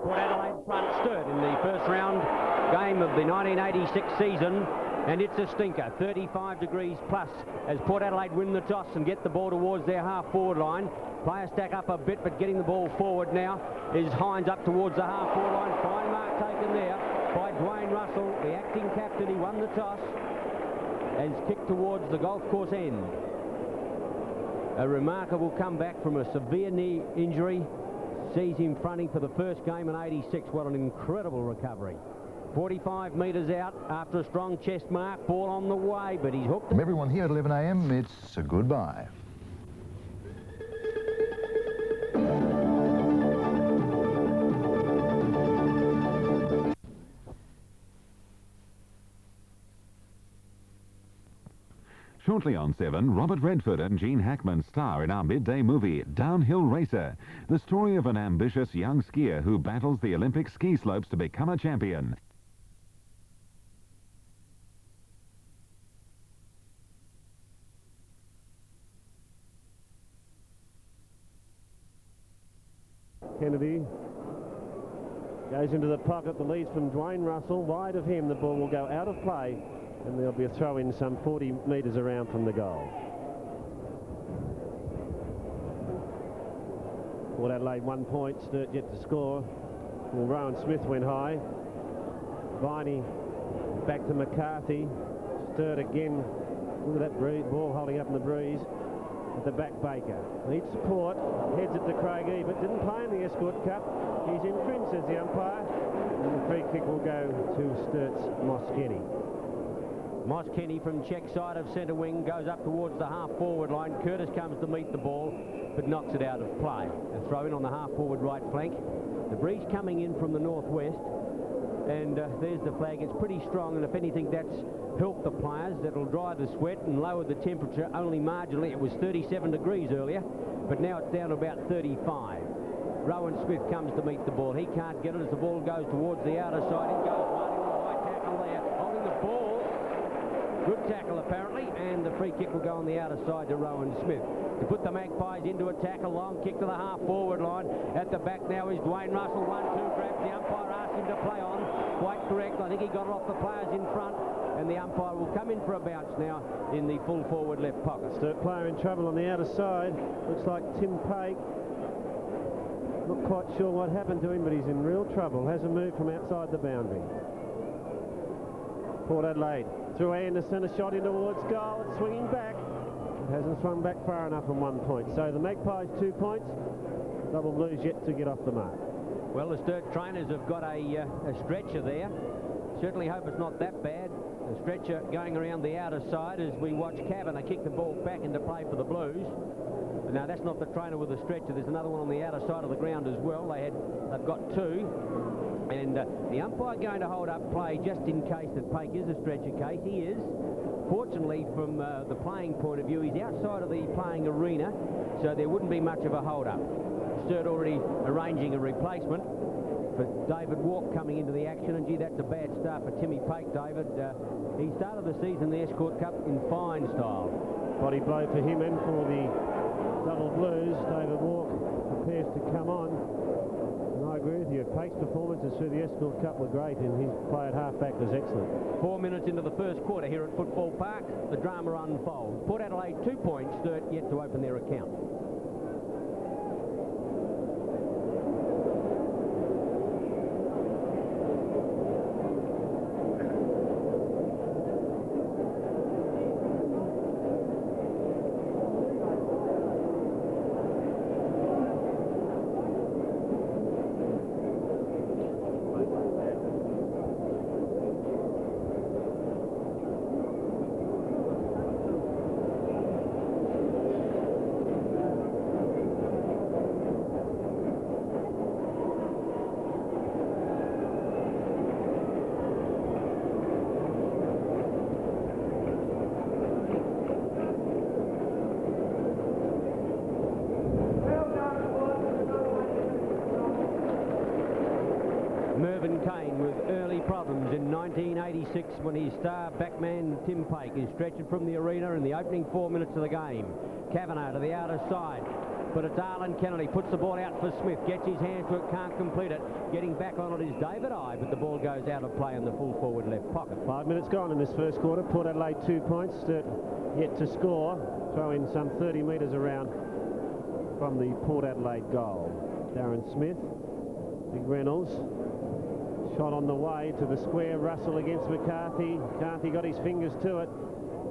Port Adelaide front Sturt in the first round game of the 1986 season, and it's a stinker. 35 degrees plus as Port Adelaide win the toss and get the ball towards their half-forward line. Players stack up a bit, but getting the ball forward now is Hines up towards the half-forward line. Fine mark taken there by Dwayne Russell, the acting captain. He won the toss and is kicked towards the golf course end. A remarkable comeback from a severe knee injury sees him fronting for the first game in 86. What an incredible recovery. 45 metres out after a strong chest mark. Ball on the way, but he's hooked. From everyone here at 11 a.m, it's a goodbye. Shortly on 7, Robert Redford and Gene Hackman star in our midday movie, Downhill Racer, the story of an ambitious young skier who battles the Olympic ski slopes to become a champion. Kennedy goes into the pocket. The lead from Dwayne Russell. Wide of him, the ball will go out of play, and there'll be a throw-in some 40 metres around from the goal. Port Adelaide 1 point. Sturt yet to score. Well, Rowan Smith went high. Viney back to McCarthy. Sturt again. Look at that ball holding up in the breeze. At the back, Baker needs support, heads it to Craig Ebert, didn't play in the Escort Cup, he's in trim, says the umpire, and the free kick will go to Sturt's Moss Kenny. Moss Kenny from check side of centre wing goes up towards the half-forward line. Curtis comes to meet the ball, but knocks it out of play. A throw-in on the half-forward right flank. The breeze coming in from the northwest, and there's the flag. It's pretty strong, and if anything, that's helped the players. That'll dry the sweat and lower the temperature only marginally. It was 37 degrees earlier, but now it's down to about 35. Rowan Smith comes to meet the ball. He can't get it as the ball goes towards the outer side. It goes right into the high tackle there, holding the ball. Good tackle, apparently, and the free kick will go on the outer side to Rowan Smith. To put the Magpies into a tackle, long kick to the half-forward line. At the back now is Dwayne Russell. 1-2 grabs. The umpire asked him to play on. Quite correct. I think he got it off the players in front, and the umpire will come in for a bounce now in the full forward left pocket. Sturt player in trouble on the outer side. Looks like Tim Pake. Not quite sure what happened to him, but he's in real trouble. Hasn't moved from outside the boundary. Port Adelaide through in the centre, shot in towards goal. It's swinging back. It hasn't swung back far enough from 1 point. So the Magpies 2 points. Double Blues yet to get off the mark. Well, the Sturt trainers have got a stretcher there. Certainly hope it's not that bad. A stretcher going around the outer side as we watch Kavanagh kick the ball back into play for the Blues. Now, that's not the trainer with the stretcher. There's another one on the outer side of the ground as well. They've got two. And the umpire going to hold up play just in case that Pake is a stretcher case. He is. Fortunately, from the playing point of view, he's outside of the playing arena, so there wouldn't be much of a hold-up. Sturt already arranging a replacement. But David Walk coming into the action, and gee, that's a bad start for Timmy Pake, David. He started the season, the Escort Cup, in fine style. Body blow for him and for the Double Blues. David Walk prepares to come on. And I agree with you. Pake's performances through the Escort Cup were great, and his play at half-back was excellent. 4 minutes into the first quarter here at Football Park, the drama unfolds. Port Adelaide 2 points, Sturt yet to open their account. With early problems in 1986 when his star backman Tim Pake is stretched from the arena in the opening 4 minutes of the game. Kavanagh to the outer side. but it's Arlen Kennedy. Puts the ball out for Smith. Gets his hands to it, can't complete it. Getting back on it is David Eye, but the ball goes out of play in the full forward left pocket. 5 minutes gone in this first quarter. Port Adelaide 2 points. Sturt yet to score. Throw in some 30 metres around from the Port Adelaide goal. Darren Smith, Big Reynolds. Shot on the way to the square. Russell against McCarthy. McCarthy got his fingers to it.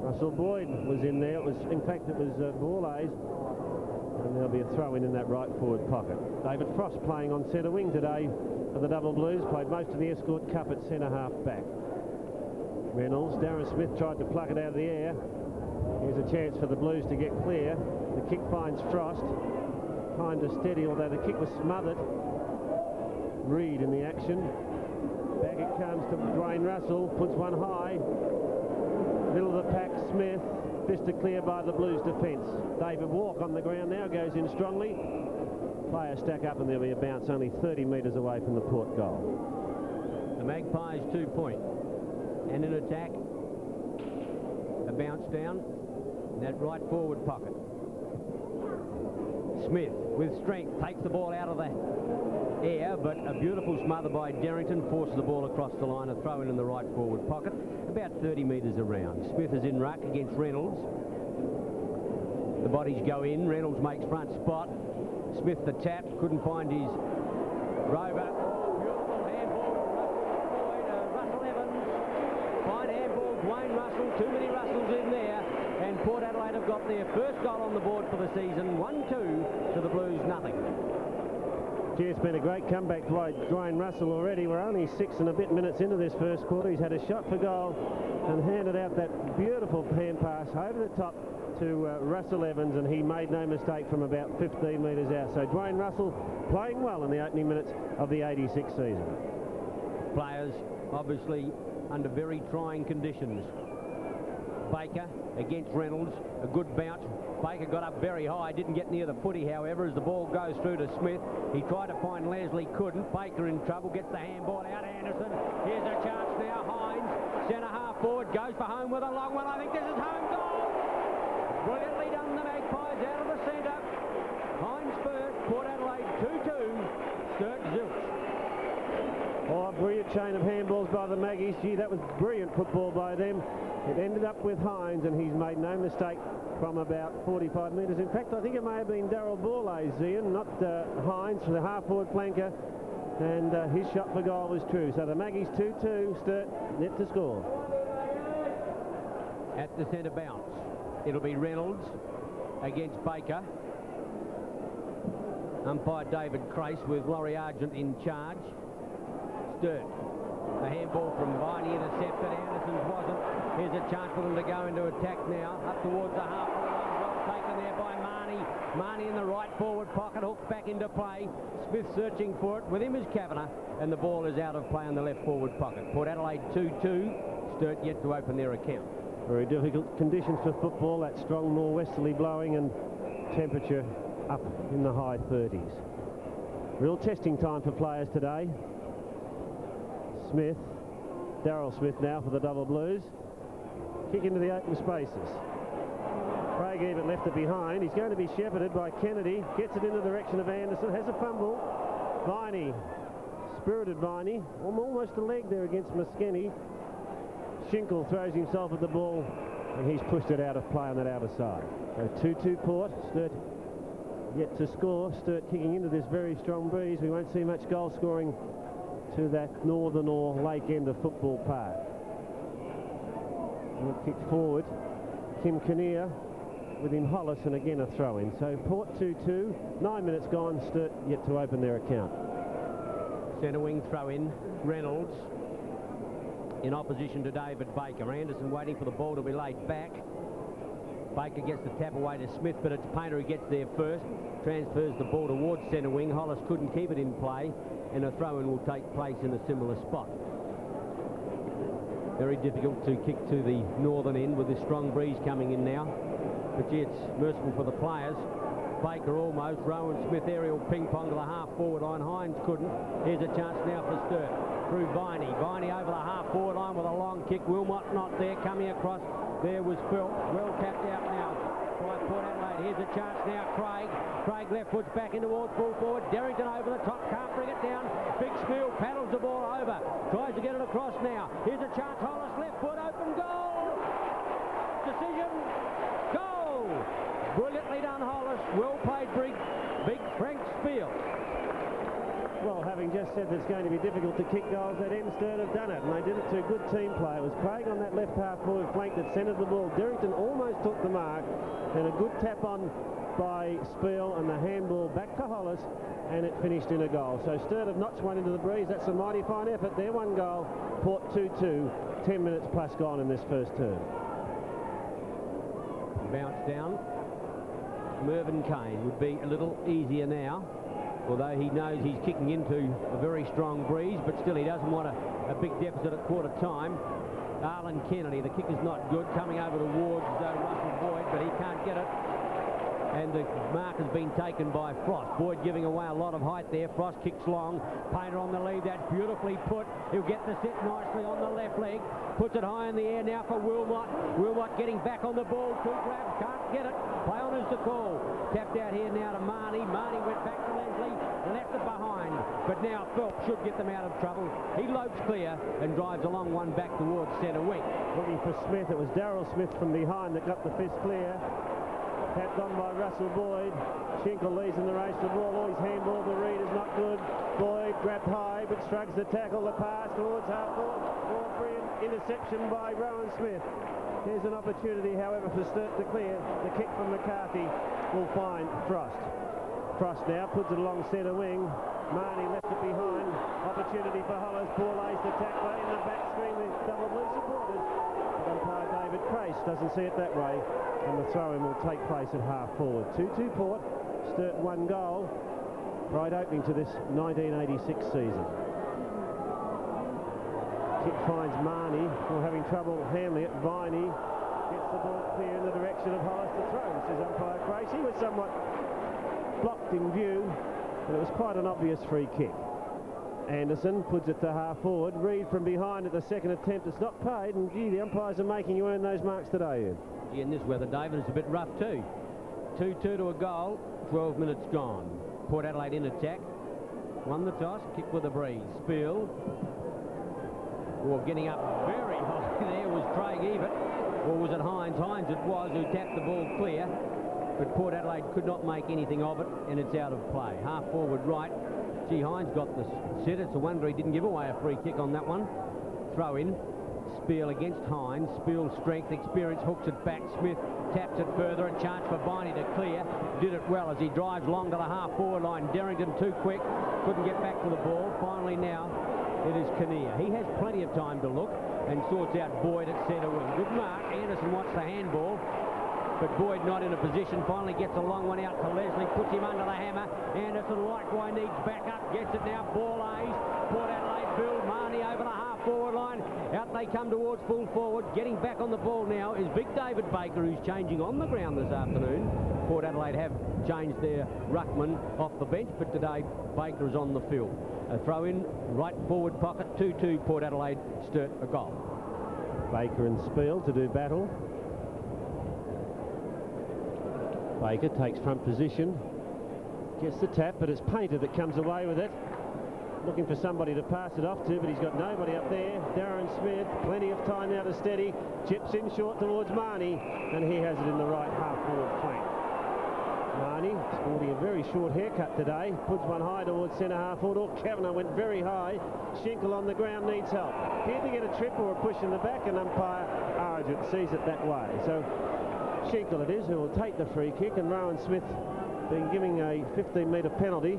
Russell Boyd was in there. In fact, it was Borlase. And there'll be a throw-in in that right forward pocket. David Frost playing on centre wing today for the Double Blues. Played most of the Escort Cup at centre half back. Reynolds. Darren Smith tried to pluck it out of the air. Here's a chance for the Blues to get clear. The kick finds Frost. Kind of steady, although the kick was smothered. Reed in the action. Back it comes to Dwayne Russell. Puts one high. Middle of the pack, Smith. Fisted clear by the Blues defence. David Walk on the ground now, goes in strongly. Players stack up and there'll be a bounce only 30 metres away from the Port goal. The Magpies 2 point. And in attack, a bounce down in that right forward pocket. Smith with strength takes the ball out of the air, but a beautiful smother by Derrington forces the ball across the line. A throw in the right forward pocket, about 30 metres around. Smith is in ruck against Reynolds. The bodies go in. Reynolds makes front spot. Smith the tap, couldn't find his rover. Oh, beautiful handball. Russell Evans. Fine handball, Dwayne Russell. Too many Russells in there. And Port Adelaide have got their first goal on the board for the season. 1-2 to the Blues, nothing. Gee, it's been a great comeback by Dwayne Russell already. We're only 6 and a bit minutes into this first quarter. He's had a shot for goal and handed out that beautiful hand pass over the top to Russell Evans, and he made no mistake from about 15 metres out. So Dwayne Russell playing well in the opening minutes of the 86 season. Players obviously under very trying conditions. Baker against Reynolds, a good bounce. Baker got up very high, didn't get near the footy, however, as the ball goes through to Smith. He tried to find Leslie, couldn't. Baker in trouble, gets the handball out. Anderson, here's a chance now. Hines, centre half forward, goes for home with a long one. I think this is home goal. Brilliantly done, the Magpies out of the centre. Hines first, Port Adelaide 2-2, Sturt zilch. Oh, a brilliant chain of handballs by the Maggies. Gee, that was brilliant football by them. It ended up with Hines, and he's made no mistake from about 45 metres. In fact, I think it may have been Darryl Borlase, Ian, not Hines, for the half-forward flanker, and his shot for goal was true. So the Maggies 2-2, Sturt yet to score. At the centre bounce, it'll be Reynolds against Baker. Umpire David Crace with Laurie Argent in charge. Sturt. A handball from Viney, intercepted. Anderson's wasn't. Here's a chance for them to go into attack now. Up towards the half line. Well taken there by Marnie. Marnie in the right forward pocket. Hooked back into play. Smith searching for it. With him is Kavanagh. And the ball is out of play in the left forward pocket. Port Adelaide 2-2. Sturt yet to open their account. Very difficult conditions for football. That strong northwesterly blowing and temperature up in the high 30s. Real testing time for players today. Smith, Darryl Smith now for the Double Blues. Kick into the open spaces. Craig Ebert left it behind. He's going to be shepherded by Kennedy. Gets it in the direction of Anderson. Has a fumble. Viney, spirited Viney. Almost a leg there against Muskeni. Schinkel throws himself at the ball, and he's pushed it out of play on that outer side. So 2-2 Port. Sturt yet to score. Sturt kicking into this very strong breeze. We won't see much goal scoring to that northern or lake end of Football Park. Kicked forward. Kim Kinnear with him Hollis, and again a throw-in. So Port 2-2. 9 minutes gone. Sturt yet to open their account. Centre wing throw-in. Reynolds in opposition to David Baker. Anderson waiting for the ball to be laid back. Baker gets the tap away to Smith, but it's Painter who gets there first. Transfers the ball towards centre wing. Hollis couldn't keep it in play, and a throw-in will take place in a similar spot. Very difficult to kick to the northern end with this strong breeze coming in now. But gee, it's merciful for the players. Baker almost. Rowan Smith aerial ping-pong to the half-forward line. Hines couldn't. Here's a chance now for Sturt. Through Viney. Viney over the half-forward line with a long kick. Wilmot not there. Coming across. There was Phil. Well tapped out now by Port Adelaide. Here's a chance now, Craig. Craig left foot's back in towards full forward. Derrington over the top, can't bring it down. Big Spiel paddles the ball over. Tries to get it across now. Here's a chance, Hollis left foot, open goal! Decision, goal! Brilliantly done, Hollis. Well played, big Frank Spiel. Well, having just said that it's going to be difficult to kick goals, that Sturt have done it, and they did it to good team play. It was Craig on that left half forward flank that centred the ball. Derrington almost took the mark, and a good tap on by Spiel, and the handball back to Hollis, and it finished in a goal. So Sturt have notched one into the breeze. That's a mighty fine effort. Their one goal, Port 2-2, 10 minutes plus gone in this first term. Bounce down. Mervyn Kane would be a little easier now, although he knows he's kicking into a very strong breeze, but still he doesn't want a big deficit at quarter time. Arlen Kennedy, the kick is not good, coming over towards Russell Boyd, but he can't get it. And the mark has been taken by Frost. Boyd giving away a lot of height there. Frost kicks long. Painter on the lead. That's beautifully put. He'll get the sit nicely on the left leg. Puts it high in the air now for Wilmot. Wilmot getting back on the ball. Two grabs. Can't get it. Play on is the call. Tapped out here now to Marnie. Marnie went back to Leslie. Left it behind. But now Phelps should get them out of trouble. He lopes clear and drives a long one back towards centre wing. Looking for Smith. It was Darryl Smith from behind that got the fist clear. Tapped on by Russell Boyd. Schinkel leads in the race for the ball. Always handball. The read is not good. Boyd grabbed high but shrugs the tackle. The pass towards half forward. Brilliant interception by Rowan Smith. Here's an opportunity, however, for Sturt to clear. The kick from McCarthy will find Frost. Frost now puts it along centre wing. Marnie left it behind. Opportunity for Hollis. Bourlaise to tackle in the back screen with double blue supporters. Umpire David Crace doesn't see it that way, and the throw-in will take place at half forward. 2-2 Port. Sturt one goal. Right opening to this 1986 season. Kick finds Marnie. We're having trouble handling it. Viney gets the ball clear in the direction of Hollis to throw, says umpire Crace. He was somewhat blocked in view, but it was quite an obvious free kick. Anderson puts it to half forward. Reid from behind at the second attempt. It's not paid, and gee, the umpires are making you earn those marks today, Ian. Gee, in this weather, David, it's a bit rough too. 2-2 to a goal, 12 minutes gone. Port Adelaide in attack. Won the toss, kick with a breeze. Spiel. Getting up very high there was Craig Evett. Or was it Hines? Hines it was who tapped the ball clear. But Port Adelaide could not make anything of it, and it's out of play. Half forward right. Gee, Hines got the sit. It's a wonder he didn't give away a free kick on that one. Throw in. Spiel against Hines. Spiel's strength, experience, hooks it back. Smith taps it further. A chance for Viney to clear. Did it well as he drives long to the half forward line. Derrington too quick. Couldn't get back to the ball. Finally now it is Kinnear. He has plenty of time to look and sorts out Boyd at centre wing. Good mark. Anderson wants the handball, but Boyd not in a position. Finally gets a long one out to Leslie, puts him under the hammer. Anderson likewise needs backup, gets it now. Bourlaise, Port Adelaide build. Marnie over the half forward line. Out they come towards full forward. Getting back on the ball now is big David Baker, who's changing on the ground this afternoon. Port Adelaide have changed their ruckman off the bench, but today Baker is on the field. A throw in, right forward pocket, 2-2 Port Adelaide. Sturt a goal. Baker and Spiel to do battle. Baker takes front position, gets the tap, but it's Painter that comes away with it. Looking for somebody to pass it off to, but he's got nobody up there. Darren Smith, plenty of time now to steady. Chips in short towards Marnie, and he has it in the right half-forward flank. Marnie, sporting a very short haircut today, puts one high towards centre half-forward. Or Kavanagh went very high. Schinkel on the ground needs help. Appeared to get a trip or a push in the back, and umpire Argent sees it that way. So Schinkel it is who will take the free kick, and Rowan Smith being given a 15-metre penalty.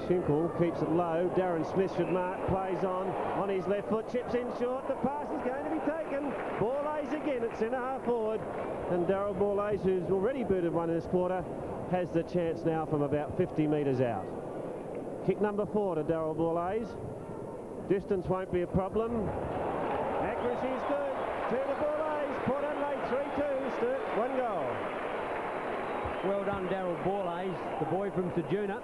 Schinkel keeps it low. Darren Smith should mark, plays on his left foot, chips in short. The pass is going to be taken. Bourlaise again at centre half forward, and Darryl Bourlaise, who's already booted one in this quarter, has the chance now from about 50 metres out. Kick number 4 to Darryl Bourlaise. Distance won't be a problem. Accuracy is good. 2 to Bourlaise. Port Adelaide 3-2. Sturt 1 goal. Well done, Darryl Bourlaise, the boy from Tajuna.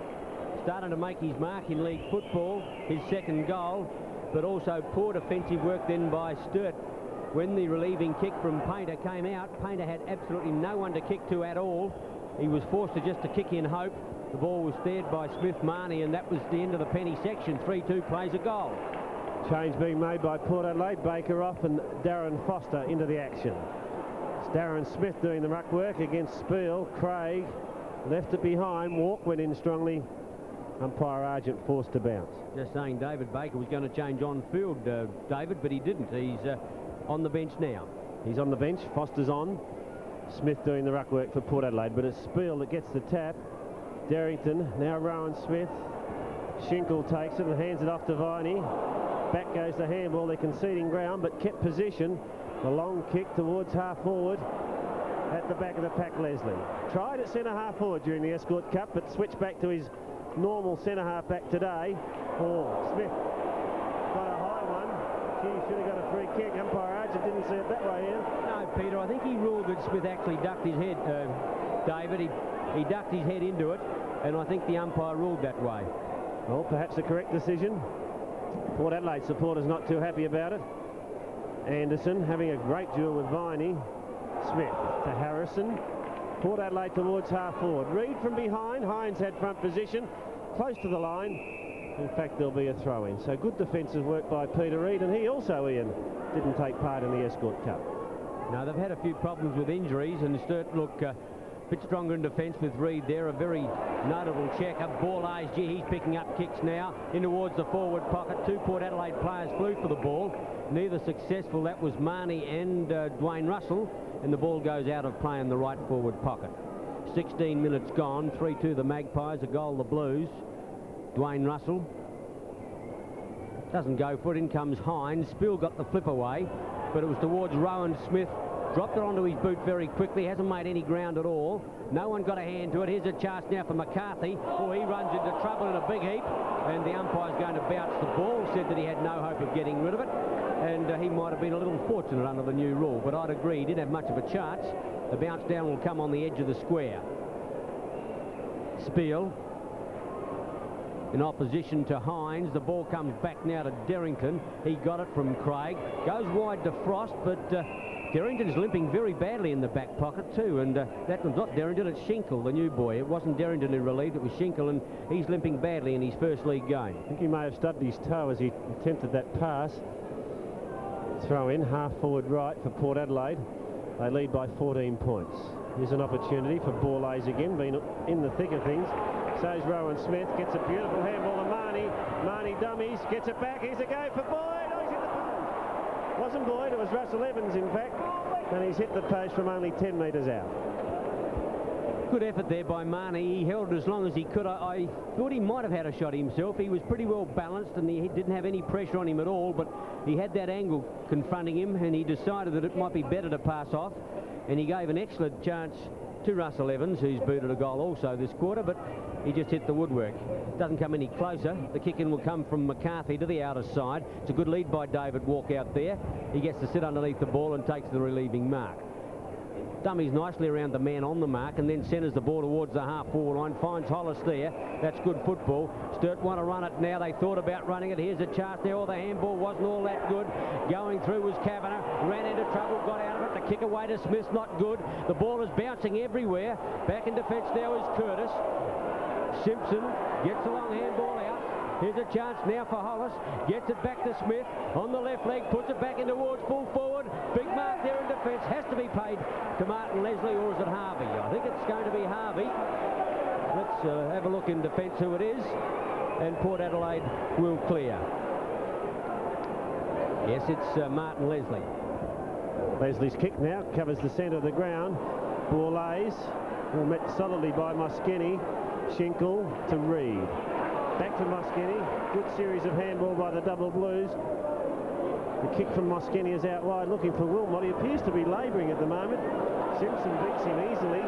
Starting to make his mark in league football, his second goal, but also poor defensive work then by Sturt. When the relieving kick from Painter came out, Painter had absolutely no one to kick to at all, he was forced to just to kick in hope. The ball was steered by Smith-Marnie, and that was the end of the penny section. 3-2 plays a goal. Change being made by Port Adelaide. Baker off and Darren Foster into the action. It's Darren Smith doing the ruck work against Spiel. Craig left it behind. Walk went in strongly. Umpire Argent forced to bounce. Just saying David Baker was going to change on field, David, but he didn't. He's on the bench now. He's on the bench. Foster's on. Smith doing the ruck work for Port Adelaide, but it's Spiel that gets the tap. Derrington, now Rowan Smith. Schinkel takes it and hands it off to Viney. Back goes the handball. They're conceding ground, but kept position. The long kick towards half forward. At the back of the pack, Leslie. Tried at centre half forward during the Escort Cup, but switched back to his normal centre half back today. Oh, Smith got a high one. Gee, should have got a free kick. Umpire Archer didn't see it that way, Ian. No, Peter, I think he ruled that Smith actually ducked his head, David. He ducked his head into it, and I think the umpire ruled that way. Well, perhaps the correct decision. Port Adelaide supporters not too happy about it. Anderson having a great duel with Viney. Smith to Harrison. Port Adelaide towards half forward. Reid from behind. Hines had front position. Close to the line. In fact, there'll be a throw-in. So good defensive work by Peter Reid, and he also, Ian, didn't take part in the Escort Cup. No, they've had a few problems with injuries, and Sturt look a bit stronger in defence with Reid there. A very notable check-up. Borlase, he's picking up kicks now in towards the forward pocket. Two Port Adelaide players flew for the ball. Neither successful. That was Marnie and Dwayne Russell, and the ball goes out of play in the right forward pocket. 16 minutes gone. 3-2 the Magpies, a goal the Blues. Dwayne Russell doesn't go for it. In comes Hines. Spill got the flip away, but it was towards Rowan Smith. Dropped it onto his boot very quickly. Hasn't made any ground at all. No one got a hand to it. Here's a chance now for McCarthy. Oh, he runs into trouble in a big heap, and the umpire's going to bounce the ball. Said that he had no hope of getting rid of it, and he might have been a little fortunate under the new rule, but I'd agree he didn't have much of a chance. The bounce down will come on the edge of the square. Spiel in opposition to Hines. The ball comes back now to Derrington. He got it from Craig. Goes wide to Frost, but Derrington's limping very badly in the back pocket too, and that was not Derrington, it's Schinkel, the new boy. It wasn't Derrington who relieved, it was Schinkel, and he's limping badly in his first league game. I think he may have stubbed his toe as he attempted that pass. Throw in, half forward right for Port Adelaide. They lead by 14 points. Here's an opportunity for Borlase again, been in the thick of things. So's Rowan Smith, gets a beautiful handball to Marnie. Marnie dummies, gets it back, here's a go for Boyd. Oh, he's hit the post. Wasn't Boyd, it was Russell Evans in fact, and he's hit the post from only 10 metres out. Good effort there by Marnie. He held it as long as he could. I thought he might have had a shot himself. He was pretty well balanced, and he didn't have any pressure on him at all, but he had that angle confronting him, and he decided that it might be better to pass off, and he gave an excellent chance to Russell Evans, who's booted a goal also this quarter, but he just hit the woodwork. Doesn't come any closer. The kick-in will come from McCarthy to the outer side. It's a good lead by David Walk out there. He gets to sit underneath the ball and takes the relieving mark. Dummies nicely around the man on the mark, and then centres the ball towards the half-forward line. Finds Hollis there. That's good football. Sturt want to run it now. They thought about running it. Here's a chance there. Oh, the handball wasn't all that good. Going through was Kavanagh. Ran into trouble. Got out of it. The kick away to Smith's not good. The ball is bouncing everywhere. Back in defence now is Curtis. Simpson gets a long handball out. Here's a chance now for Hollis. Gets it back to Smith. On the left leg. Puts it back in towards full forward. Big mark there in defence. Has to be paid to Martin Leslie, or is it Harvey? I think it's going to be Harvey. Let's have a look in defence who it is. And Port Adelaide will clear. Yes, it's Martin Leslie. Leslie's kick now covers the centre of the ground. Borlase, all met solidly by Moskini. Schinkel to Reid. Back to Moskini. Good series of handball by the double Blues. The kick from Moskini is out wide, looking for Wilmot. He appears to be labouring at the moment. Simpson beats him easily.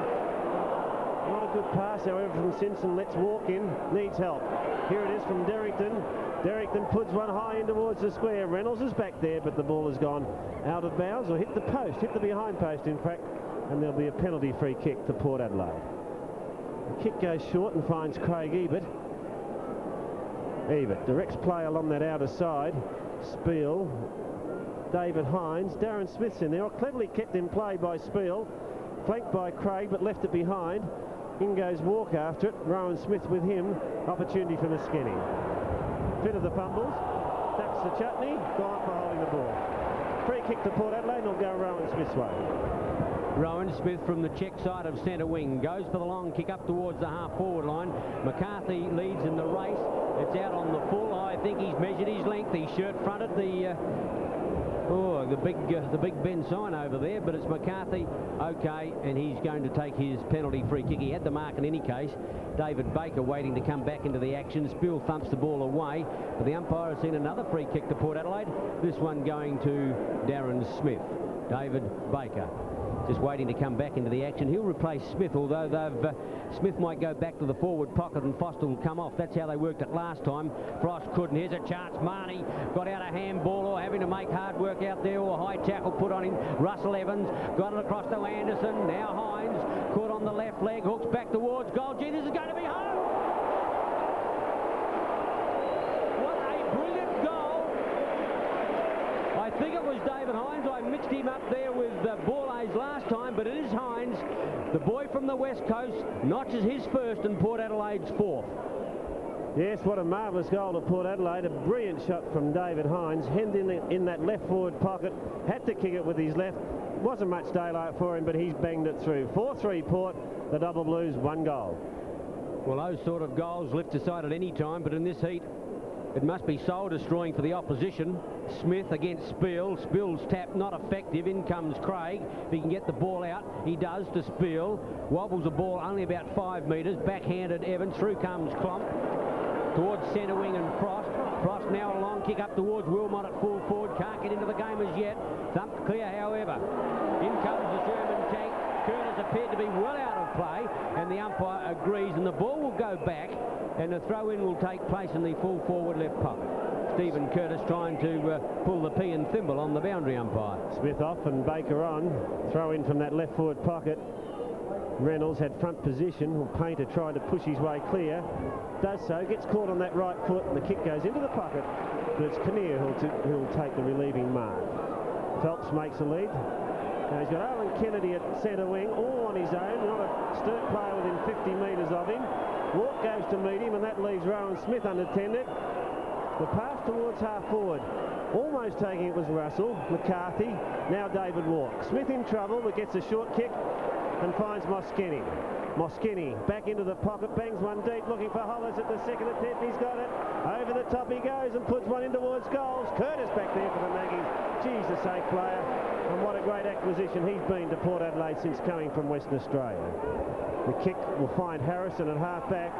Not a good pass, however, from Simpson. Let's walk in. Needs help. Here it is from Derrington. Derrington puts one high in towards the square. Reynolds is back there, but the ball has gone out of bounds, or hit the post, hit the behind post, in fact, and there'll be a penalty free kick to Port Adelaide. The kick goes short and finds Craig Ebert. Ebert directs play along that outer side. Spiel, David Hines, Darren Smith's in there, cleverly kept in play by Spiel, flanked by Craig but left it behind. In goes Walk after it. Rowan Smith with him. Opportunity for Moskini. Fit of the fumbles. That's the chutney. Gone for holding the ball. Free kick to Port Adelaide, and will go Rowan Smith's way. Rowan Smith from the check side of centre wing goes for the long kick up towards the half-forward line. McCarthy leads in the race. It's out on the full. I think he's measured his length. He's shirt-fronted the big Ben sign over there, but it's McCarthy. Okay, and he's going to take his penalty free kick. He had the mark in any case. David Baker waiting to come back into the action. Spill thumps the ball away, but the umpire has seen another free kick to Port Adelaide. This one going to Darren Smith. David Baker just waiting to come back into the action. He'll replace Smith, although Smith might go back to the forward pocket and Foster will come off. That's how they worked it last time. Frost couldn't. Here's a chance. Marnie got out a handball or having to make hard work out there, or a high tackle put on him. Russell Evans got it across to Anderson. Now Hines caught on the left leg, hooks back towards goal. Gee, this is going to be home. What a brilliant goal. I think it was David Hines. I mixed him up there with Borlase last time, but it is Hines, the boy from the West Coast, notches his first and Port Adelaide's fourth. Yes, what a marvellous goal to Port Adelaide. A brilliant shot from David Hines. Hemmed in that left forward pocket. Had to kick it with his left. Wasn't much daylight for him, but he's banged it through. 4-3 Port. The Double Blues, 1 goal. Well, those sort of goals lift a side at any time, but in this heat, it must be soul-destroying for the opposition. Smith against Spiel. Spiel's tap not effective. In comes Craig. If he can get the ball out, he does to Spiel. Wobbles the ball only about 5 metres. Backhanded Evans. Through comes Klomp towards centre wing and Frost. Frost now a long kick up towards Wilmot at full forward. Can't get into the game as yet. Thumped clear, however. In comes the German tank. Curtis appeared to be well out of play, and the umpire agrees, and the ball will go back, and the throw-in will take place in the full forward left pocket. Stephen Curtis trying to pull the pea and thimble on the boundary umpire. Smith off and Baker on. Throw in from that left forward pocket. Reynolds had front position. Painter tried to push his way clear. Does so. Gets caught on that right foot, and the kick goes into the pocket. But it's Kinnear who'll take the relieving mark. Phelps makes a lead. Now he's got Alan Kennedy at centre wing, all on his own. Not a Sturt player within 50 metres of him. Walk goes to meet him, and that leaves Rowan Smith unattended. The pass towards half forward. Almost taking it was Russell. McCarthy. Now David Walk. Smith in trouble, but gets a short kick and finds Moskini. Moskini back into the pocket, bangs one deep, looking for Hollis at the second attempt. He's got it. Over the top he goes and puts one in towards goals. Curtis back there for the Magpies. Geez, a safe player. And what a great acquisition he's been to Port Adelaide since coming from Western Australia. The kick will find Harrison at half-back.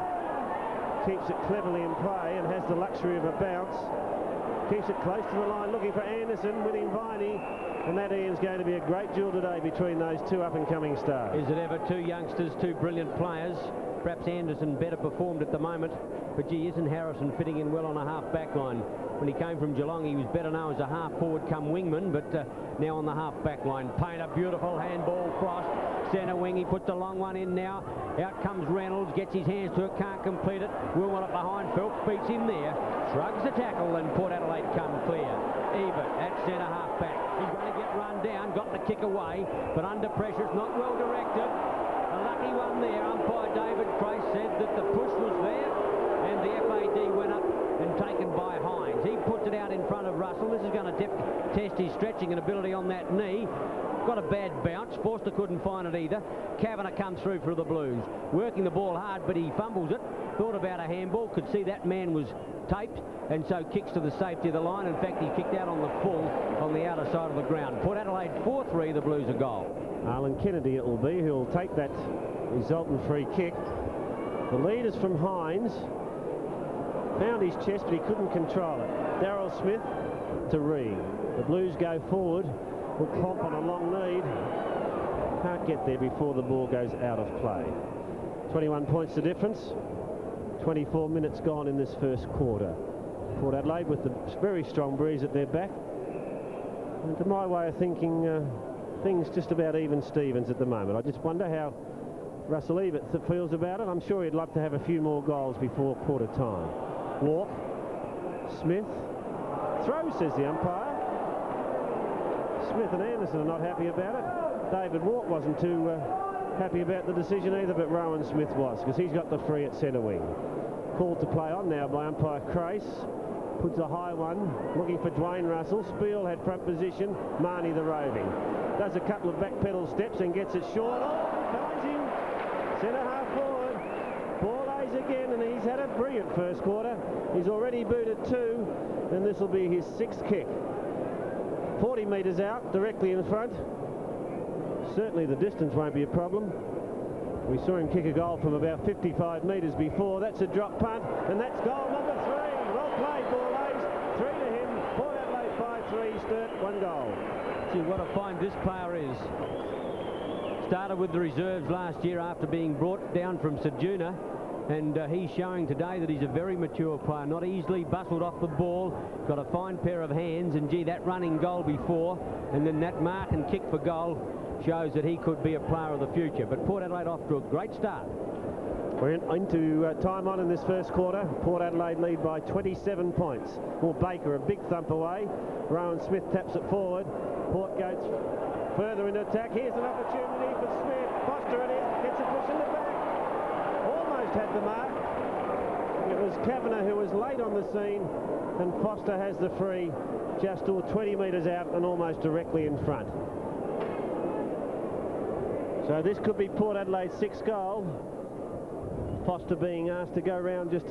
Keeps it cleverly in play and has the luxury of a bounce. Keeps it close to the line, looking for Anderson, with him Viney. And that, Ian's going to be a great duel today between those two up-and-coming stars. Is it ever? Two youngsters, two brilliant players. Perhaps Anderson better performed at the moment, but gee, isn't Harrison fitting in well on a half-back line? When he came from Geelong, he was better known as a half-forward come wingman, but now on the half-back line. Painter, beautiful handball, Frost, centre wing. He puts a long one in now. Out comes Reynolds, gets his hands to it, can't complete it. Wilmot up behind, Phelps beats him there. Shrugs the tackle, and Port Adelaide come clear. Ebert at centre half-back. He's going to get run down, got the kick away, but under pressure, it's not well directed. A lucky one there. Umpire David Price said that the push was there, and the FAD went up and taken by Hines. He puts it out in front of Russell. This is going to test his stretching and ability on that knee. Got a bad bounce. Forster couldn't find it either. Kavanagh comes through for the Blues. Working the ball hard, but he fumbles it. Thought about a handball. Could see that man was taped, and so kicks to the safety of the line. In fact, he kicked out on the full on the outer side of the ground. Port Adelaide 4-3, the Blues a goal. Alan Kennedy it will be who'll take that resultant free kick. The lead is from Hines. Found his chest, but he couldn't control it. Darryl Smith to Reed. The Blues go forward. Will Klomp on a long lead. Can't get there before the ball goes out of play. 21 points the difference. 24 minutes gone in this first quarter. Port Adelaide with the very strong breeze at their back. And to my way of thinking, things just about even Stevens at the moment. I just wonder how Russell Ebert feels about it. I'm sure he'd love to have a few more goals before quarter time. Walk. Smith. Throw, says the umpire. Smith and Anderson are not happy about it. David Walk wasn't too happy about the decision either, but Rowan Smith was, because he's got the free at centre wing. Called to play on now by umpire Crace. Puts a high one, looking for Dwayne Russell. Spiel had front position, Marnie the roving. Does a couple of back pedal steps and gets it short. Oh, finds him. Centre half forward. Ball lays again, and he's had a brilliant first quarter. He's already booted 2, and this will be his 6th kick. 40 metres out, directly in front. Certainly the distance won't be a problem. We saw him kick a goal from about 55 metres before. That's a drop punt, and that's goal number 3. Well played, Borlays. 3 to him. Port Adelaide 5-3. Sturt 1 goal. See what a find this player is. Started with the reserves last year after being brought down from Sejuna, and he's showing today that he's a very mature player, not easily bustled off the ball, got a fine pair of hands, and gee, that running goal before and then that mark and kick for goal shows that he could be a player of the future. But Port Adelaide off to a great start. We're into time on in this first quarter. Port Adelaide lead by 27 points. Well, Baker a big thump away. Rowan Smith taps it forward. Port goes further into attack. Here's an opportunity for Smith. Foster it in, gets a push in the back. Almost had the mark. It was Kavanagh who was late on the scene, and Foster has the free just 20 metres out and almost directly in front. So this could be Port Adelaide's 6th goal. Foster being asked to go round just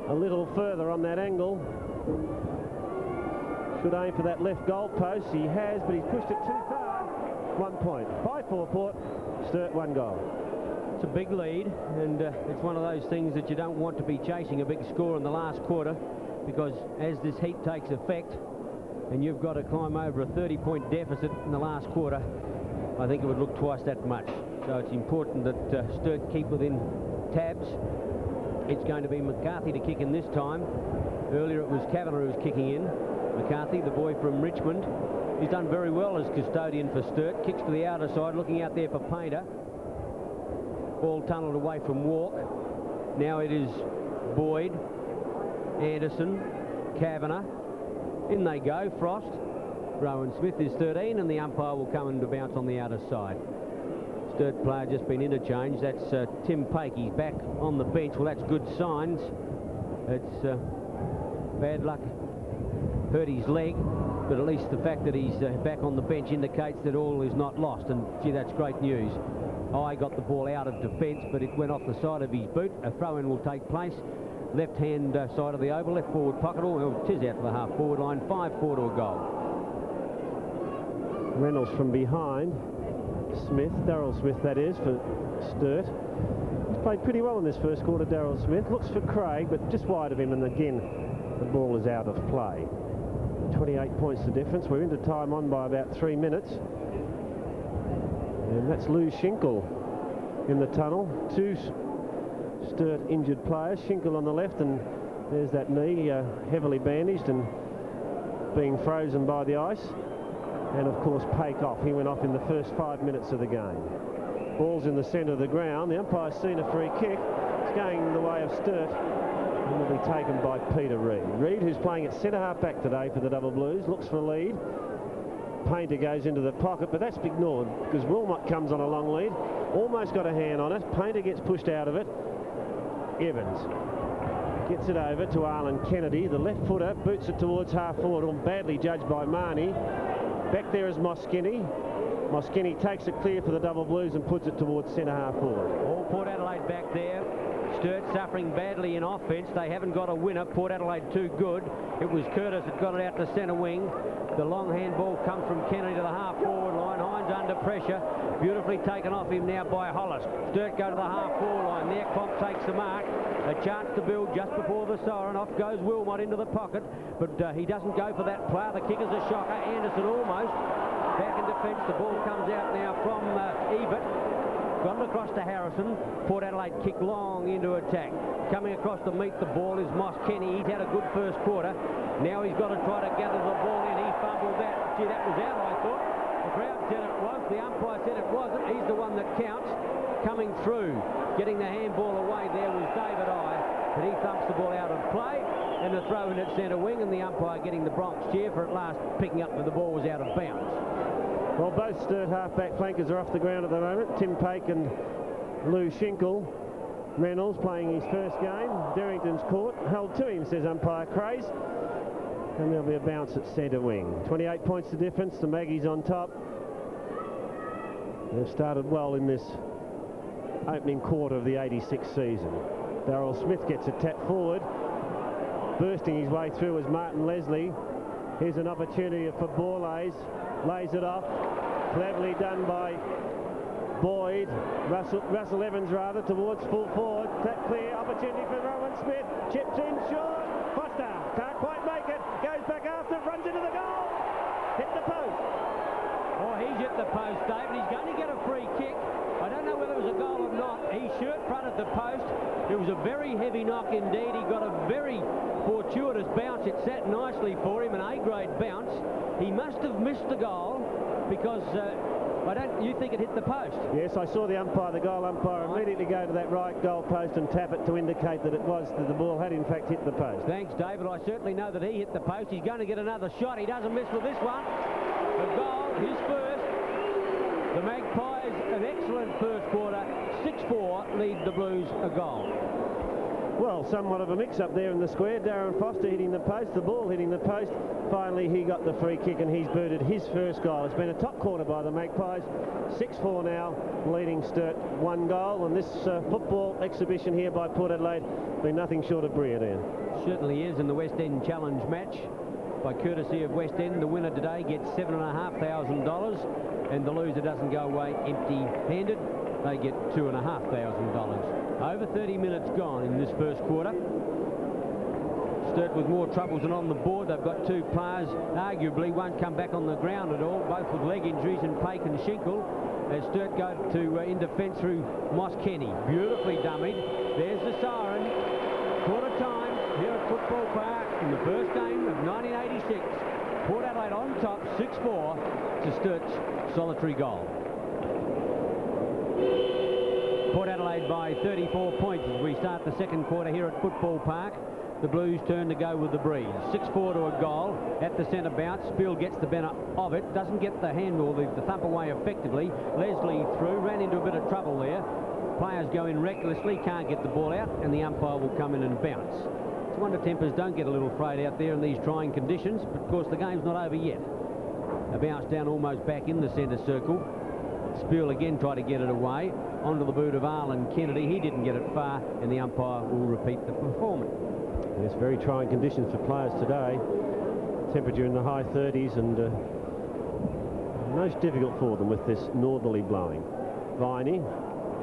a little further on that angle. Should aim for that left goal post. He has, but he's pushed it too far. 1 point. 5-4 Port. Sturt 1 goal. It's a big lead, and it's one of those things that you don't want to be chasing a big score in the last quarter, because as this heat takes effect and you've got to climb over a 30-point deficit in the last quarter, I think it would look twice that much. So it's important that Sturt keep within tabs. It's going to be McCarthy to kick in this time. Earlier it was Kavanagh who was kicking in. McCarthy, the boy from Richmond, he's done very well as custodian for Sturt. Kicks to the outer side, looking out there for Painter. Ball tunnelled away from Walk. Now it is Boyd, Anderson, Kavanagh. In they go, Frost. Rowan Smith is 13, and the umpire will come in to bounce on the outer side. Sturt player just been interchanged. That's Tim Pake. He's back on the bench. Well, that's good signs. It's bad luck. Hurt his leg, but at least the fact that he's back on the bench indicates that all is not lost, and gee, that's great news. I got the ball out of defence, but it went off the side of his boot. A throw-in will take place. Left-hand side of the oval, left forward pocket. Oh, it is out to the half-forward line. 5-4 to a goal. Reynolds from behind. Smith, Daryl Smith that is, for Sturt. He's played pretty well in this first quarter, Daryl Smith. Looks for Craig, but just wide of him, and again, the ball is out of play. 28 points the difference. We're into time on by about 3 minutes. And that's Lou Schinkel in the tunnel. 2 Sturt injured players. Schinkel on the left, and there's that knee heavily bandaged and being frozen by the ice. And of course Pake off. He went off in the first 5 minutes of the game. Ball's in the centre of the ground. The umpire's seen a free kick. It's going the way of Sturt, and will be taken by Peter Reid. Reid, who's playing at centre half back today for the Double Blues, looks for a lead. Painter goes into the pocket, but that's ignored because Wilmot comes on a long lead. Almost got a hand on it. Painter gets pushed out of it. Evans gets it over to Arlen Kennedy. The left footer boots it towards half forward, badly judged by Marnie. Back there is Moskini. Moskini takes it clear for the Double Blues and puts it towards centre half forward. All Port Adelaide back there. Sturt suffering badly in offence. They haven't got a winner. Port Adelaide too good. It was Curtis that got it out to centre wing. The long handball comes from Kennedy to the half forward line. Hines under pressure. Beautifully taken off him now by Hollis. Sturt go to the half forward line. There Klomp takes the mark. A chance to build just before the siren. Off goes Wilmot into the pocket, but he doesn't go for that player. The kick is a shocker. Anderson almost back in defence. The ball comes out now from Ebert. Got it across to Harrison. Port Adelaide kick long into attack. Coming across to meet the ball is Moss Kenny. He's had a good first quarter. Now he's got to try to gather the ball in. He fumbled that. Gee, that was out, I thought. The crowd said it was. The umpire said it wasn't. He's the one that counts. Coming through, getting the handball away there was David I, but he thumps the ball out of play, and the throw in at centre wing, and the umpire getting the Bronx cheer for at last picking up when the ball was out of bounds. Well, both Sturt half-back flankers are off the ground at the moment. Tim Pake and Lou Schinkel. Reynolds playing his first game. Derrington's caught. Held to him, says umpire Craze. And there'll be a bounce at centre wing. 28 points the difference. The Maggies on top. They've started well in this opening quarter of the 86 season. Darryl Smith gets a tap forward. Bursting his way through is Martin Leslie. Here's an opportunity for Borlase. Lays it off. Cleverly done by Boyd. Russell Evans rather towards full forward. Tap clear. Opportunity for Rowan Smith. Chips in short. Foster can't quite make it. Goes back after. Runs into the goal. Hit the post. Oh, he's hit the post, David. He's going to get a free kick. I don't know whether it was a goal or not. He shirt fronted the post. It was a very heavy knock indeed. He got a very fortuitous bounce. It sat nicely for him, an A-grade bounce. He must have missed the goal because you think it hit the post? Yes, I saw the goal umpire immediately go to that right goal post and tap it to indicate that the ball had in fact hit the post. Thanks, David. I certainly know that he hit the post. He's going to get another shot. He doesn't miss with this one. A goal, his first. The Magpies, an excellent first quarter. 6-4 lead the Blues a goal. Well, somewhat of a mix-up there in the square. Darren Foster hitting the post, the ball hitting the post. Finally, he got the free kick and he's booted his first goal. It's been a top quarter by the Magpies. 6-4 now, leading Sturt 1 goal. And this football exhibition here by Port Adelaide been nothing short of brilliant, Ian. Certainly is in the West End Challenge match. By courtesy of West End, the winner today gets $7,500 and the loser doesn't go away empty-handed. They get $2,500. Over 30 minutes gone in this first quarter. Sturt with more troubles than on the board. They've got 2 players, arguably won't come back on the ground at all, both with leg injuries in Pake and Schinkel, as Sturt go to in defence through Moss Kenny. Beautifully dummied. There's the siren. Quarter time here at Football Park in the first game of 1986. Port Adelaide on top, 6-4 to Sturt's solitary goal. Port Adelaide by 34 points as we start the second quarter here at Football Park. The Blues turn to go with the breeze. 6-4 to a goal at the centre bounce. Spill gets the benefit of it. Doesn't get the handle, the thump away effectively. Leslie through, ran into a bit of trouble there. Players go in recklessly, can't get the ball out, and the umpire will come in and bounce. It's a wonder tempers don't get a little frayed out there in these trying conditions, but of course the game's not over yet. A bounce down almost back in the centre circle. Spiel again tried to get it away. Onto the boot of Arlen Kennedy. He didn't get it far, and the umpire will repeat the performance. Yes, very trying conditions for players today. Temperature in the high 30s and most difficult for them with this northerly blowing. Viney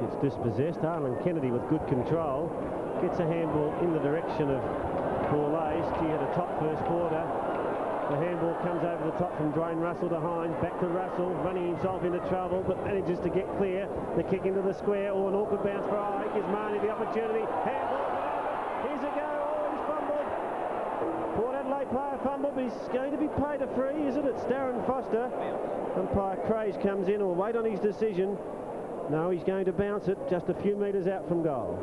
gets dispossessed. Arlen Kennedy with good control gets a handball in the direction of Borlase. He had a top first quarter. The handball comes over the top from Dwayne Russell to Hines. Back to Russell, running himself into trouble, but manages to get clear. The kick into the square. Oh, an awkward bounce for Ike. Gives Marnie the opportunity. Handball. Here's a go. Oh, he's fumbled. Port Adelaide player fumbled, but he's going to be paid a free, isn't it? It's Darren Foster. Umpire Craze comes in. Will wait on his decision. No, he's going to bounce it just a few metres out from goal.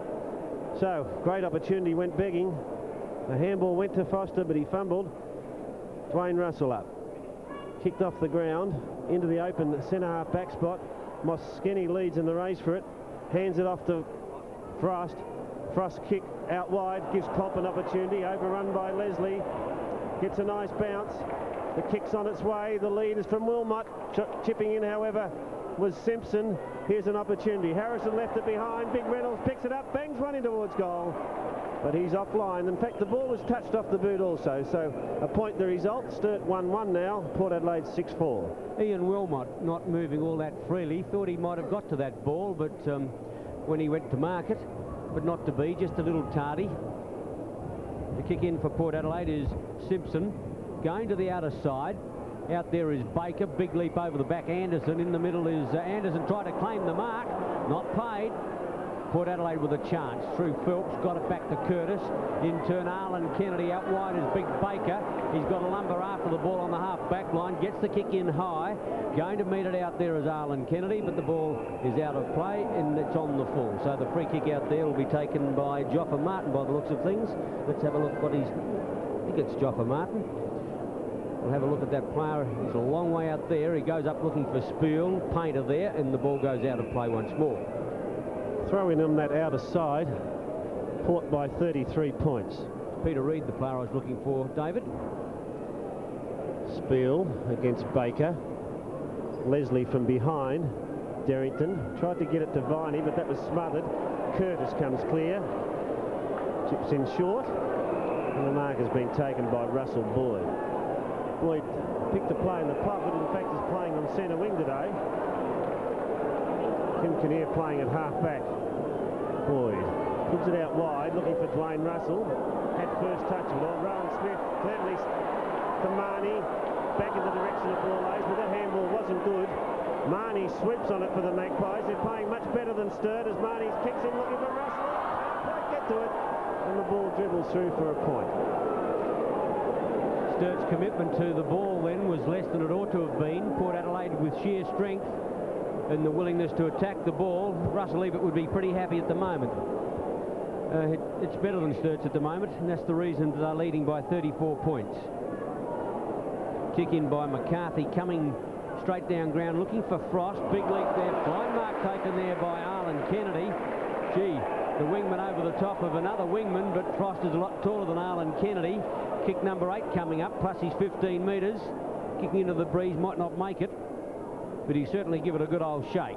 So, great opportunity, went begging. The handball went to Foster, but he fumbled. Dwayne Russell up. Kicked off the ground into the open centre half back spot. Moss Skenny leads in the race for it. Hands it off to Frost. Frost kick out wide, gives Klopp an opportunity. Overrun by Leslie. Gets a nice bounce. The kick's on its way. The lead is from Wilmot. Chipping in, however, was Simpson. Here's an opportunity. Harrison left it behind. Big Reynolds picks it up, bangs one in towards goal. But he's offline. In fact, the ball was touched off the boot also. So a point the result. Sturt 1-1 now. Port Adelaide 6-4. Ian Wilmot not moving all that freely. Thought he might have got to that ball, but when he went to mark it, but not to be, just a little tardy. The kick in for Port Adelaide is Simpson. Going to the outer side. Out there is Baker. Big leap over the back. Anderson. In the middle is Anderson. Tried to claim the mark. Not paid. Port Adelaide with a chance. Through Phelps. Got it back to Curtis. In turn, Arlen Kennedy. Out wide is Big Baker. He's got a lumber after the ball on the half-back line. Gets the kick in high. Going to meet it out there is Arlen Kennedy, but the ball is out of play and it's on the full. So the free kick out there will be taken by Joffa Martin by the looks of things. Let's have a look what he's think it's Joffa Martin. We'll have a look at that player. He's a long way out there. He goes up looking for Spiel, Painter there, and the ball goes out of play once more. Throwing on that outer side, Port by 33 points. Peter Reid, the player I was looking for, David. Spiel against Baker. Leslie from behind. Derrington tried to get it to Viney, but that was smothered. Curtis comes clear. Chips in short. And the mark has been taken by Russell Boyd. Boyd picked a play in the club, but in fact is playing on centre wing today. Kim Kinnear playing at half-back. Boyd puts it out wide, looking for Dwayne Russell. Had first touch of it all. Rowan Smith cleverly to Marnie. Back in the direction of Borlase, but that handball wasn't good. Marnie sweeps on it for the Magpies. They're playing much better than Sturt as Marnie kicks in looking for Russell. Can't quite get to it. And the ball dribbles through for a point. Sturt's commitment to the ball then was less than it ought to have been. Port Adelaide with sheer strength and the willingness to attack the ball. Russell Ebert would be pretty happy at the moment. It's better than Sturt's at the moment, and that's the reason that they're leading by 34 points. Kick in by McCarthy, coming straight down ground, looking for Frost. Big leap there. Fine mark taken there by Arlen Kennedy. Gee, the wingman over the top of another wingman, but Frost is a lot taller than Arlen Kennedy. Kick number 8 coming up, plus he's 15 metres. Kicking into the breeze might not make it, but he certainly give it a good old shake.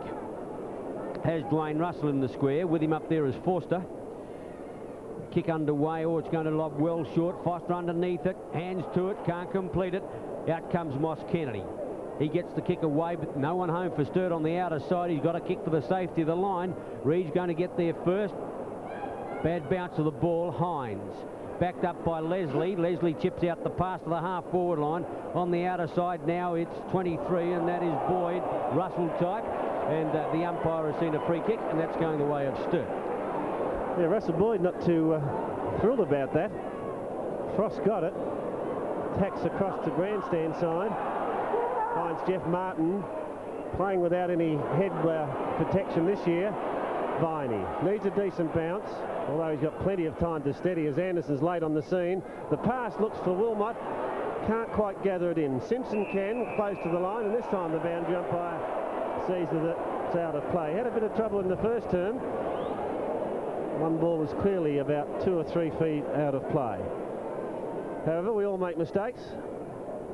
Has Dwayne Russell in the square. With him up there is Forster. Kick underway, or it's going to lob well short. Foster underneath it, hands to it, can't complete it. Out comes Moss Kennedy. He gets the kick away, but no one home for Sturt on the outer side. He's got a kick for the safety of the line. Reed's going to get there first. Bad bounce of the ball. Hines backed up by Leslie. Leslie chips out the pass to the half-forward line. On the outer side now it's 23, and that is Boyd, Russell type. And the umpire has seen a free kick, and that's going the way of Sturt. Yeah, Russell Boyd not too thrilled about that. Frost got it. Tacks across to grandstand side. Finds Jeff Martin playing without any head protection this year. Viney needs a decent bounce, although he's got plenty of time to steady as Anderson's late on the scene. The pass looks for Wilmot. Can't quite gather it in. Simpson can, close to the line, and this time the boundary umpire sees that it's out of play. Had a bit of trouble in the first term. One ball was clearly about 2 or 3 feet out of play. However, we all make mistakes,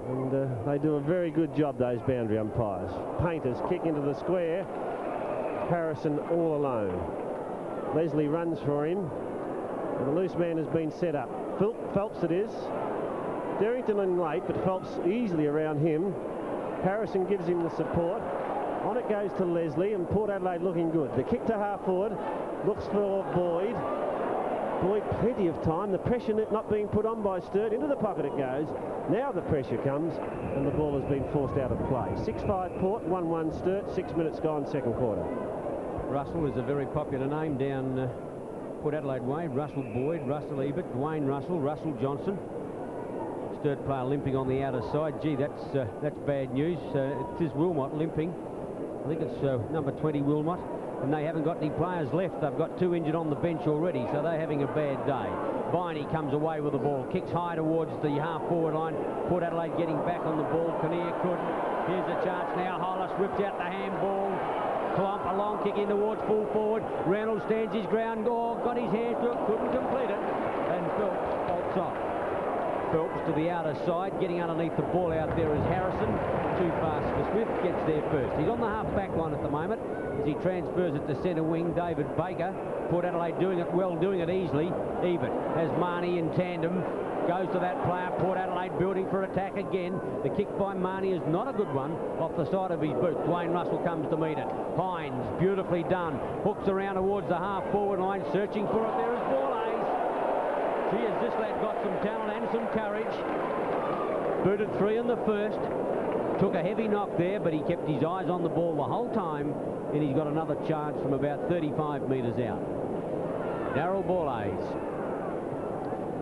and they do a very good job, those boundary umpires. Painters kick into the square. Harrison all alone. Leslie runs for him. And the loose man has been set up. Phelps it is. Derrington in late, but Phelps easily around him. Harrison gives him the support. On it goes to Leslie, and Port Adelaide looking good. The kick to half forward. Looks for Boyd. Boyd, plenty of time. The pressure not being put on by Sturt. Into the pocket it goes. Now the pressure comes, and the ball has been forced out of play. 6-5 Port, 1-1 Sturt. 6 minutes gone, second quarter. Russell is a very popular name down Port Adelaide way. Russell Boyd, Russell Ebert, Dwayne Russell, Russell Johnson. Sturt player limping on the outer side. Gee, that's bad news. It is Wilmot limping. I think it's number 20 Wilmot. And they haven't got any players left. They've got 2 injured on the bench already, so they're having a bad day. Viney comes away with the ball, kicks high towards the half-forward line. Port Adelaide getting back on the ball. Kinnear couldn't. Here's a chance now. Hollis rips out the handball. Klomp, a long kick in towards full forward. Reynolds stands his ground. Oh, got his hands to it, couldn't complete it. And Phelps bolts off. Phelps to the outer side, getting underneath the ball out there is Harrison. Too fast for Smith, gets there first. He's on the half-back line at the moment as he transfers it to centre wing, David Baker. Port Adelaide doing it well, doing it easily. Ebert has Marnie in tandem. Goes to that player. Port Adelaide building for attack again. The kick by Marnie is not a good one off the side of his boot. Dwayne Russell comes to meet it. Hines, beautifully done. Hooks around towards the half-forward line, searching for it. There is Borlase. Gee, has this lad got some talent and some courage. Booted 3 in the first. Took a heavy knock there, but he kept his eyes on the ball the whole time, and he's got another charge from about 35 metres out. Darryl Borlase.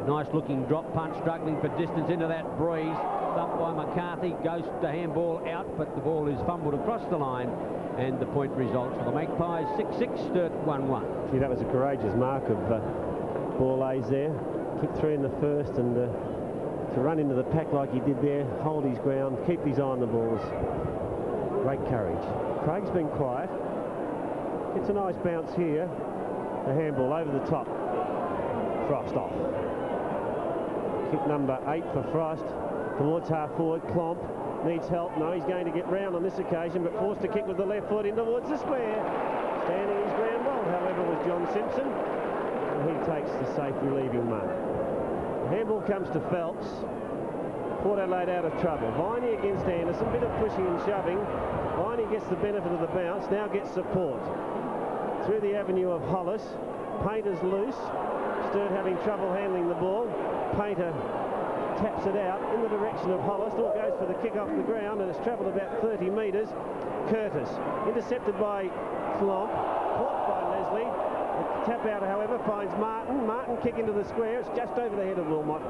Nice looking drop punch, struggling for distance into that breeze. Up by McCarthy, goes the handball out, but the ball is fumbled across the line, and the point results for the Magpies 6-6, Sturt 1-1. Gee, that was a courageous mark of Borlase there. Kicked 3 in the first, and to run into the pack like he did there, hold his ground, keep his eye on the balls. Great courage. Craig's been quiet. Gets a nice bounce here. The handball over the top. Frost off. Kick number 8 for Frost. Towards half forward. Klomp needs help. No, he's going to get round on this occasion, but forced to kick with the left foot in towards the square. Standing his ground well, however, was John Simpson. And he takes the safe relieving mark. The handball comes to Phelps. Port Adelaide out of trouble. Viney against Anderson. Bit of pushing and shoving. Viney gets the benefit of the bounce. Now gets support. Through the avenue of Hollis. Painter's loose. Sturt having trouble handling the ball. Painter taps it out in the direction of Hollis. Still goes for the kick off the ground, and it's travelled about 30 metres. Curtis intercepted by Klomp, caught by Leslie. The tap out, however, finds Martin. Martin kick into the square. It's just over the head of Wilmot.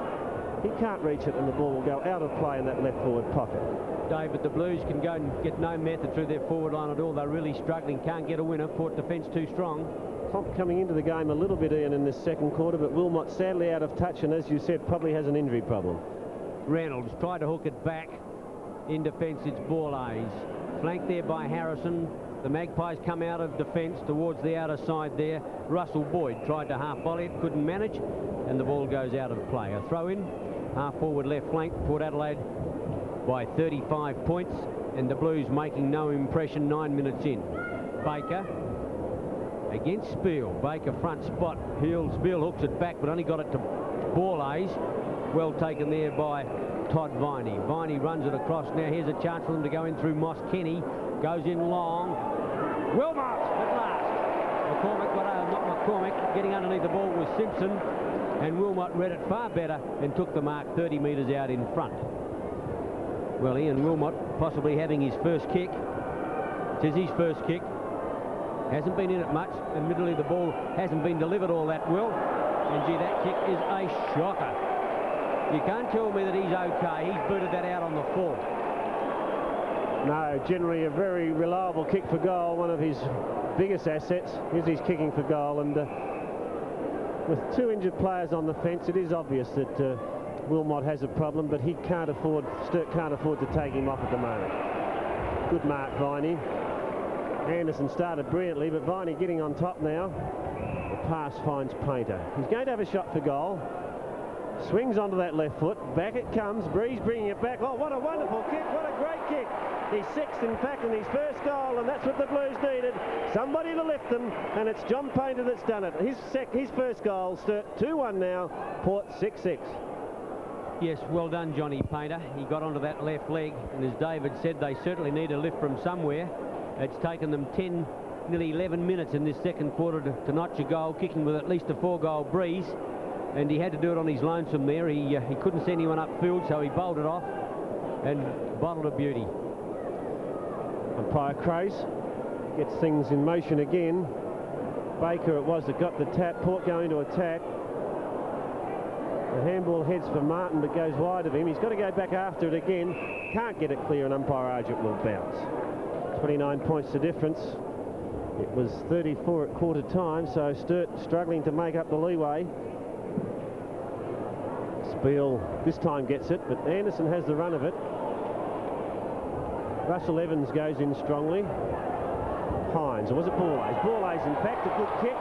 He can't reach it, and the ball will go out of play in that left forward pocket. David, the Blues can go and get no method through their forward line at all. They're really struggling. Can't get a winner. Port defence too strong. Klomp coming into the game a little bit, Ian, in this second quarter, but Wilmot sadly out of touch, and as you said, probably has an injury problem. Reynolds tried to hook it back. In defence, it's Borlase. Flanked there by Harrison. The Magpies come out of defence towards the outer side there. Russell Boyd tried to half volley it, couldn't manage, and the ball goes out of play. A throw in, half forward left flank, Port Adelaide by 35 points, and the Blues making no impression 9 minutes in. Baker against Spiel. Baker front spot. Spiel hooks it back, but only got it to Borlase. Well taken there by Todd Viney. Viney runs it across. Now here's a chance for them to go in through Moss Kenny. Goes in long. Wilmot at last. McCormick, not McCormick. Getting underneath the ball was Simpson. And Wilmot read it far better and took the mark 30 metres out in front. Well, Ian Wilmot possibly having his first kick. It is his first kick. Hasn't been in it much. Admittedly, the ball hasn't been delivered all that well. And gee, that kick is a shocker. You can't tell me that he's okay. He's booted that out on the full. No, generally a very reliable kick for goal. One of his biggest assets is his kicking for goal. And with 2 injured players on the fence, it is obvious that Wilmot has a problem, but Sturt can't afford to take him off at the moment. Good mark, Viney. Anderson started brilliantly, but Viney getting on top now. The pass finds Painter. He's going to have a shot for goal. Swings onto that left foot. Back it comes. Breeze bringing it back. Oh, what a wonderful kick. What a great kick. He's 6th, in fact, in his first goal, and that's what the Blues needed. Somebody to lift them, and it's John Painter that's done it. His first goal. Sturt 2-1 now. Port 6-6. Yes, well done, Johnny Painter. He got onto that left leg, and as David said, they certainly need a lift from somewhere. It's taken them 10, nearly 11 minutes in this second quarter to notch a goal, kicking with at least a 4-goal breeze. And he had to do it on his lonesome there. He couldn't see anyone upfield, so he bowled it off and bottled a beauty. Umpire Craze gets things in motion again. Baker it was that got the tap. Port going to attack. The handball heads for Martin, but goes wide of him. He's got to go back after it again. Can't get it clear, and umpire Argent will bounce. 29 points the difference. It was 34 at quarter time, so Sturt struggling to make up the leeway. Spiel this time gets it, but Anderson has the run of it. Russell Evans goes in strongly. Hines, or was it Borlase? Borlase, in fact, a good kick.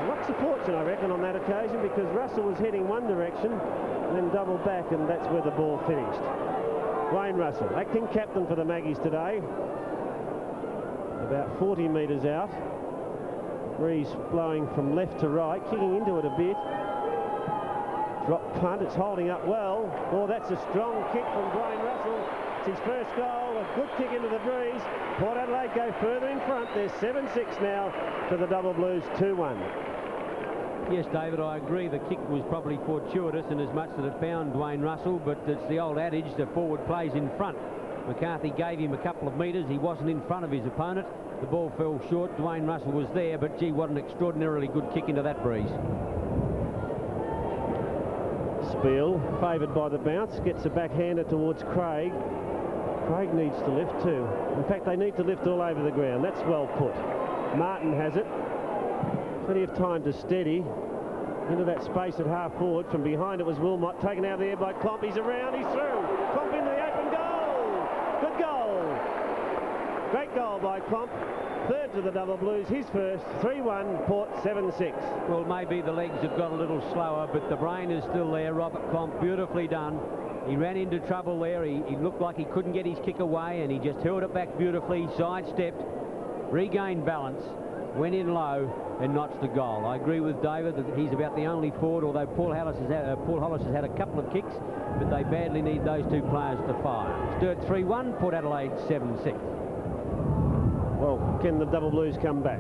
Lots of fortune, I reckon, on that occasion, because Russell was heading one direction and then doubled back, and that's where the ball finished. Wayne Russell, acting captain for the Maggies today. About 40 metres out. Breeze blowing from left to right, kicking into it a bit. Drop punt, it's holding up well. Oh, that's a strong kick from Wayne Russell. It's his first goal, a good kick into the breeze. Port Adelaide go further in front. They're 7-6 now to the Double Blues, 2-1. Yes, David, I agree. The kick was probably fortuitous in as much that it found Dwayne Russell, but it's the old adage, the forward plays in front. McCarthy gave him a couple of metres. He wasn't in front of his opponent. The ball fell short. Dwayne Russell was there, but gee, what an extraordinarily good kick into that breeze. Spiel, favoured by the bounce, gets a backhander towards Craig. Craig needs to lift too. In fact, they need to lift all over the ground. That's well put. Martin has it. Plenty of time to steady. into that space at half forward. From behind it was Wilmot, taken out of the air by Klomp. He's around, he's through. Klomp into the open goal. Good goal. Great goal by Klomp. Third to the Double Blues, his first. 3-1, Port 7-6. Well, maybe the legs have got a little slower, but the brain is still there. Robert Klomp, beautifully done. He ran into trouble there. He looked like he couldn't get his kick away, and he just held it back beautifully, sidestepped, regained balance, went in low, and notched the goal. I agree with David that he's about the only forward, although Paul Hollis has had a couple of kicks, but they badly need those two players to fire. Sturt 3-1, Port Adelaide 7-6. Well, can the Double Blues come back?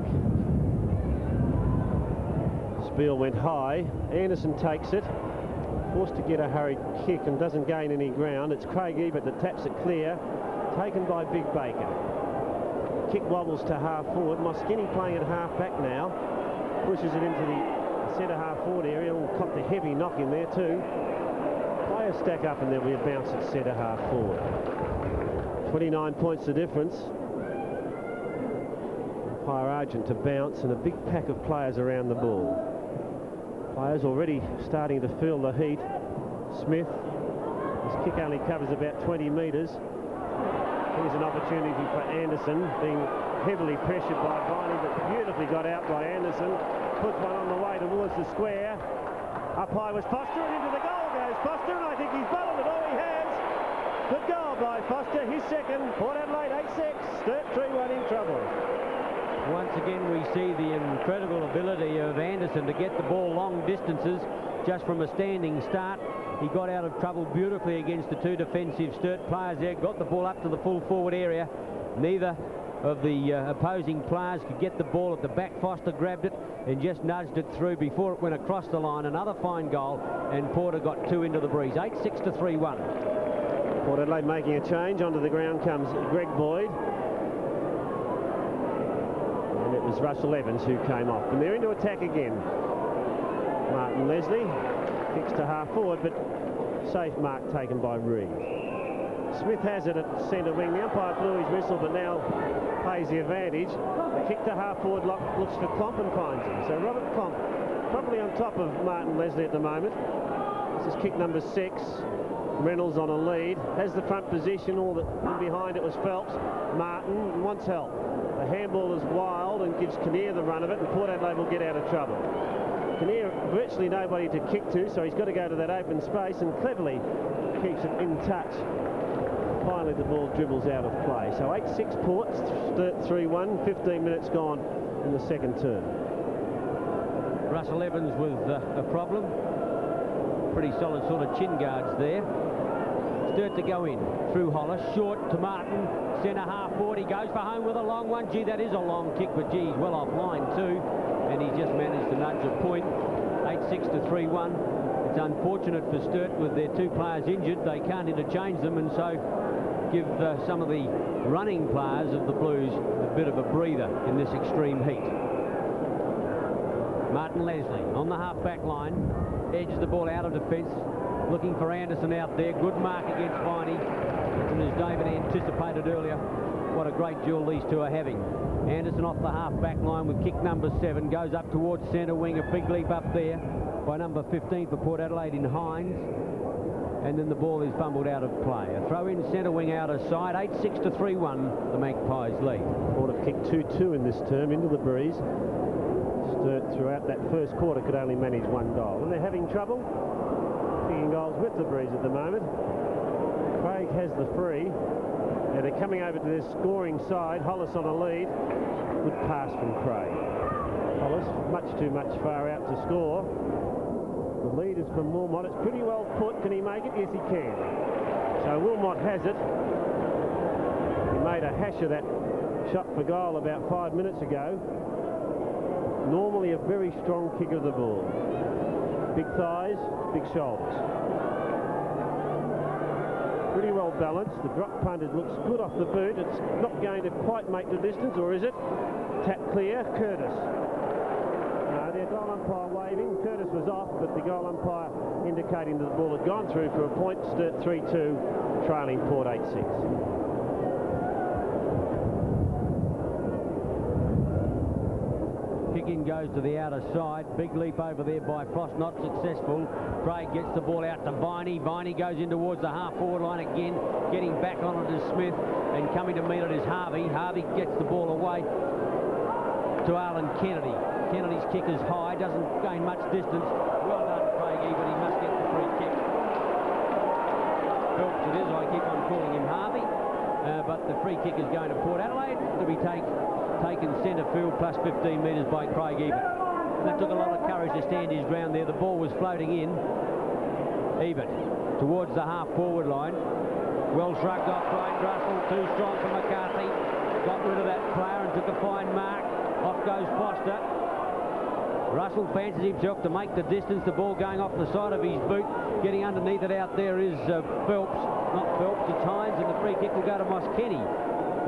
Spiel went high. Anderson takes it. Forced to get a hurried kick and doesn't gain any ground. It's Craig Ebert that taps it clear. Taken by Big Baker. Kick wobbles to half forward. Moskini playing at half back now. Pushes it into the centre half forward area. Will cop the heavy knock in there too. Players stack up and there'll be a bounce at centre half forward. 29 points the difference. Umpire Argent to bounce and a big pack of players around the ball. Players already starting to feel the heat. Smith, his kick only covers about 20 metres. Here's an opportunity for Anderson, being heavily pressured by Viney, but beautifully got out by Anderson. Puts one on the way towards the square. Up high was Foster, and into the goal goes Foster, and I think he's bowled it. Oh, he has. Good goal by Foster, his second. Port Adelaide 8-6. Sturt 3-1 in trouble. Once again, we see the incredible ability of Anderson to get the ball long distances just from a standing start. He got out of trouble beautifully against the two defensive Sturt players there, got the ball up to the full forward area. Neither of the opposing players could get the ball at the back. Foster grabbed it and just nudged it through before it went across the line. Another fine goal, and Porter got two into the breeze. 8-6 to 3-1. Port Adelaide making a change. Onto the ground comes Greg Boyd. And it was Russell Evans who came off. And they're into attack again. Martin Leslie kicks to half forward, but safe mark taken by Reed. Smith has it at centre wing. The umpire blew his whistle, but now pays the advantage. The kick to half forward looks for Klomp and finds him. So Robert Klomp probably on top of Martin Leslie at the moment. This is kick number 6. Reynolds on a lead, has the front position. All that behind it was Phelps. Martin wants help. The handball is wild and gives Kinnear the run of it, and Port Adelaide will get out of trouble. Kinnear virtually nobody to kick to, so he's got to go to that open space and cleverly keeps it in touch. Finally the ball dribbles out of play. So 8-6 Port, 3-1, 15 minutes gone in the second term. Russell Evans with a problem. Pretty solid sort of chin guards there. Sturt to go in through Hollis, short to Martin, centre half forward. He goes for home with a long one. Gee, that is a long kick, but gee, he's well off line too, and he just managed to nudge a point. 8-6 to 3-1. It's unfortunate for Sturt with their two players injured. They can't interchange them, and so give some of the running players of the Blues a bit of a breather in this extreme heat. Martin Leslie on the half-back line, edges the ball out of defence, looking for Anderson out there. Good mark against Viney. And as David anticipated earlier, what a great duel these two are having. Anderson off the half-back line with kick number 7, goes up towards centre wing. A big leap up there by number 15 for Port Adelaide in Hines. And then the ball is fumbled out of play. A throw in centre wing out of sight. 8-6 to 3-1, the Magpies lead. Port have kicked 2-2 in this term into the breeze. Sturt throughout that first quarter could only manage one goal. And they're having trouble kicking goals with the breeze at the moment. Craig has the free. And they're coming over to their scoring side. Hollis on a lead. Good pass from Craig. Hollis much too much far out to score. The lead is from Wilmot. It's pretty well put. Can he make it? Yes, he can. So Wilmot has it. He made a hash of that shot for goal about 5 minutes ago. Normally a very strong kick of the ball. Big thighs, big shoulders. Pretty well balanced. The drop punt, it looks good off the boot. It's not going to quite make the distance, or is it? Tap clear, Curtis. No, the goal umpire waving. Curtis was off, but the goal umpire indicating that the ball had gone through for a point. Sturt 3-2, trailing Port 8-6. Kick in goes to the outer side. Big leap over there by Frost, not successful. Craig gets the ball out to Viney. Viney goes in towards the half-forward line again, getting back on it is Smith, and coming to meet it is Harvey. Harvey gets the ball away to Alan Kennedy. Kennedy's kick is high, doesn't gain much distance. Well done, Craigie, but he must get the free kick. Phelps it is, I keep on calling him Harvey. But the free kick is going to Port Adelaide to be taken centre field plus 15 metres by Craig Ebert. And that took a lot of courage to stand his ground there. The ball was floating in. Ebert towards the half-forward line. Well shrugged off Brian Russell, too strong for McCarthy. Got rid of that player and took a fine mark. Off goes Foster. Russell fancies himself to make the distance. The ball going off the side of his boot. Getting underneath it out there is Phelps. Not Phelps, it's Hines, and the free kick will go to Moss Kenny.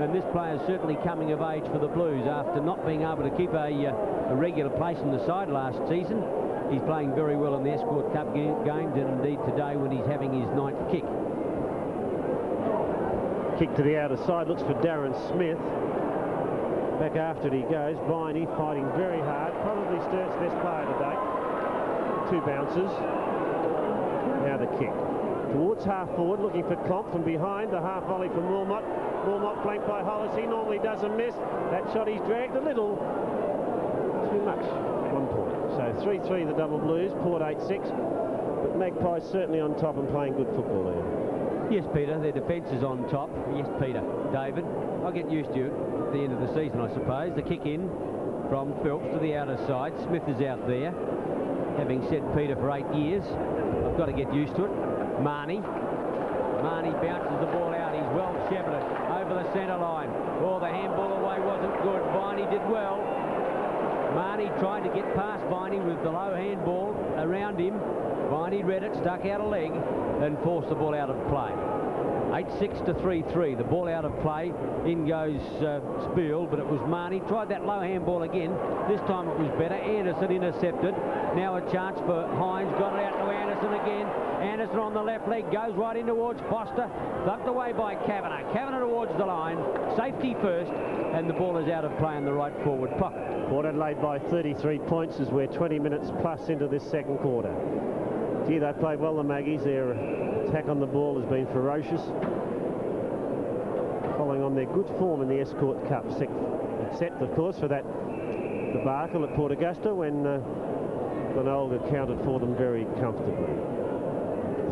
And this player is certainly coming of age for the Blues after not being able to keep a regular place in the side last season. He's playing very well in the Escort Cup games, and indeed today when he's having his 9th kick. Kick to the outer side, looks for Darren Smith. Back after it he goes. Viney fighting very hard. Probably Sturt's best player today. 2 bounces. Now the kick. Towards half-forward, looking for Klomp from behind. The half volley from Wilmot. Wilmot flanked by Hollis. He normally doesn't miss. That shot he's dragged a little. Too much. 1 point. So 3-3 the double Blues. Port 8-6. But Magpies certainly on top and playing good football there. Yes, Peter, their defence is on top. Yes, Peter. David, I'll get used to it at the end of the season, I suppose. The kick in from Phelps to the outer side. Smith is out there. Having said Peter for 8 years, I've got to get used to it. Marnie bounces the ball out. He's well shepherded over the centre line. Oh, the handball away wasn't good. Viney did well. Marnie tried to get past Viney with the low handball around him. Viney read it, stuck out a leg, and forced the ball out of play. 8-6 to 3-3. The ball out of play. In goes Spiel, but it was Marnie. Tried that low handball again. This time it was better. Anderson intercepted. Now a chance for Hines. Got it out to Anderson again. Anderson on the left leg goes right in towards Foster. Tucked away by Kavanagh. Kavanagh towards the line. Safety first, and the ball is out of play in the right forward pocket. Port Adelaide by 33 points as we're 20 minutes plus into this second quarter. Gee, they played well, the Maggies. Their attack on the ball has been ferocious. Following on their good form in the Escort Cup. Except, of course, for that debacle at Port Augusta when Glenolga counted for them very comfortably.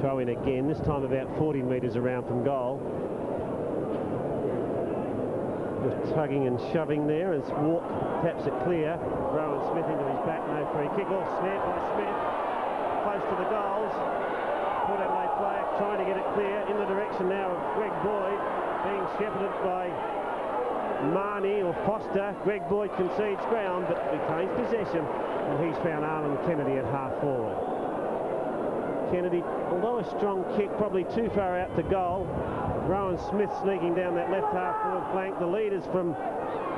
Throw in again, this time about 40 metres around from goal. Just tugging and shoving there as Walk taps it clear. Rowan Smith into his back, no free kick. Off snared by Smith. Close to the goals. Port Adelaide player trying to get it clear in the direction now of Greg Boyd, being shepherded by Marnie or Foster. Greg Boyd concedes ground but retains possession, and he's found Alan Kennedy at half forward. Kennedy, although a strong kick, probably too far out to goal. Rowan Smith sneaking down that left half forward flank. The lead is from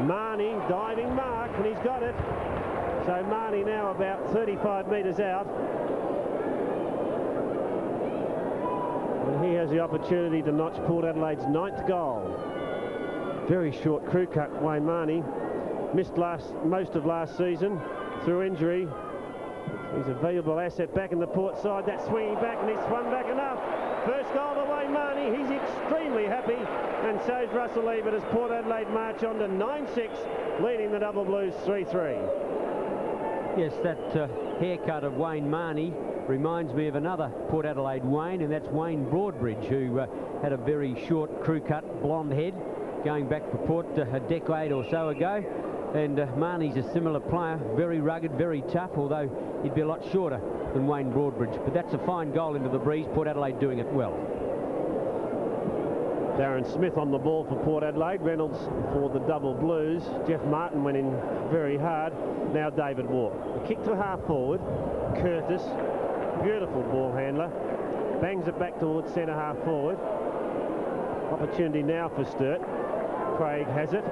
Marnie, diving mark, and he's got it. So Marnie now about 35 metres out. And he has the opportunity to notch Port Adelaide's 9th goal. Very short crew cut, Wayne Marnie. Missed most of last season through injury. He's a valuable asset back in the Port side. That's swinging back, and he's swung back enough. First goal to Wayne Marnie. He's extremely happy, and so's Russell Ebert as Port Adelaide march on to 9-6, leading the double Blues 3-3. Yes, that haircut of Wayne Marnie reminds me of another Port Adelaide Wayne, and that's Wayne Broadbridge, who had a very short crew cut blonde head going back for Port a decade or so ago. And Marnie's a similar player, very rugged, very tough, although he'd be a lot shorter than Wayne Broadbridge. But that's a fine goal into the breeze. Port Adelaide doing it well. Darren Smith on the ball for Port Adelaide. Reynolds for the double Blues. Jeff Martin went in very hard. Now David Walk. A kick to half forward. Curtis, beautiful ball handler. Bangs it back towards centre half forward. Opportunity now for Sturt. Craig has it.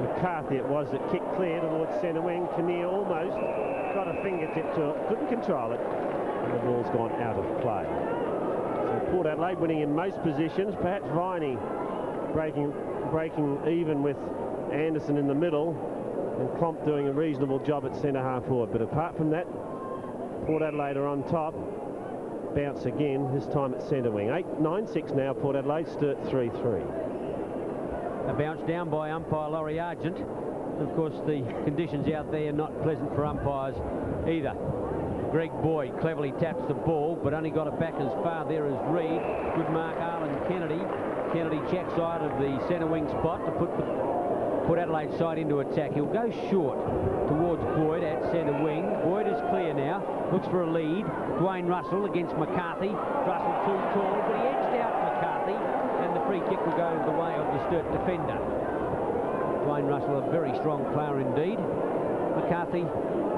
McCarthy it was that kicked clear towards centre wing. Kinnear almost got a fingertip to it, couldn't control it, and the ball's gone out of play. So Port Adelaide winning in most positions. Perhaps Viney breaking even with Anderson in the middle. and Klomp doing a reasonable job at centre half forward. But apart from that, Port Adelaide are on top. Bounce again, this time at centre wing. 8-9-6 now, Port Adelaide. Sturt 3-3. A bounce down by umpire Laurie Argent. Of course, the conditions out there are not pleasant for umpires either. Greg Boyd cleverly taps the ball, but only got it back as far there as Reid. Good mark, Arlen Kennedy. Kennedy checks side of the centre wing spot to put the Port Adelaide side into attack. He'll go short towards Boyd at centre wing. Boyd is clear now. Looks for a lead. Dwayne Russell against McCarthy. Russell too tall, but he edged out McCarthy, and the free kick will go the way of the Sturt defender. Dwayne Russell, a very strong player indeed. McCarthy,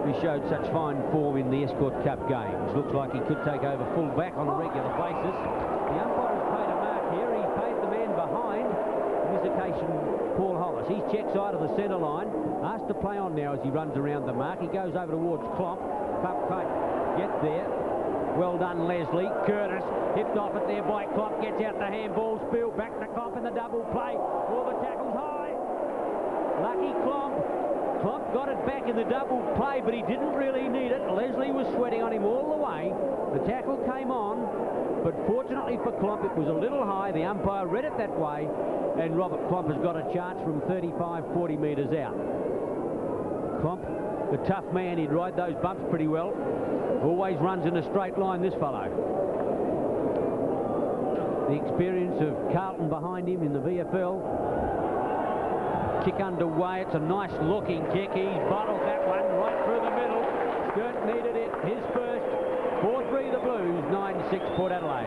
who showed such fine form in the Escort Cup games. Looks like he could take over full back on a regular basis. The umpire has paid a mark here. He's paid the man behind. On this occasion, Paul Hollis. He's checked side of the centre line. Asked to play on now as he runs around the mark. He goes over towards Klomp. Cupcake get there. Well done, Leslie. Curtis hipped off it there by Klomp. Gets out the handball. Spill back to Klomp in the double play. All the tackles high. Lucky Klomp. Klomp got it back in the double play, but he didn't really need it. Leslie was sweating on him all the way. The tackle came on, but fortunately for Klomp, it was a little high. The umpire read it that way, and Robert Klomp has got a chance from 35, 40 metres out. Klomp, the tough man, he'd ride those bumps pretty well. Always runs in a straight line, this fellow. The experience of Carlton behind him in the VFL. Kick underway. It's a nice looking kick. He's bottled that one right through the middle. Sturt needed it. His first. 4-3 the Blues. 9-6 Port Adelaide.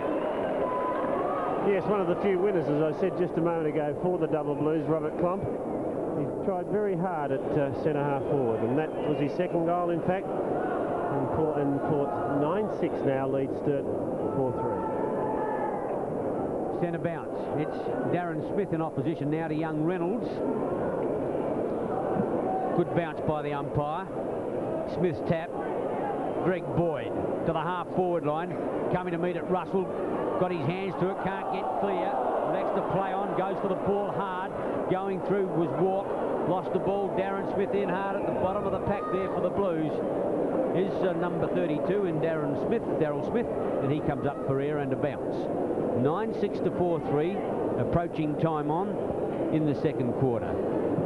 Yes, one of the few winners, as I said just a moment ago, for the double Blues, Robert Klomp. He's tried very hard at centre half forward, and that was his second goal, in fact. And Port 9-6 now leads Sturt 4-3. Centre bounce. It's Darren Smith in opposition now to young Reynolds. Good bounce by the umpire. Smith's tap. Greg Boyd to the half forward line. Coming to meet it, Russell. Got his hands to it, can't get clear. Next to play on, goes for the ball hard. Going through was Walk. Lost the ball. Darren Smith in hard at the bottom of the pack there for the Blues. Is number 32 in Daryl Smith, and he comes up for air and a bounce. 9-6 to 4-3, approaching time on in the second quarter.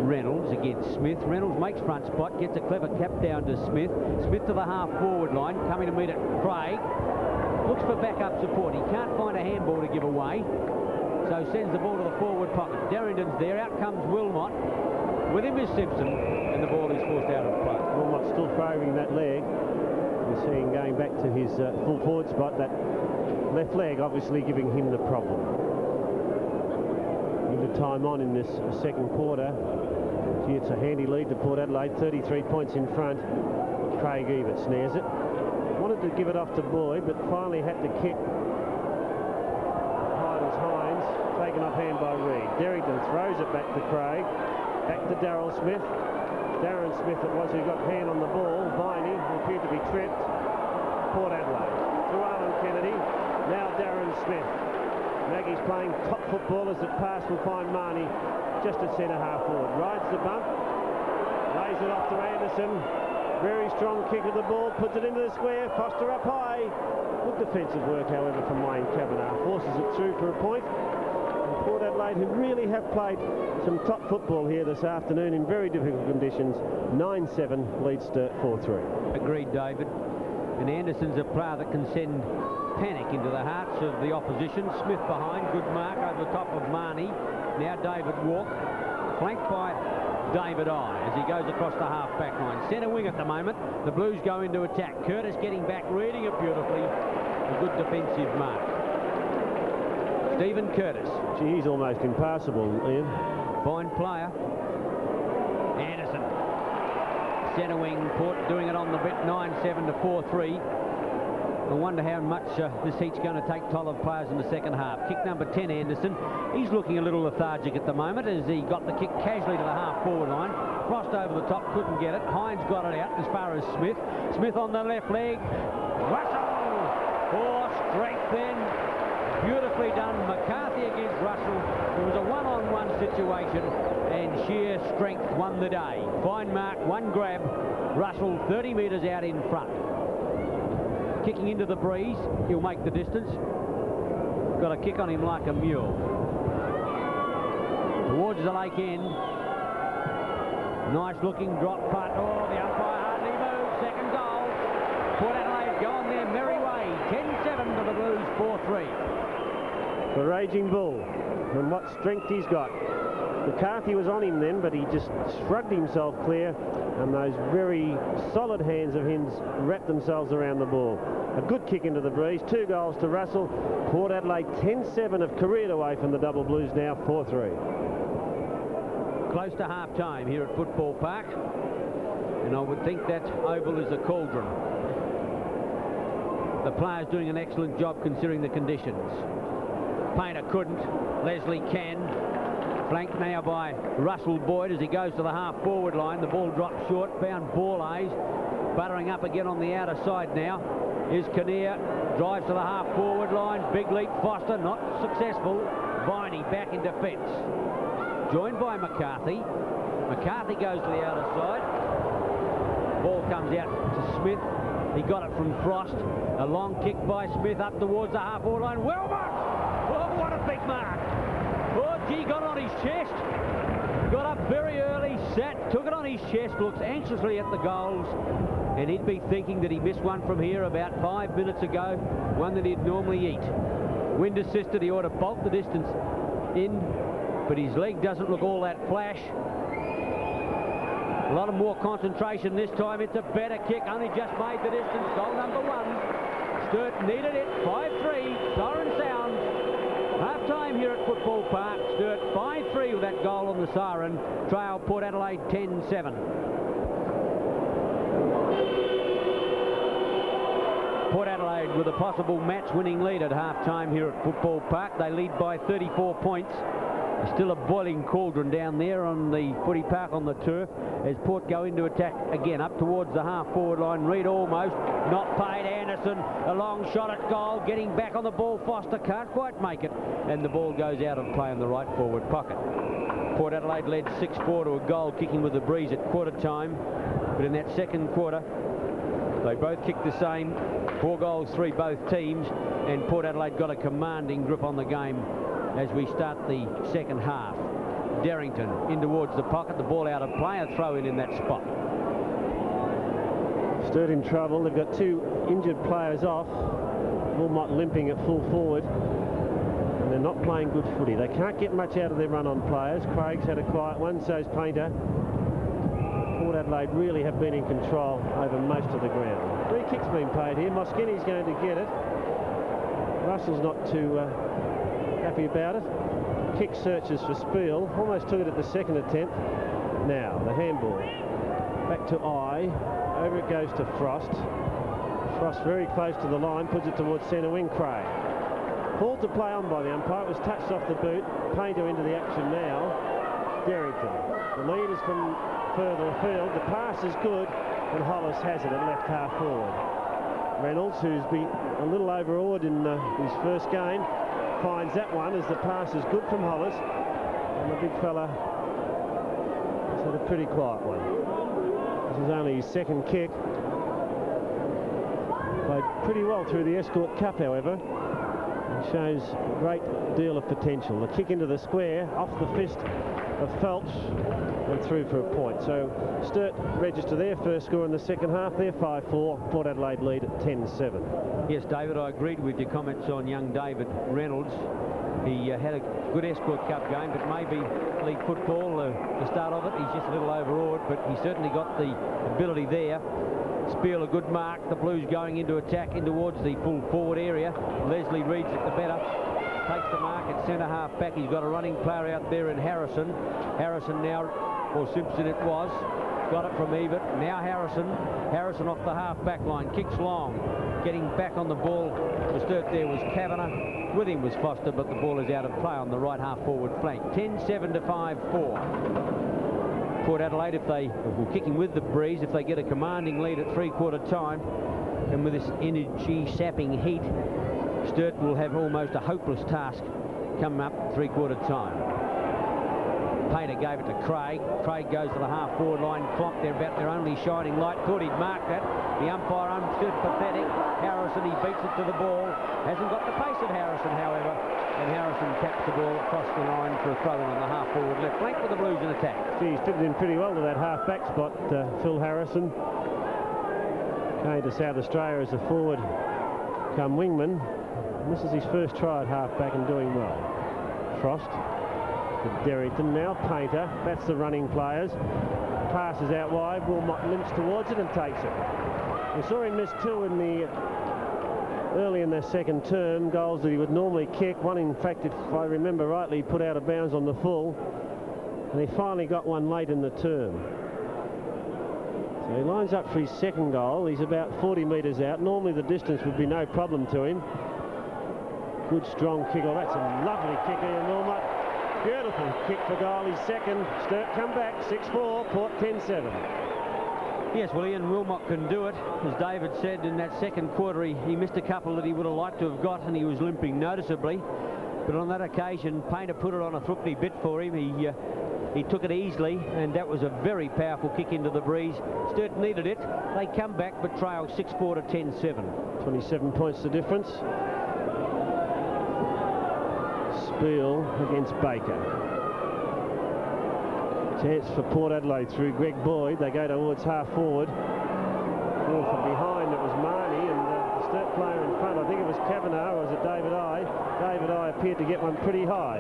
Reynolds against Smith. Reynolds makes front spot, gets a clever cap down to Smith. Smith to the half forward line, coming to meet it. Craig looks for backup support. He can't find a handball to give away, so sends the ball to the forward pocket. Darrington's there. Out comes Wilmot. With him is Simpson, and the ball is forced out of play. Wilmot still favouring that leg. We're seeing going back to his full forward spot. That left leg obviously giving him the problem. Into time on in this second quarter. Gee, it's a handy lead to Port Adelaide. 33 points in front. Craig Ebert snares it. Wanted to give it off to Boyd, but finally had to kick Hines. Taken off hand by Reid. Derrington throws it back to Craig. Back to Darren Smith. Darren Smith it was who got hand on the ball. Viney appeared to be tripped. Port Adelaide. To Arlen Kennedy. Now Darren Smith. Maggie's playing top football as it pass will find Marnie just at centre half forward. Rides the bump. Lays it off to Anderson. Very strong kick of the ball. Puts it into the square. Foster up high. Good defensive work, however, from Wayne Kavanagh. Forces it through for a point. Port Adelaide, who really have played some top football here this afternoon in very difficult conditions. 9-7 leads to 4-3. Agreed, David. And Anderson's a player that can send panic into the hearts of the opposition. Smith behind, good mark over the top of Marnie. Now David Walk, flanked by David I as he goes across the half-back line. Centre wing at the moment. The Blues go into attack. Curtis getting back, reading it beautifully. A good defensive mark. Stephen Curtis. Gee, he's almost impassable, Ian. Fine player. Anderson. Centre wing, Port doing it on the bit. 9-7 to 4-3. I wonder how much this heat's going to take toll of players in the second half. Kick number 10, Anderson. He's looking a little lethargic at the moment as he got the kick casually to the half-forward line. Crossed over the top, couldn't get it. Hines got it out as far as Smith. Smith on the left leg. Russell! For strength then. Beautifully done. McCarthy against Russell. It was a one-on-one situation, and and sheer strength won the day. Fine mark, one grab. Russell 30 metres out in front. Kicking into the breeze, he'll make the distance. Got a kick on him like a mule. Towards the lake end. Nice looking drop putt. Oh, the umpire hardly moves. Second goal. Port Adelaide go on their merry way. 10-7 to the Blues, 4-3. The Raging Bull, and what strength he's got. McCarthy was on him then, but he just shrugged himself clear, and those very solid hands of his wrapped themselves around the ball. A good kick into the breeze, 2 goals to Russell. Port Adelaide 10-7 have careered away from the Double Blues now, 4-3. Close to half-time here at Football Park, and I would think that oval is a cauldron. The players doing an excellent job considering the conditions. Painter couldn't, Leslie can. Flanked now by Russell Boyd as he goes to the half-forward line. The ball drops short, found Borlase. Buttering up again on the outer side now is Kinnear. Drives to the half-forward line. Big leap, Foster, not successful. Viney back in defence. Joined by McCarthy. McCarthy goes to the outer side. Ball comes out to Smith. He got it from Frost. A long kick by Smith up towards the half-forward line. Well marked! Oh, what a big mark! Oh, gee, got on his chest. Got up very early, sat, took it on his chest, looks anxiously at the goals. And he'd be thinking that he missed one from here about 5 minutes ago, one that he'd normally eat. Wind assisted, he ought to bolt the distance in, but his leg doesn't look all that flash. A lot of more concentration this time. It's a better kick, only just made the distance. Goal number 1. Sturt needed it, 5-3, siren sounds. Half-time here at Football Park. Sturt 5-3 with that goal on the siren. Trail Port Adelaide 10-7. Port Adelaide with a possible match-winning lead at half-time here at Football Park. They lead by 34 points. Still a boiling cauldron down there on the footy park on the turf as Port go into attack again up towards the half-forward line. Reid almost, not paid. Anderson, a long shot at goal, getting back on the ball. Foster can't quite make it, and the ball goes out of play in the right forward pocket. Port Adelaide led 6-4 to a goal, kicking with the breeze at quarter time, but in that second quarter they both kicked the same. 4 goals, 3 both teams, and Port Adelaide got a commanding grip on the game as we start the second half. Derrington in towards the pocket, the ball out of play, a throw in that spot. Sturt in trouble. They've got 2 injured players off. Wilmot limping at full forward, and they're not playing good footy. They can't get much out of their run-on players. Craig's had a quiet one, so's Painter. Port Adelaide really have been in control over most of the ground. 3 kicks been paid here. Moskini's going to get it. Russell's not too happy about it. Kick searches for Spiel. Almost took it at the second attempt. Now the handball. Back to Eye. Over it goes to Frost. Frost very close to the line. Puts it towards centre wing. Craig. Called to play on by the umpire. It was touched off the boot. Painter into the action now. Derrington. The lead is from further afield. The pass is good, and Hollis has it at left half forward. Reynolds, who's been a little overawed in his first game, finds that one as the pass is good from Hollis, and the big fella has had a pretty quiet one. This is only his second kick. Played pretty well through the Escort Cup, however, and shows a great deal of potential. The kick into the square off the fist of Felch and through for a point. So Sturt register their first score in the second half. They're 5-4. Port Adelaide lead at 10-7. Yes, David, I agreed with your comments on young David Reynolds. He had a good Escort Cup game, but maybe league football, the start of it, he's just a little overawed, but he certainly got the ability there. Spiel a good mark. The Blues going into attack in towards the full forward area. Leslie reads it the better. Takes the mark at centre half back. He's got a running player out there in Harrison. Harrison now, or Simpson it was, got it from Ebert. Now Harrison off the half back line, kicks long, getting back on the ball. The Sturt there was Kavanagh, with him was Foster, but the ball is out of play on the right half forward flank. 10-7 to 5-4. Port Adelaide, if we're kicking with the breeze, if they get a commanding lead at 3/4 time, and with this energy sapping heat, Sturt will have almost a hopeless task coming up 3/4 time. Painter gave it to Craig. Craig goes to the half-forward line. Clock, they're about their only shining light. Thought he'd mark that. The umpire unsympathetic. Harrison, he beats it to the ball. Hasn't got the pace of Harrison, however. And Harrison taps the ball across the line for a throw-in on the half-forward left flank with the Blues in attack. Gee, he's fitted in pretty well to that half-back spot, Phil Harrison. Came to South Australia as a forward come wingman. And this is his first try at half-back and doing well. Frost to Derrington now. Painter, that's the running players. Passes out wide. Wilmot limps towards it and takes it. We saw him miss two in the early in their second term, goals that he would normally kick. One, in fact, if I remember rightly, he put out of bounds on the full. And he finally got one late in the term. So he lines up for his second goal. He's about 40 metres out. Normally the distance would be no problem to him. Good strong kick. Oh, that's a lovely kick, Ian Wilmot. Beautiful kick for goal. His second. Sturt come back. 6-4. Port 10-7. Yes, well, Ian Wilmot can do it. As David said, in that second quarter, he missed a couple that he would have liked to have got, and he was limping noticeably. But on that occasion, Painter put it on a threepenny bit for him. He took it easily, and that was a very powerful kick into the breeze. Sturt needed it. They come back, but trail 6-4 to 10-7. 27 points the difference. Spiel against Baker. Chance for Port Adelaide through Greg Boyd. They go towards half-forward. Oh, from behind it was Marnie, and the Sturt player in front, I think it was Kavanagh, or was it David I? David I appeared to get one pretty high.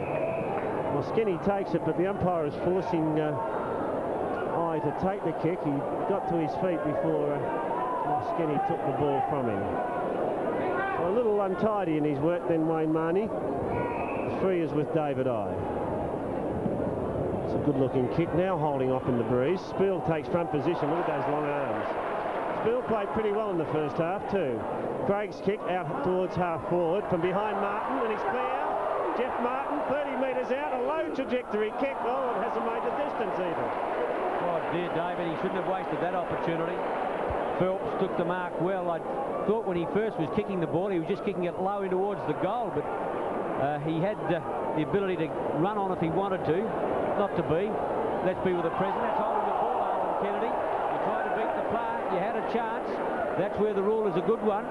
Well, Skinny takes it, but the umpire is forcing I to take the kick. He got to his feet before Skinny took the ball from him. So a little untidy in his work then, Wayne Marnie. The free is with David I. It's a good-looking kick now, holding off in the breeze. Spiel takes front position. Look at those long arms. Spiel played pretty well in the first half too. Craig's kick out towards half-forward from behind Martin, and he's clear. Jeff Martin, 30 metres out, a low trajectory kick. Oh, it hasn't made the distance even. Oh dear, David, he shouldn't have wasted that opportunity. Phelps took the mark well. I thought when he first was kicking the ball, he was just kicking it low in towards the goal, but he had the ability to run on if he wanted to. Not to be. Let's be with the present. That's holding the ball, Alan Kennedy. You tried to beat the player. You had a chance. That's where the rule is a good one.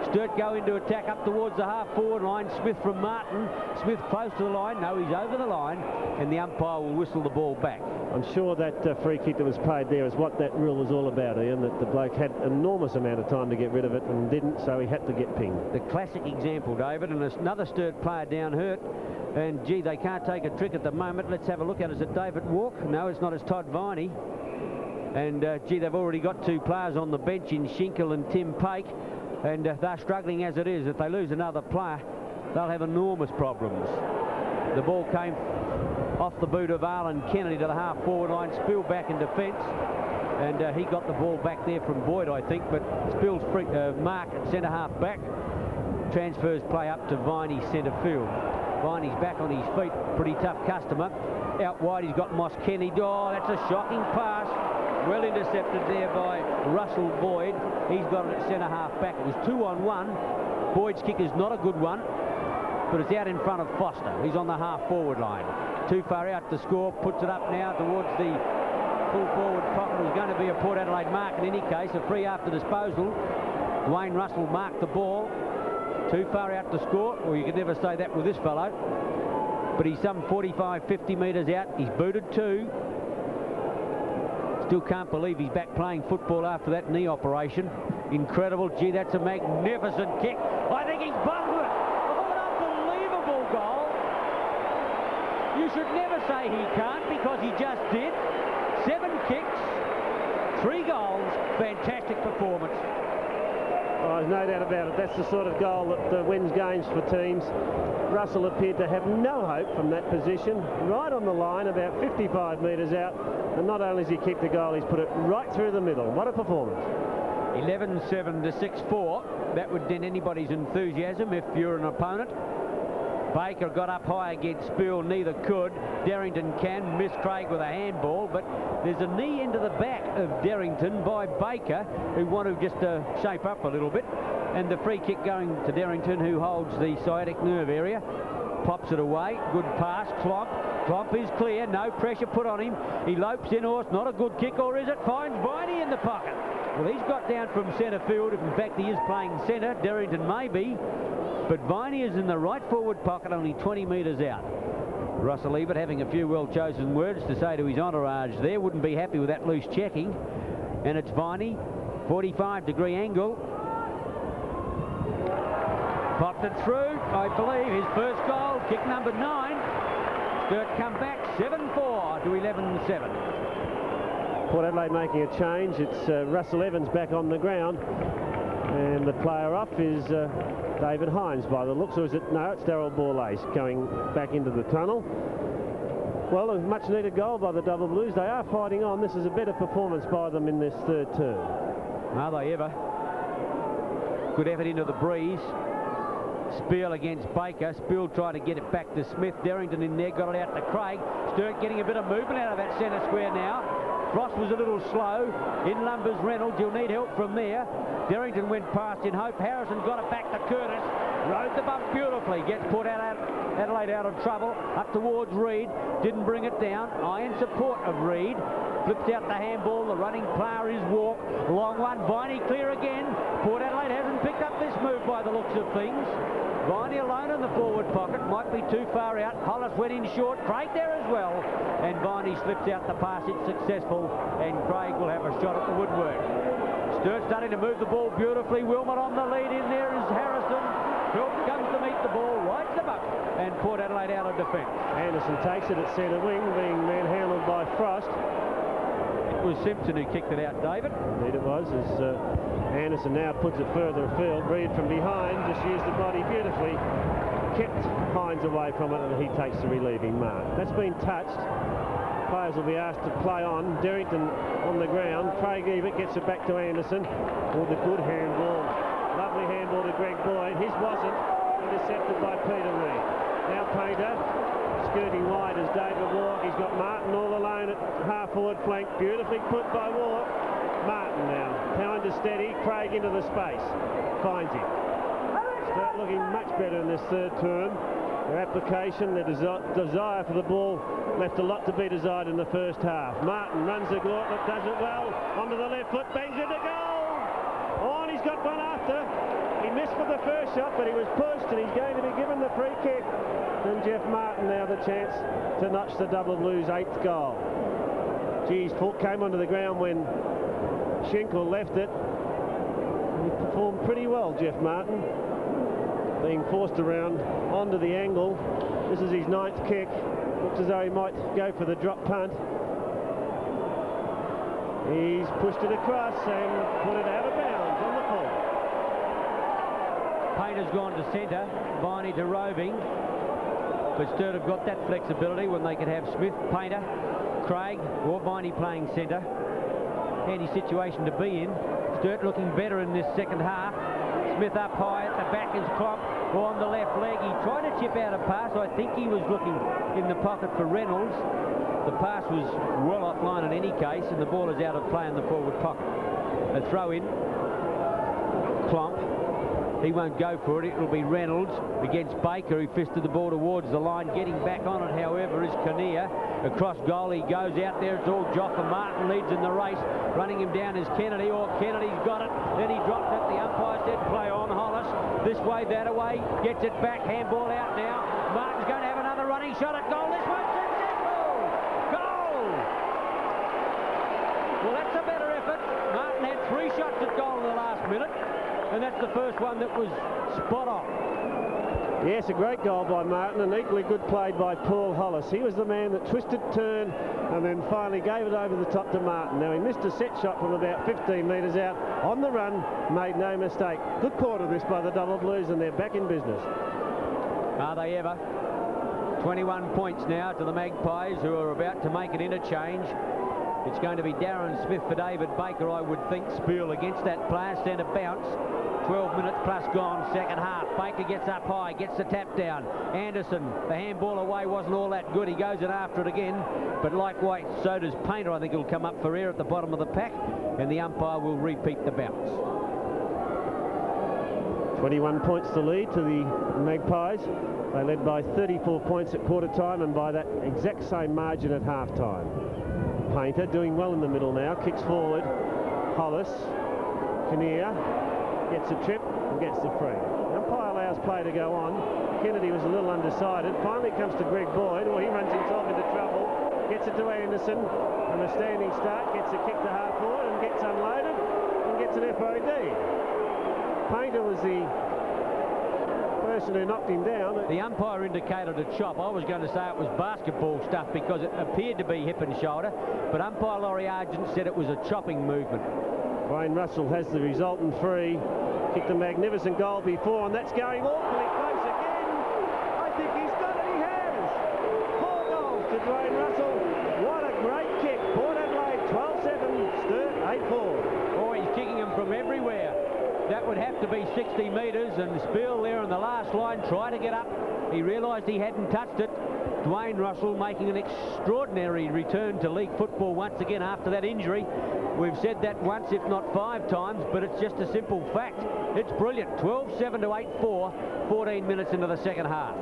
Sturt go into attack up towards the half-forward line. Smith from Martin. Smith close to the line. No, he's over the line. And the umpire will whistle the ball back. I'm sure that free kick that was paid there is what that rule was all about, Ian, that the bloke had an enormous amount of time to get rid of it and didn't, so he had to get pinged. The classic example, David, and another Sturt player down hurt. And, gee, they can't take a trick at the moment. Let's have a look at it. Is it David Walk? No, it's not. It's Todd Viney. And, gee, they've already got two players on the bench in Schinkel and Tim Pake. And they're struggling as it is. If they lose another player, they'll have enormous problems. The ball came off the boot of Arlen Kennedy to the half-forward line. Spill back in defence. And he got the ball back there from Boyd, I think. But Spill's mark at centre-half back. Transfers play up to Viney centre field. Viney's back on his feet. Pretty tough customer. Out wide, he's got Moss Kenny. Oh, that's a shocking pass. Well intercepted there by Russell Boyd. He's got it at centre-half back. It was 2-on-1. Boyd's kick is not a good one, but it's out in front of Foster. He's on the half-forward line. Too far out to score. Puts it up now towards the full-forward pocket. It was going to be a Port Adelaide mark in any case. A free after disposal. Dwayne Russell marked the ball. Too far out to score. Well, you could never say that with this fellow. But he's some 45, 50 metres out. He's booted too. Still can't believe he's back playing football after that knee operation. Incredible. Gee, that's a magnificent kick. I think he's bungled it. Oh, an unbelievable goal. You should never say he can't, because he just did. 7 kicks, 3 goals. Fantastic performance. Oh, there's no doubt about it. That's the sort of goal that wins games for teams. Russell appeared to have no hope from that position. Right on the line, about 55 metres out. And not only has he kicked the goal, he's put it right through the middle. What a performance. 11-7 to 6-4. That would dent anybody's enthusiasm if you're an opponent. Baker got up high against Spiel, neither could. Derrington can miss Craig with a handball, but there's a knee into the back of Derrington by Baker, who want to just shape up a little bit. And the free kick going to Derrington, who holds the sciatic nerve area. pops it away. Good pass, Clomp. Clomp is clear, no pressure put on him. He lopes in, or it's not a good kick, or is it? Finds Viney in the pocket. Well, he's got down from centre field. If in fact he is playing centre, Derrington may be. But Viney is in the right forward pocket, only 20 metres out. Russell Ebert having a few well-chosen words to say to his entourage there. Wouldn't be happy with that loose checking. And it's Viney, 45-degree angle. Popped it through, I believe, his first goal, kick number 9. Sturt come back, 7-4 to 11-7. Port Adelaide making a change. It's Russell Evans back on the ground. And the player off is David Hines by the looks. Or is it? No, it's Darryl Borlase going back into the tunnel. Well, a much needed goal by the Double Blues. They are fighting on. This is a better performance by them in this third term. Are they ever? Good effort into the breeze. Spiel against Baker. Spiel tried to get it back to Smith. Derrington in there, got it out to Craig. Sturt getting a bit of movement out of that centre square now. Frost was a little slow. In lumbers Reynolds. You'll need help from there. Derrington went past in hope. Harrison got it back to Curtis. Rode the bump beautifully. Gets put Adelaide out of trouble. Up towards Reid. Didn't bring it down. Iron support of Reid. Flips out the handball. The running player is Walk. Long one. Viney clear again. Port Adelaide hasn't picked up this move by the looks of things. Viney alone in the forward pocket. Might be too far out. Hollis went in short. Craig there as well. And Viney slips out the pass. It's successful. And Craig will have a shot at the woodwork. Sturt starting to move the ball beautifully. Wilmot on the lead. In there is Harrison. Philp comes to meet the ball. Rides the buck. And Port Adelaide out of defence. Anderson takes it at centre wing, being manhandled by Frost. It was Simpson who kicked it out, David. Indeed it was, as Anderson now puts it further afield. Reid from behind just used the body beautifully. Kept Hines away from it, and he takes the relieving mark. That's been touched. Players will be asked to play on. Derrington on the ground. Craig Ebert gets it back to Anderson. With a good handball. Lovely handball to Greg Boyd. His wasn't. Intercepted by Peter Reid. Now Painter. Skirting wide as David Walk. He's got Martin all alone at half-forward flank. Beautifully put by Walk. Martin now. Pound to steady. Craig into the space. Finds him. Sturt looking much better in this third term. Their application, their desire for the ball left a lot to be desired in the first half. Martin runs the gauntlet, does it well. Onto the left foot, bangs into goal. Oh, and he's got one after. He missed for the first shot, but he was pushed, and he's going to be given the free kick. And Jeff Martin now the chance to notch the Double Blues' 8th goal. Geez, Fulk came onto the ground when Schenkel left it. He performed pretty well, Jeff Martin. Being forced around onto the angle. This is his 9th kick. Looks as though he might go for the drop punt. He's pushed it across and put it out of bounds on the full. Painter's gone to centre. Viney to roving. But Sturt have got that flexibility when they could have Smith, Painter, Craig or Viney playing centre. Handy situation to be in. Sturt looking better in this second half. Smith up high at the back is Clomp on the left leg. He tried to chip out a pass. I think he was looking in the pocket for Reynolds. The pass was well offline in any case, and the ball is out of play in the forward pocket. A throw in. Clomp. He won't go for it. It'll be Reynolds against Baker, who fisted the ball towards the line. Getting back on it, however, is Kinnear. Across goal he goes out there. It's all Joffa. Martin leads in the race. Running him down is Kennedy. Or Kennedy's got it. Then he dropped it. The umpire said play on Hollis. This way, that away. Gets it back. Handball out now. Martin's going to have another running shot at goal. This one's successful. Goal! Well, that's a better effort. Martin had 3 shots at goal in the last minute. And that's the first one that was spot on. Yes, a great goal by Martin, and equally good played by Paul Hollis. He was the man that twisted, turned, and then finally gave it over the top to Martin. Now, he missed a set shot from about 15 metres out. On the run, made no mistake. Good quarter this by the Double Blues, and they're back in business. Are they ever? 21 points now to the Magpies, who are about to make an interchange. It's going to be Darren Smith for David Baker, I would think. Spiel against that player, centre bounce. 12 minutes plus gone, second half. Baker gets up high, gets the tap down. Anderson, the handball away wasn't all that good. He goes in after it again. But likewise, so does Painter. I think he'll come up for air at the bottom of the pack. And the umpire will repeat the bounce. 21 points to lead to the Magpies. They led by 34 points at quarter time and by that exact same margin at half time. Painter doing well in the middle now, kicks forward. Hollis, Kinnear gets a trip and gets the free. The umpire allows play to go on. Kennedy was a little undecided. Finally comes to Greg Boyd. Well, he runs himself into trouble. Gets it to Anderson from a standing start. Gets a kick to half forward and gets unloaded and gets an FOD. Painter was the person who knocked him down. The umpire indicated a chop. I was going to say it was basketball stuff because it appeared to be hip and shoulder, but umpire Laurie Argent said it was a chopping movement. Wayne Russell has the resultant free. Kicked a magnificent goal before, and that's going awfully close again. I think he's got it. He has. 4 goals to Dwayne Russell. What a great kick. Port Adelaide 12-7, Sturt 8-4. Oh, he's kicking him from everywhere. That would have to be 60 metres, and Spiel there in the last line tried to get up. He realised he hadn't touched it. Dwayne Russell making an extraordinary return to league football once again after that injury. We've said that once, if not 5 times, but it's just a simple fact. It's brilliant. 12-7 to 8-4, 14 minutes into the second half.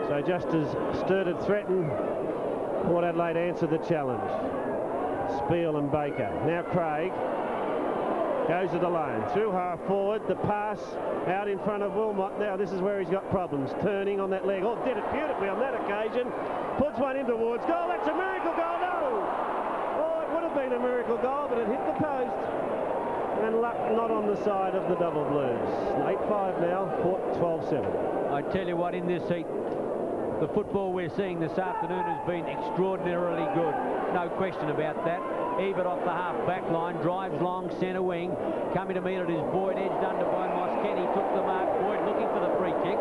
So just as Sturt had threatened, Port Adelaide answered the challenge. Spiel and Baker. Now Craig goes it alone. Through half forward, the pass out in front of Wilmot. Now this is where he's got problems. Turning on that leg. Oh, did it beautifully on that occasion. Puts one in towards goal. That's a miracle goal. No! Oh, it would have been a miracle goal, but it hit the post. And luck not on the side of the Double Blues. 8-5 now, Port 12-7. I tell you what, in this heat, the football we're seeing this afternoon has been extraordinarily good. No question about that. Ebert off the half-back line, drives long, centre wing. Coming to meet it is Boyd, edged under by Moss. Kenny took the mark. Boyd looking for the free kick.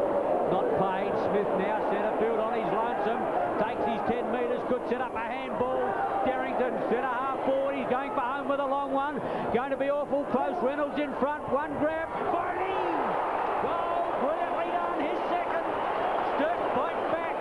Not paid. Smith now, centre field on his lonesome. Takes his 10 metres, could set up a handball. Darrington, centre half forward. He's going for home with a long one. Going to be awful close. Reynolds in front. One grab. Barney! Goal, brilliantly done. His second. Sturt fight back.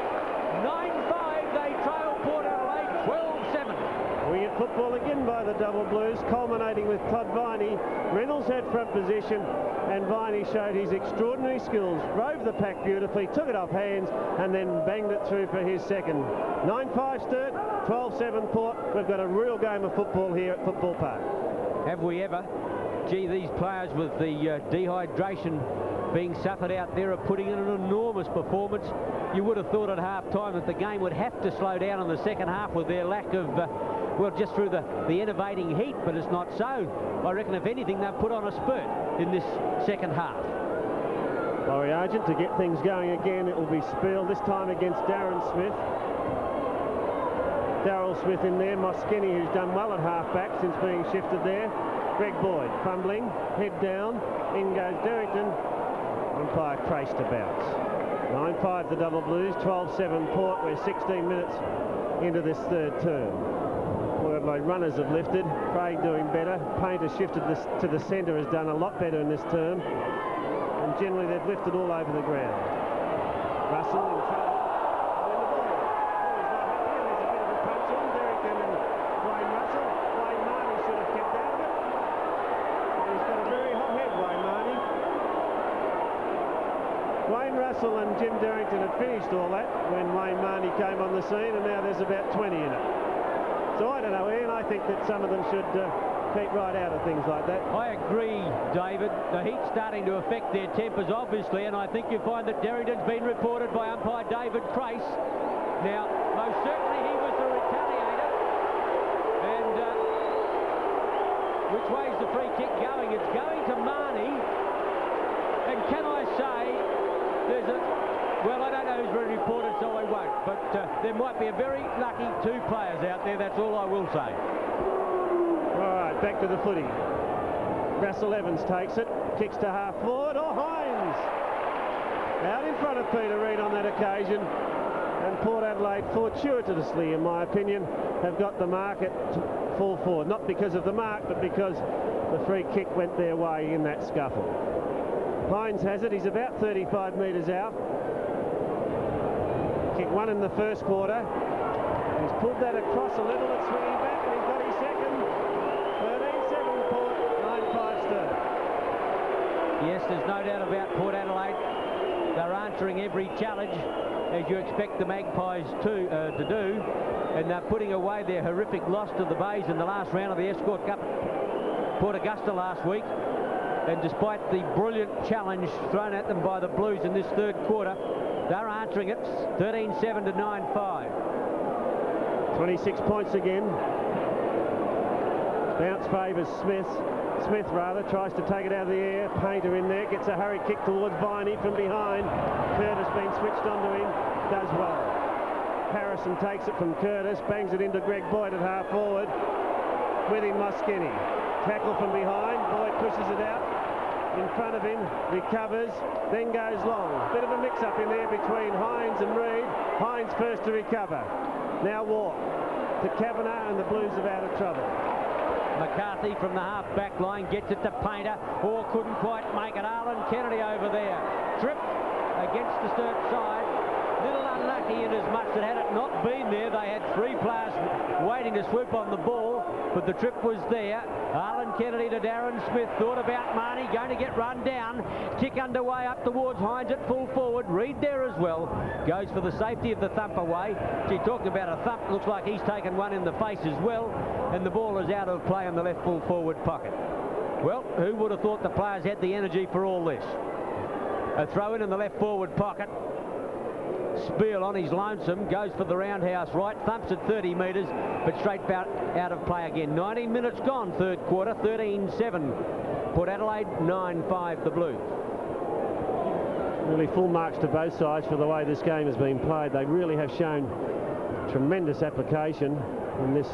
9-5. They trail Port Adelaide 12-7. We get football again by the Double Blues, culminating with Todd Viney. Reynolds had front position, and Viney showed his extraordinary skills, drove the pack beautifully, took it off hands, and then banged it through for his second. 9-5 Sturt, 12-7 Port. We've got a real game of football here at Football Park. Have we ever? Gee, these players with the dehydration being suffered out there are putting in an enormous performance. You would have thought at half-time that the game would have to slow down in the second half with their lack of, well, just through the enervating heat, but it's not so. I reckon, if anything, they've put on a spurt in this second half. Laurie Argent to get things going again. It will be Spiel, this time against Darren Smith. Darryl Smith in there. Moskeny, who's done well at half-back since being shifted there. Greg Boyd fumbling, head down. In goes Darrington. Umpire Trace to bounce. 9-5 the Double Blues, 12-7 Port. We're 16 minutes into this third term. Port Adelaide runners have lifted. Craig doing better. Painter shifted this to the centre, has done a lot better in this term. And generally they've lifted all over the ground. Russell in trouble. Win the ball. Oh, he's not happy. There's a bit of a punch on Darrington and Wayne Russell. Wayne Marnie should have kept out of it. He's got a very hot head, Wayne Marnie. Wayne Russell and Jim Darrington had finished all that when Wayne Marnie came on the scene, and now there's about 20 in it. So I don't know, Ian, I think that some of them should keep right out of things like that. I agree, David. The heat's starting to affect their tempers, obviously, and I think you find that Darrington's been reported by umpire David Trace. Now, most certainly he was the retaliator. And which way's the free kick going? It's going to Marnie. And can I say, there's a... Well, I don't know who's been reported, so I won't. But there might be a very lucky 2 players out there, that's all I will say. All right, back to the footy. Russell Evans takes it, kicks to half forward. Oh, Hines! Out in front of Peter Reid on that occasion. And Port Adelaide, fortuitously, in my opinion, have got the mark at full forward. Not because of the mark, but because the free kick went their way in that scuffle. Hines has it. He's about 35 metres out. Kick one in the first quarter. He's pulled that across a little. It's swinging back, and he's got his second. 13-7 Port, 9-5 Sturt. Yes, Yes, there's no doubt about Port Adelaide. They're answering every challenge, as you expect the Magpies to do, and they're putting away their horrific loss to the Bays in the last round of the Escort Cup, Port Augusta last week. And despite the brilliant challenge thrown at them by the Blues in this third quarter, they're answering it 13-7 to 9-5. 26 points again. Bounce favours Smith tries to take it out of the air. Painter in there, gets a hurried kick towards Viney from behind. Curtis being switched onto him, does well. Harrison takes it from Curtis, bangs it into Greg Boyd at half forward. With him Moskini. Tackle from behind, Boyd pushes it out. In front of him, recovers, then goes long. Bit of a mix-up in there between Hines and Reid. Hines first to recover. Now walk to Kavanagh, and the Blues are out of trouble. McCarthy from the half-back line gets it to Painter. Couldn't quite make it. Arlen Kennedy over there. Trip against the Sturt side. Little unlucky in as much that had it not been there, they had three players waiting to swoop on the ball, but the trip was there. Arlen Kennedy to Darren Smith. Thought about Marnie, going to get run down. Kick underway up towards Hines at full forward. Reid there as well. Goes for the safety of the thump away. She talked about a thump. Looks like he's taken one in the face as well. And the ball is out of play in the left full forward pocket. Well, who would have thought the players had the energy for all this? A throw in the left forward pocket. Spiel on his lonesome, goes for the roundhouse right, thumps at 30 metres, but straight out of play again. 19 minutes gone, third quarter, 13-7. Port Adelaide, 9-5 the Blues. Really full marks to both sides for the way this game has been played. They really have shown tremendous application in this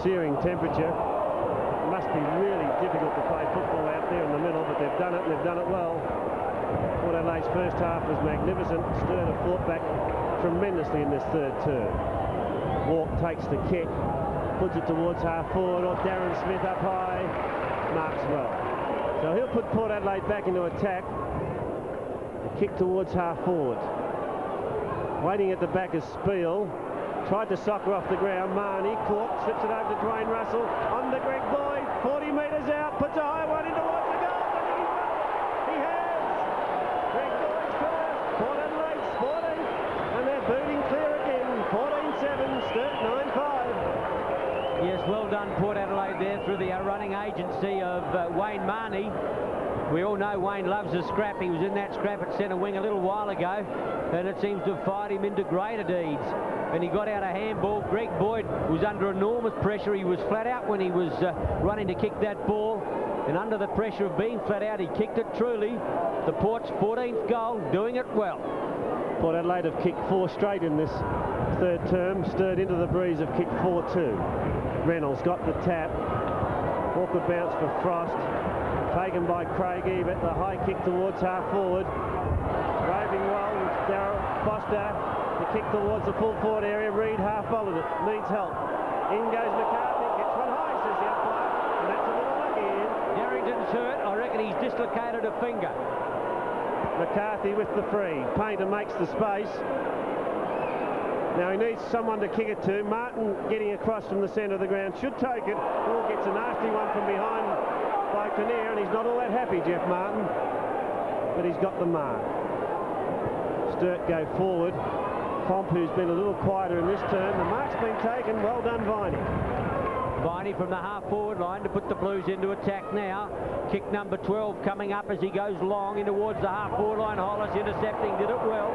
searing temperature. It must be really difficult to play football out there in the middle, but they've done it, and they've done it well. Port Adelaide's first half was magnificent. Sturt have fought back tremendously in this third term. Walk takes the kick, puts it towards half forward, or Darren Smith up high, marks well. So he'll put Port Adelaide back into attack. The kick towards half forward. Waiting at the back is Spiel. Tried to soccer off the ground. Marnie caught, slips it over to Dwayne Russell. On to Greg Boyd, 40 metres out, puts a high one in towards the goal. He has. Greg Boyd's first. Port Adelaide sporting, and they're booting clear again. 14-7, Sturt 9-5. Yes, well done Port Adelaide there through the running agency of Wayne Marnie. We all know Wayne loves a scrap. He was in that scrap at centre wing a little while ago, and it seems to have fired him into greater deeds. And he got out a handball. Greg Boyd was under enormous pressure. He was flat out when he was running to kick that ball. And under the pressure of being flat out, he kicked it truly. The Port's 14th goal, doing it well. Port Adelaide have kicked 4 straight in this third term. Stirred into the breeze, have kicked 4-2. Reynolds got the tap. Awkward bounce for Frost. Taken by Craig Ebert. The high kick towards half forward. Roving well with Darryl Foster. The kick towards the full forward area. Reid half followed it. Needs help. In goes McCarthy. Gets one high, says the umpire. And that's a little lucky in. Darrington's hurt. I reckon he's dislocated a finger. McCarthy with the free. Painter makes the space. Now he needs someone to kick it to. Martin getting across from the centre of the ground. Should take it. Or gets a nasty one from behind by Kinnear, and he's not all that happy, Jeff Martin. But he's got the mark. Sturt go forward. Pomp, who's been a little quieter in this term. The mark's been taken. Well done, Viney. Viney from the half-forward line to put the Blues into attack now. Kick number 12 coming up as he goes long in towards the half-forward line. Hollis intercepting, did it well.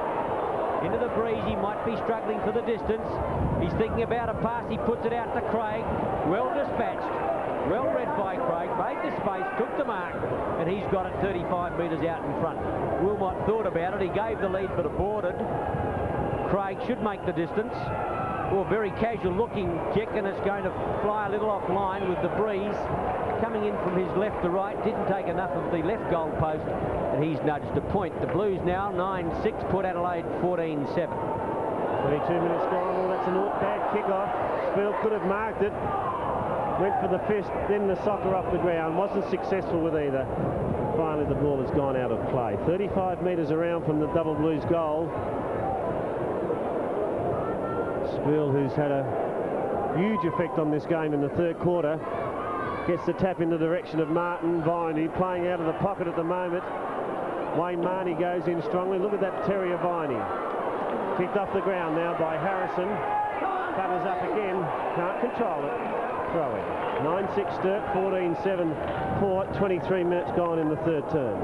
Into the breeze, he might be struggling for the distance. He's thinking about a pass, he puts it out to Craig. Well dispatched. Well read by Craig, made the space, took the mark, and he's got it 35 metres out in front. Wilmot thought about it, he gave the lead but aborted. Craig should make the distance. Well, very casual looking kick, and it's going to fly a little offline with the breeze coming in from his left to right. Didn't take enough of the left goal post, and he's nudged a point. The Blues now 9-6, Port Adelaide 14-7. 22 minutes gone. Well, that's an bad kick-off. Spiel could have marked it. Went for the fist, then the soccer off the ground. Wasn't successful with either. Finally, the ball has gone out of play. 35 metres around from the double Blues goal. Spiel, who's had a huge effect on this game in the third quarter, gets the tap in the direction of Martin. Viney playing out of the pocket at the moment. Wayne Marnie goes in strongly. Look at that Terrier Viney. Kicked off the ground now by Harrison. Butters up again. Can't control it. Throw in. 9-6 Sturt, 14-7 Port. 23 minutes gone in the third term.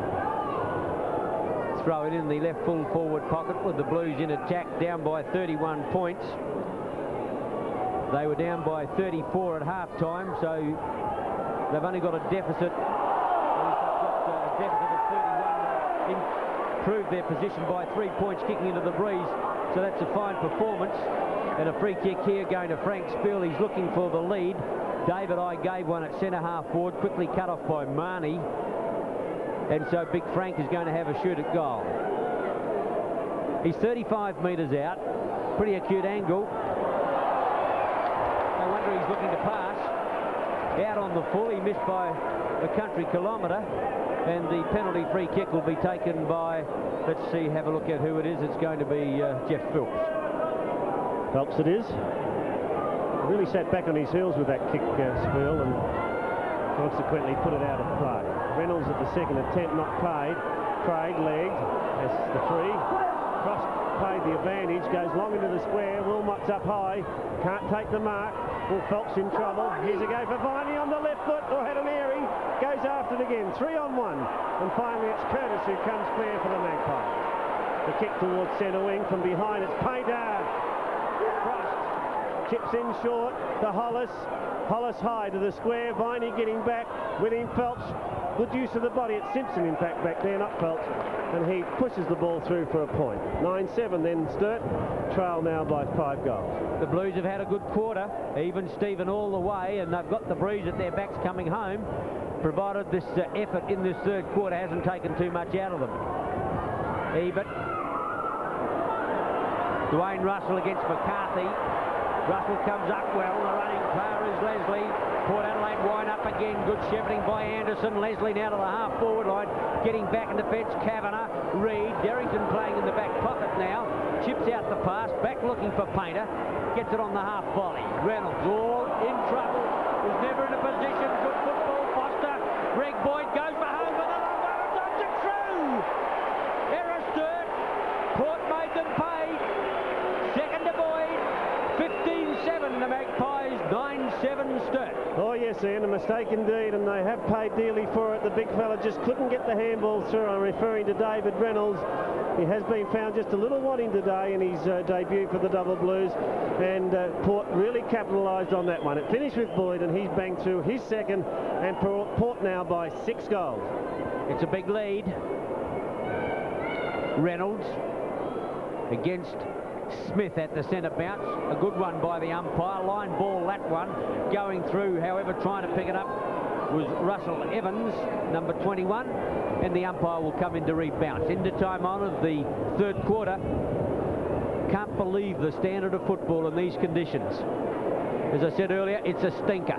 Throw it in the left full forward pocket with the Blues in attack, down by 31 points. They were down by 34 at half-time, so they've only got a deficit. A deficit of 31. Improved their position by 3 points, kicking into the breeze. So that's a fine performance. And a free kick here going to Frank Spill. He's looking for the lead. David I gave one at centre half forward, quickly cut off by Marnie. And so Big Frank is going to have a shoot at goal. He's 35 metres out. Pretty acute angle. No wonder he's looking to pass. Out on the full. He missed by a country kilometre. And the penalty free kick will be taken by, let's see, have a look at who it is. It's going to be Jeff Phillips. Phelps it is. Really sat back on his heels with that kick, Spill, and consequently put it out of play. Reynolds at the second attempt, not played. Craig legged as the free. Cross played the advantage, goes long into the square. Wilmot's up high, can't take the mark. Well, Phelps in trouble. Here's a go for Viney on the left foot, or had an airing. Goes after it again, 3-on-1. And finally it's Curtis who comes clear for the Magpies. The kick towards centre wing from behind, it's Painter. Frost chips in short to Hollis. Hollis high to the square. Viney getting back with him. Phelps. Good use of the body. It's Simpson, in fact, back there, not Phelps. And he pushes the ball through for a point. 9-7 then Sturt. Trail now by 5 goals. The Blues have had a good quarter. Even Stephen all the way, and they've got the breeze at their backs coming home, provided this effort in this third quarter hasn't taken too much out of them. Ebert. Dwayne Russell against McCarthy. Russell comes up well. The running player is Leslie. Port Adelaide wind up again. Good shepherding by Anderson. Leslie now to the half-forward line. Getting back in defence. Kavanagh. Reid. Derrington playing in the back pocket now. Chips out the pass. Back looking for Painter. Gets it on the half volley. Reynolds all in trouble. Was never in a position. Good football. Foster. Greg Boyd goes for home with a long one. Dodge it through. Error Sturt. Port made them pay. Second to Boyd. 15-7 the Magpies. 9-7 Sturt. Oh yes, Ian, a mistake indeed, and they have paid dearly for it. The big fella just couldn't get the handball through. I'm referring to David Reynolds. He has been found just a little wanting today in his debut for the Double Blues, and Port really capitalised on that one. It finished with Boyd, and he's banged through his second, and Port now by 6 goals. It's a big lead. Reynolds against Smith at the centre bounce. A good one by the umpire. Line ball, that one. Going through, however, trying to pick it up was Russell Evans, number 21. And the umpire will come in to rebound. Into time on of the third quarter. Can't believe the standard of football in these conditions. As I said earlier, it's a stinker.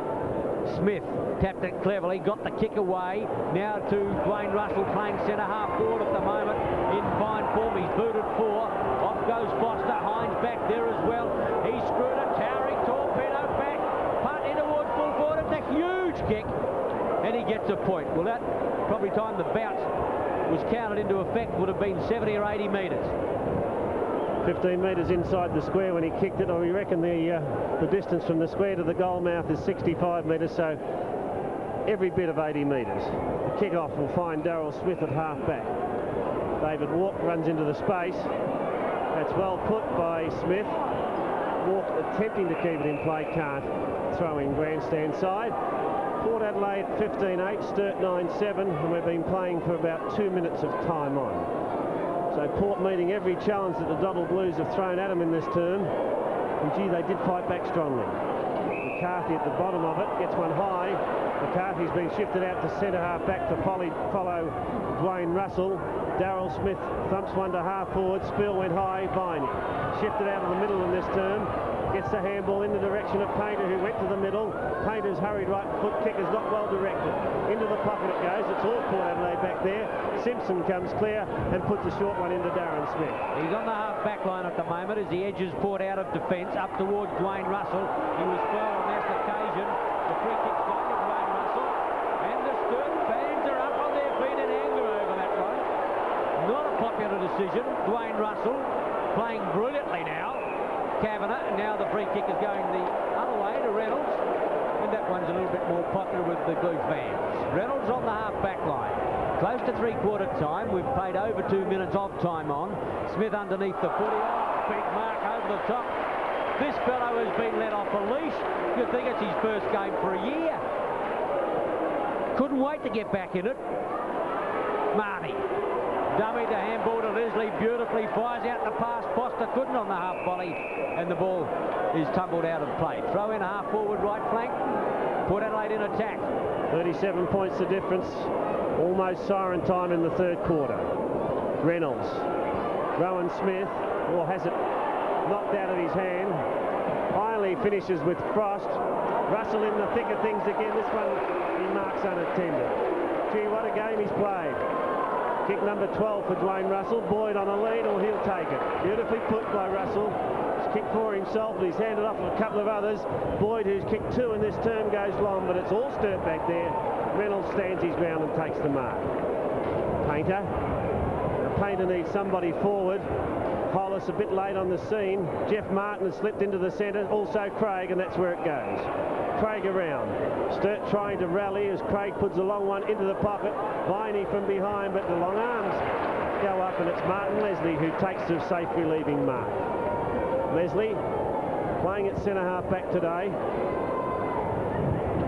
Smith tapped it cleverly, got the kick away. Now to Dwayne Russell playing centre half forward at the moment. In fine form, he's booted 4. Off goes Foster. Hines back there as well. He screwed a towering torpedo back. Punt in towards full forward. It's a huge kick. And he gets a point. Well, that probably time the bounce was counted into effect would have been 70 or 80 metres. 15 metres inside the square when he kicked it. We reckon the distance from the square to the goal mouth is 65 metres, so every bit of 80 metres. The kick-off will find Darryl Smith at half-back. David Walk runs into the space. That's well put by Smith. Walk attempting to keep it in play, can't. Throwing grandstand side. Port Adelaide 15-8, Sturt 9-7, and we've been playing for about 2 minutes of time on. So Port meeting every challenge that the Double Blues have thrown at them in this term. And gee, they did fight back strongly. McCarthy at the bottom of it, gets one high. McCarthy's been shifted out to centre half back to follow Dwayne Russell. Darryl Smith thumps one to half forward. Spill went high. Viney shifted out of the middle in this term. Gets the handball in the direction of Painter, who went to the middle. Painter's hurried right foot kick is not well directed. Into the pocket it goes. It's all Port Adelaide back there. Simpson comes clear and puts a short one into Darren Smith. He's on the half-back line at the moment as he edges Port out of defence up towards Dwayne Russell. He was fouled on this occasion. The free kick's gone to Dwayne Russell. And the Sturt fans are up on their feet in anger over that one. Not a popular decision. Dwayne Russell playing brilliantly now. Kavanagh, and now the free kick is going the other way to Reynolds. And that one's a little bit more popular with the Glue fans. Reynolds on the half-back line. Close to three-quarter time. We've played over 2 minutes of time on. Smith underneath the footy. Oh, big mark over the top. This fellow has been let off a leash. You'd think it's his first game for a year. Couldn't wait to get back in it. Marty. Dummy to handball to Leslie, beautifully fires out the pass. Foster couldn't on the half volley, and the ball is tumbled out of play. Throw in a half forward right flank. Port Adelaide in attack. 37 points the difference. Almost siren time in the third quarter. Reynolds. Rowan Smith, or has it knocked out of his hand. Finally finishes with Frost. Russell in the thick of things again. This one he marks unattended. Gee, what a game he's played. Kick number 12 for Dwayne Russell. Boyd on a lead, or he'll take it. Beautifully put by Russell. He's kicked for himself, but he's handed off a couple of others. Boyd, who's kicked 2 in this term, goes long, but it's all Sturt back there. Reynolds stands his ground and takes the mark. Painter. The Painter needs somebody forward. Hollis a bit late on the scene. Jeff Martin has slipped into the centre. Also Craig, and that's where it goes. Craig around. Sturt trying to rally as Craig puts a long one into the pocket. Viney from behind, but the long arms go up, and it's Martin Leslie who takes the safe relieving mark. Leslie playing at centre half back today.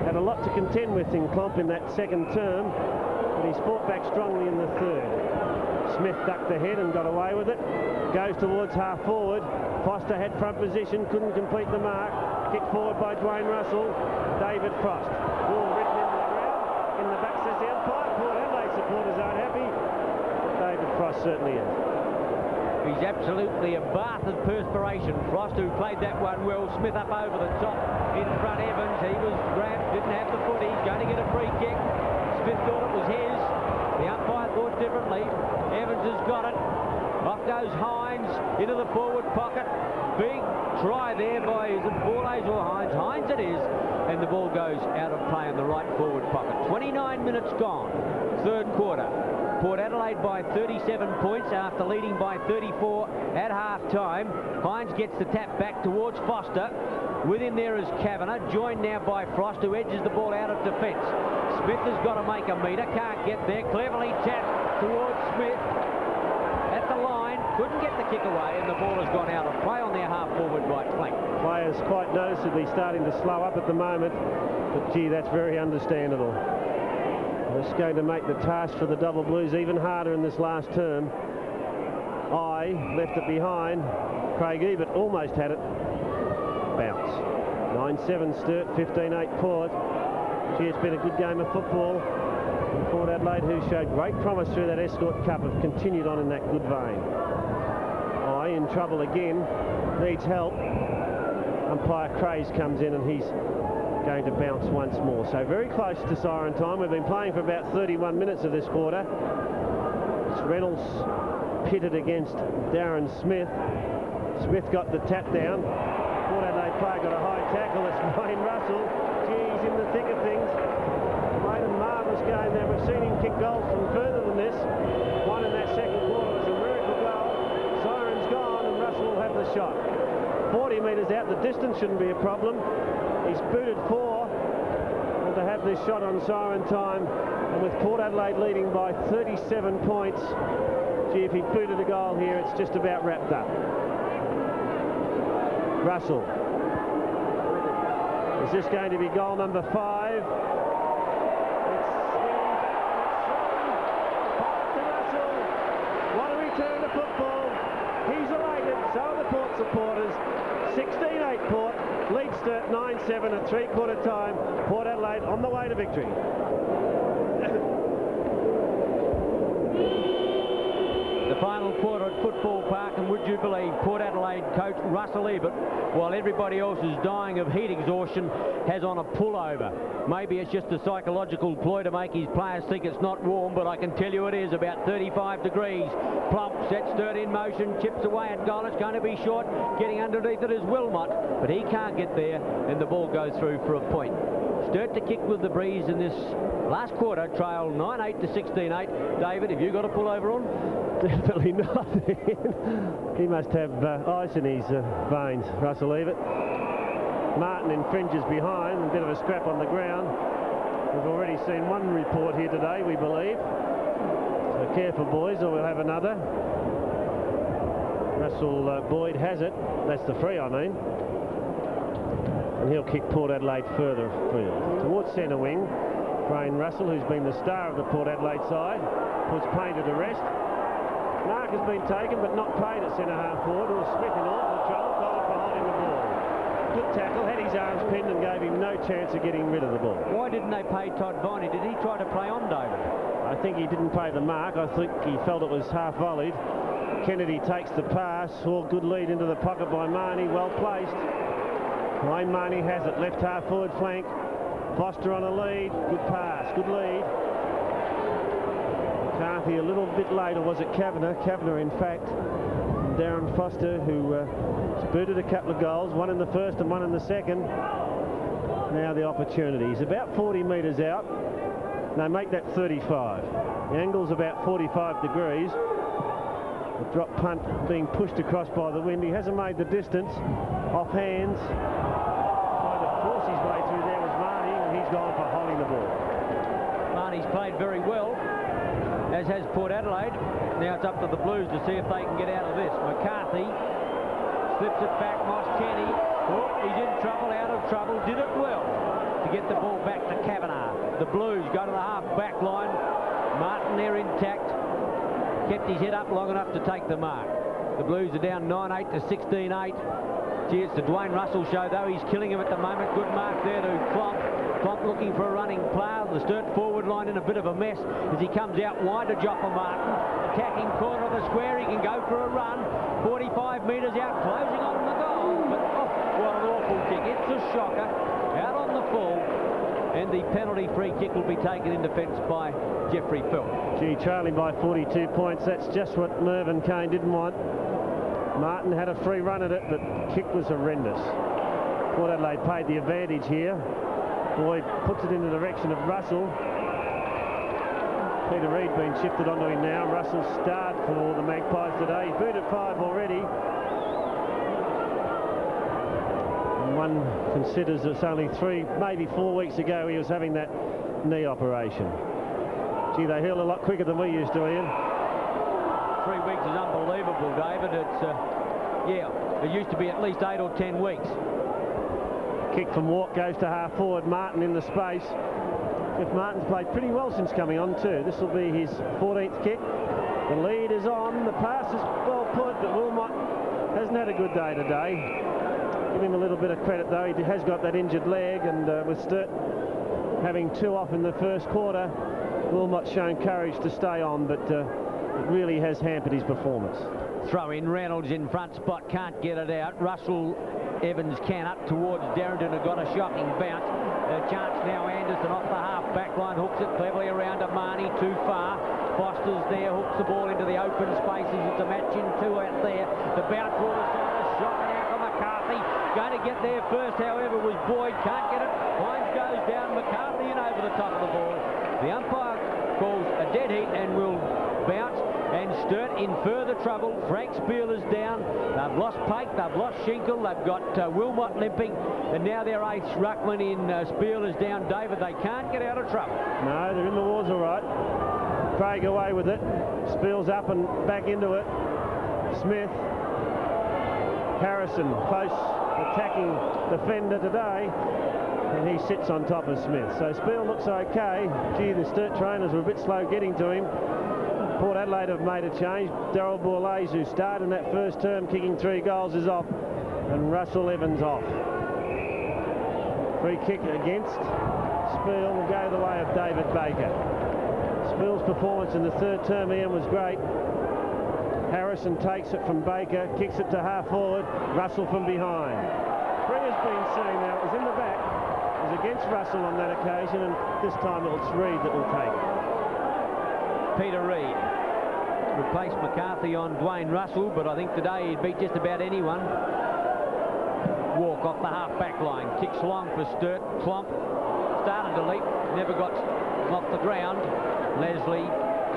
Had a lot to contend with in Clomp in that second term, but he's fought back strongly in the third. Smith ducked ahead and got away with it. Goes towards half forward. Foster had front position, couldn't complete the mark. Kicked forward by Dwayne Russell. David Frost. Ball written into the ground. In the back says the umpire. Port Adelaide supporters aren't happy. David Frost certainly is. He's absolutely a bath of perspiration. Frost, who played that one well. Smith up over the top. In front Evans. He was grabbed, didn't have the footy. He's going to get a free kick. Smith thought it was his. The umpire thought differently. Evans has got it. Off goes Hines into the forward pocket. Big try there by, is it Borlase or Hines? Hines it is. And the ball goes out of play in the right forward pocket. 29 minutes gone. Third quarter. Port Adelaide by 37 points after leading by 34 at half-time. Hines gets the tap back towards Foster. Within there is Kavanagh, joined now by Frost, who edges the ball out of defence. Smith has got to make a metre, can't get there. Cleverly tapped towards Smith. At the line, couldn't get the kick away, and the ball has gone out of play on their half-forward right flank. Players quite noticeably starting to slow up at the moment, but gee, that's very understandable. It's going to make the task for the Double Blues even harder in this last term. Left it behind. Craig Ebert almost had it. Bounce. 9-7 Sturt, 15-8 Port. Gee, it's been a good game of football. Port Adelaide, who showed great promise through that Escort Cup, have continued on in that good vein. In trouble again, needs help. Umpire Craze comes in and he's going to bounce once more. So very close to siren time. We've been playing for about 31 minutes of this quarter. It's Reynolds pitted against Darren Smith. Smith got the tap down. Port Adelaide player got a high tackle. It's Wayne Russell. Gee, he's in the thick of things. Played a marvellous game there. We've seen him kick goals from further than this. One in that second quarter was a miracle goal. Siren's gone and Russell will have the shot. 40 metres out, the distance shouldn't be a problem. He's booted 4, and to have this shot on siren time, and with Port Adelaide leading by 37 points, gee, if he booted a goal here, it's just about wrapped up. Russell. Is this going to be goal number 5? What a return to football. He's elated, so are the Port supporters. 16-8 Port, lead Sturt 9-7 at three-quarter time. Port Adelaide on the way to victory. The final quarter at Football Park, and would you believe Port Adelaide coach Russell Ebert, while everybody else is dying of heat exhaustion, has on a pullover. Maybe it's just a psychological ploy to make his players think it's not warm, but I can tell you it is about 35 degrees. Plump sets Sturt in motion, chips away at goal. It's going to be short. Getting underneath it is Wilmot, but he can't get there, and the ball goes through for a point. Sturt to kick with the breeze in this last quarter, trail 9-8 to 16-8. David, have you got a pullover on? Definitely not. He must have ice in his veins. Russell Evert. Martin infringes behind, a bit of a scrap on the ground. We've already seen one report here today, we believe. So careful, boys, or we'll have another. Russell Boyd has it. That's the free, I mean. And he'll kick Port Adelaide further afield. Towards centre wing, Brian Russell, who's been the star of the Port Adelaide side, puts Payne to rest. Mark has been taken, but not paid at centre half forward. It was Smith in awful trouble, got it for holding the ball. Good tackle, had his arms pinned and gave him no chance of getting rid of the ball. Why didn't they pay Todd Viney? Did he try to play on David? I think he didn't pay the mark. I think he felt it was half volleyed. Kennedy takes the pass. Oh, good lead into the pocket by Marnie, well placed. Wayne Marnie has it, left half forward flank. Foster on a lead, good pass, good lead. McCarthy a little bit late, or was it Kavanagh? Kavanagh, in fact. Darren Foster, who booted a couple of goals, one in the first and one in the second. Now the opportunity. He's about 40 metres out. They make that 35. The angle's about 45 degrees. The drop punt being pushed across by the wind. He hasn't made the distance. Off hands. Trying to force his way through there was Marnie, and he's gone for holding the ball. Marnie's played very well, as has Port Adelaide. Now it's up to the Blues to see if they can get out of this. McCarthy slips it back. Moss Kenny. Oh, he's in trouble, out of trouble. Did it well to get the ball back to Kavanagh. The Blues go to the half-back line. Martin there intact. Kept his head up long enough to take the mark. The Blues are down 9-8 to 16-8. Cheers to Dwayne Russell show, though. He's killing him at the moment. Good mark there to Klomp. Klomp looking for a running player. The Sturt forward line in a bit of a mess as he comes out wide to Joppa Martin. Attacking corner of the square. He can go for a run. 45 metres out, closing on the goal. But oh, what an awful kick. It's a shocker. Out on the full. And the penalty free kick will be taken in defence by Jeffrey Phil. Gee, trailing by 42 points. That's just what Mervyn Kane didn't want. Martin had a free run at it, but kick was horrendous. Port Adelaide paid the advantage here. Boyd puts it in the direction of Russell. Peter Reid being shifted onto him now. Russell starred for the Magpies today. He's booted 5 already. And one considers it's only 3, maybe 4 weeks ago he was having that knee operation. Gee, they heal a lot quicker than we used to, Ian. 3 weeks is unbelievable, David. It's, yeah, it used to be at least 8 or 10 weeks. Kick from Walk goes to half forward. Martin in the space. Jeff Martin's played pretty well since coming on too. This will be his 14th kick. The lead is on. The pass is well put, but Wilmot hasn't had a good day today. Give him a little bit of credit though. He has got that injured leg, and with Sturt having 2 off in the first quarter, Wilmot's shown courage to stay on, but it really has hampered his performance. Throw in, Reynolds in front spot, can't get it out. Russell Evans can up towards Darrington, who got a shocking bounce. A chance now, Anderson off the half-back line, hooks it cleverly around to Marnie, too far. Foster's there, hooks the ball into the open spaces. It's a match in 2 out there. The bounce ball is on, a shot out for McCarthy. Going to get there first, however, was Boyd. Can't get it. Hines goes down, McCarthy in over the top of the ball. The umpire calls a dead heat and will bounce, and Sturt in further trouble. Frank Spieler's down. They've lost Pake, they've lost Schinkel, they've got Wilmot limping, and now their 8th ruckman in Spieler's down. David, they can't get out of trouble. No, they're in the wars all right. Craig away with it. Spiel's up and back into it. Smith. Harrison, close attacking defender today. And he sits on top of Smith. So Spiel looks okay. Gee, the Sturt trainers were a bit slow getting to him. Port Adelaide have made a change. Darryl Bourlays, who started in that first term kicking 3 goals, is off. And Russell Evans off. Free kick against Spiel will go the way of David Baker. Spiel's performance in the 3rd term, Ian, was great. Harrison takes it from Baker, kicks it to half forward. Russell from behind. Free has been seen now. It was in the back. It was against Russell on that occasion, and this time it's Reid that will take it. Peter Reid replaced McCarthy on Dwayne Russell, but I think today he'd beat just about anyone. Walk off the half-back line. Kicks long for Sturt. Clomp started to leap, never got off the ground. Leslie,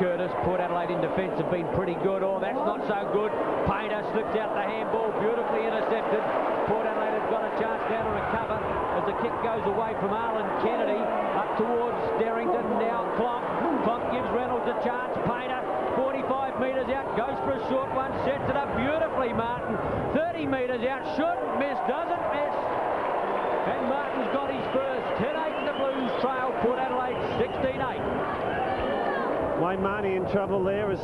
Curtis, Port Adelaide in defence have been pretty good. Oh, that's not so good. Painter slips out the handball, beautifully intercepted. Port Adelaide has got a chance now to recover as the kick goes away from Arlen Kennedy up towards Derrington. Now Clomp. Clomp gives Reynolds a chance. Painter, 45 metres out, goes for a short one, sets it up beautifully, Martin. 30 metres out, shouldn't miss, doesn't miss. And Martin's got his first. 10-8 in the Blues trail. Port Adelaide 16-8. Wayne Marnie in trouble there as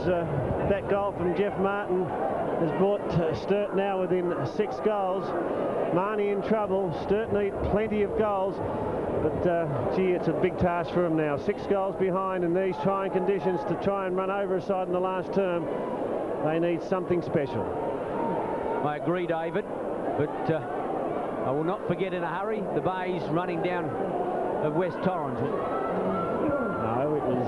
that goal from Jeff Martin has brought Sturt now within 6 goals. Marnie in trouble. Sturt need plenty of goals. But, gee, it's a big task for him now. 6 goals behind in these trying conditions to try and run over a side in the last term. They need something special. I agree, David, but I will not forget in a hurry the Bays running down of West Torrens. No, it was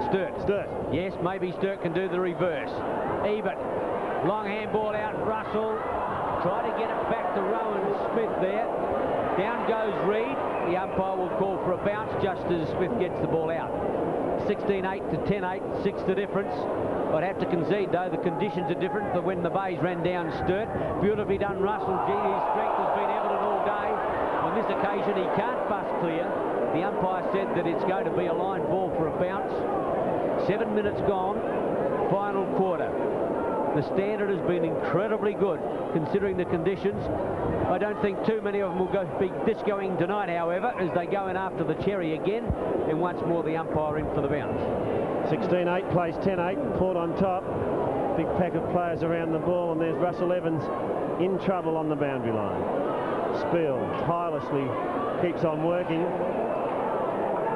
Sturt. Sturt. Yes, maybe Sturt can do the reverse. Ebert, long handball out, Russell. Try to get it back to Rowan Smith there. Down goes Reid. The umpire will call for a bounce just as Smith gets the ball out. 16-8 to 10-8, 6 the difference. I'd have to concede, though, the conditions are different than when the Bays ran down Sturt. Beautifully done, Russell. Gee, his strength has been evident all day. On this occasion, he can't bust clear. The umpire said that it's going to be a line ball for a bounce. 7 minutes gone, final quarter. The standard has been incredibly good, considering the conditions. I don't think too many of them will be discoing tonight, however, as they go in after the cherry again. And once more, the umpire in for the bounce. 16-8 plays 10-8, Port on top. Big pack of players around the ball, and there's Russell Evans in trouble on the boundary line. Spiel tirelessly keeps on working. I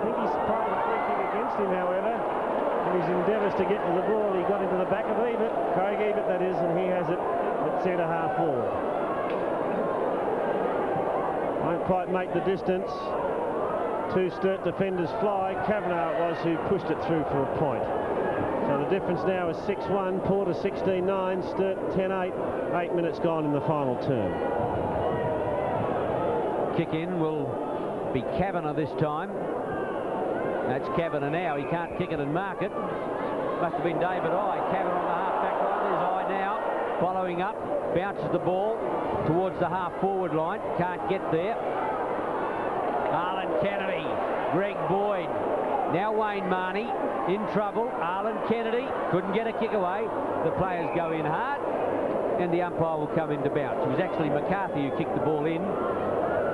think he's probably working against him, however. In his endeavours to get to the ball, he got into the back of Ebert, Craig Ebert that is, and he has it at centre half forward. Won't quite make the distance. 2 Sturt defenders fly. Kavanagh it was who pushed it through for a point. So the difference now is 6-1, Porter 16-9, Sturt 10-8, 8 minutes gone in the final term. Kick in will be Kavanagh this time. That's Kavanagh now. He can't kick it and mark it. Must have been David Eye. Kavanagh on the half-back line. There's Eye now. Following up. Bounces the ball towards the half-forward line. Can't get there. Arlen Kennedy. Greg Boyd. Now Wayne Marnie in trouble. Arlen Kennedy couldn't get a kick away. The players go in hard and the umpire will come in to bounce. It was actually McCarthy who kicked the ball in.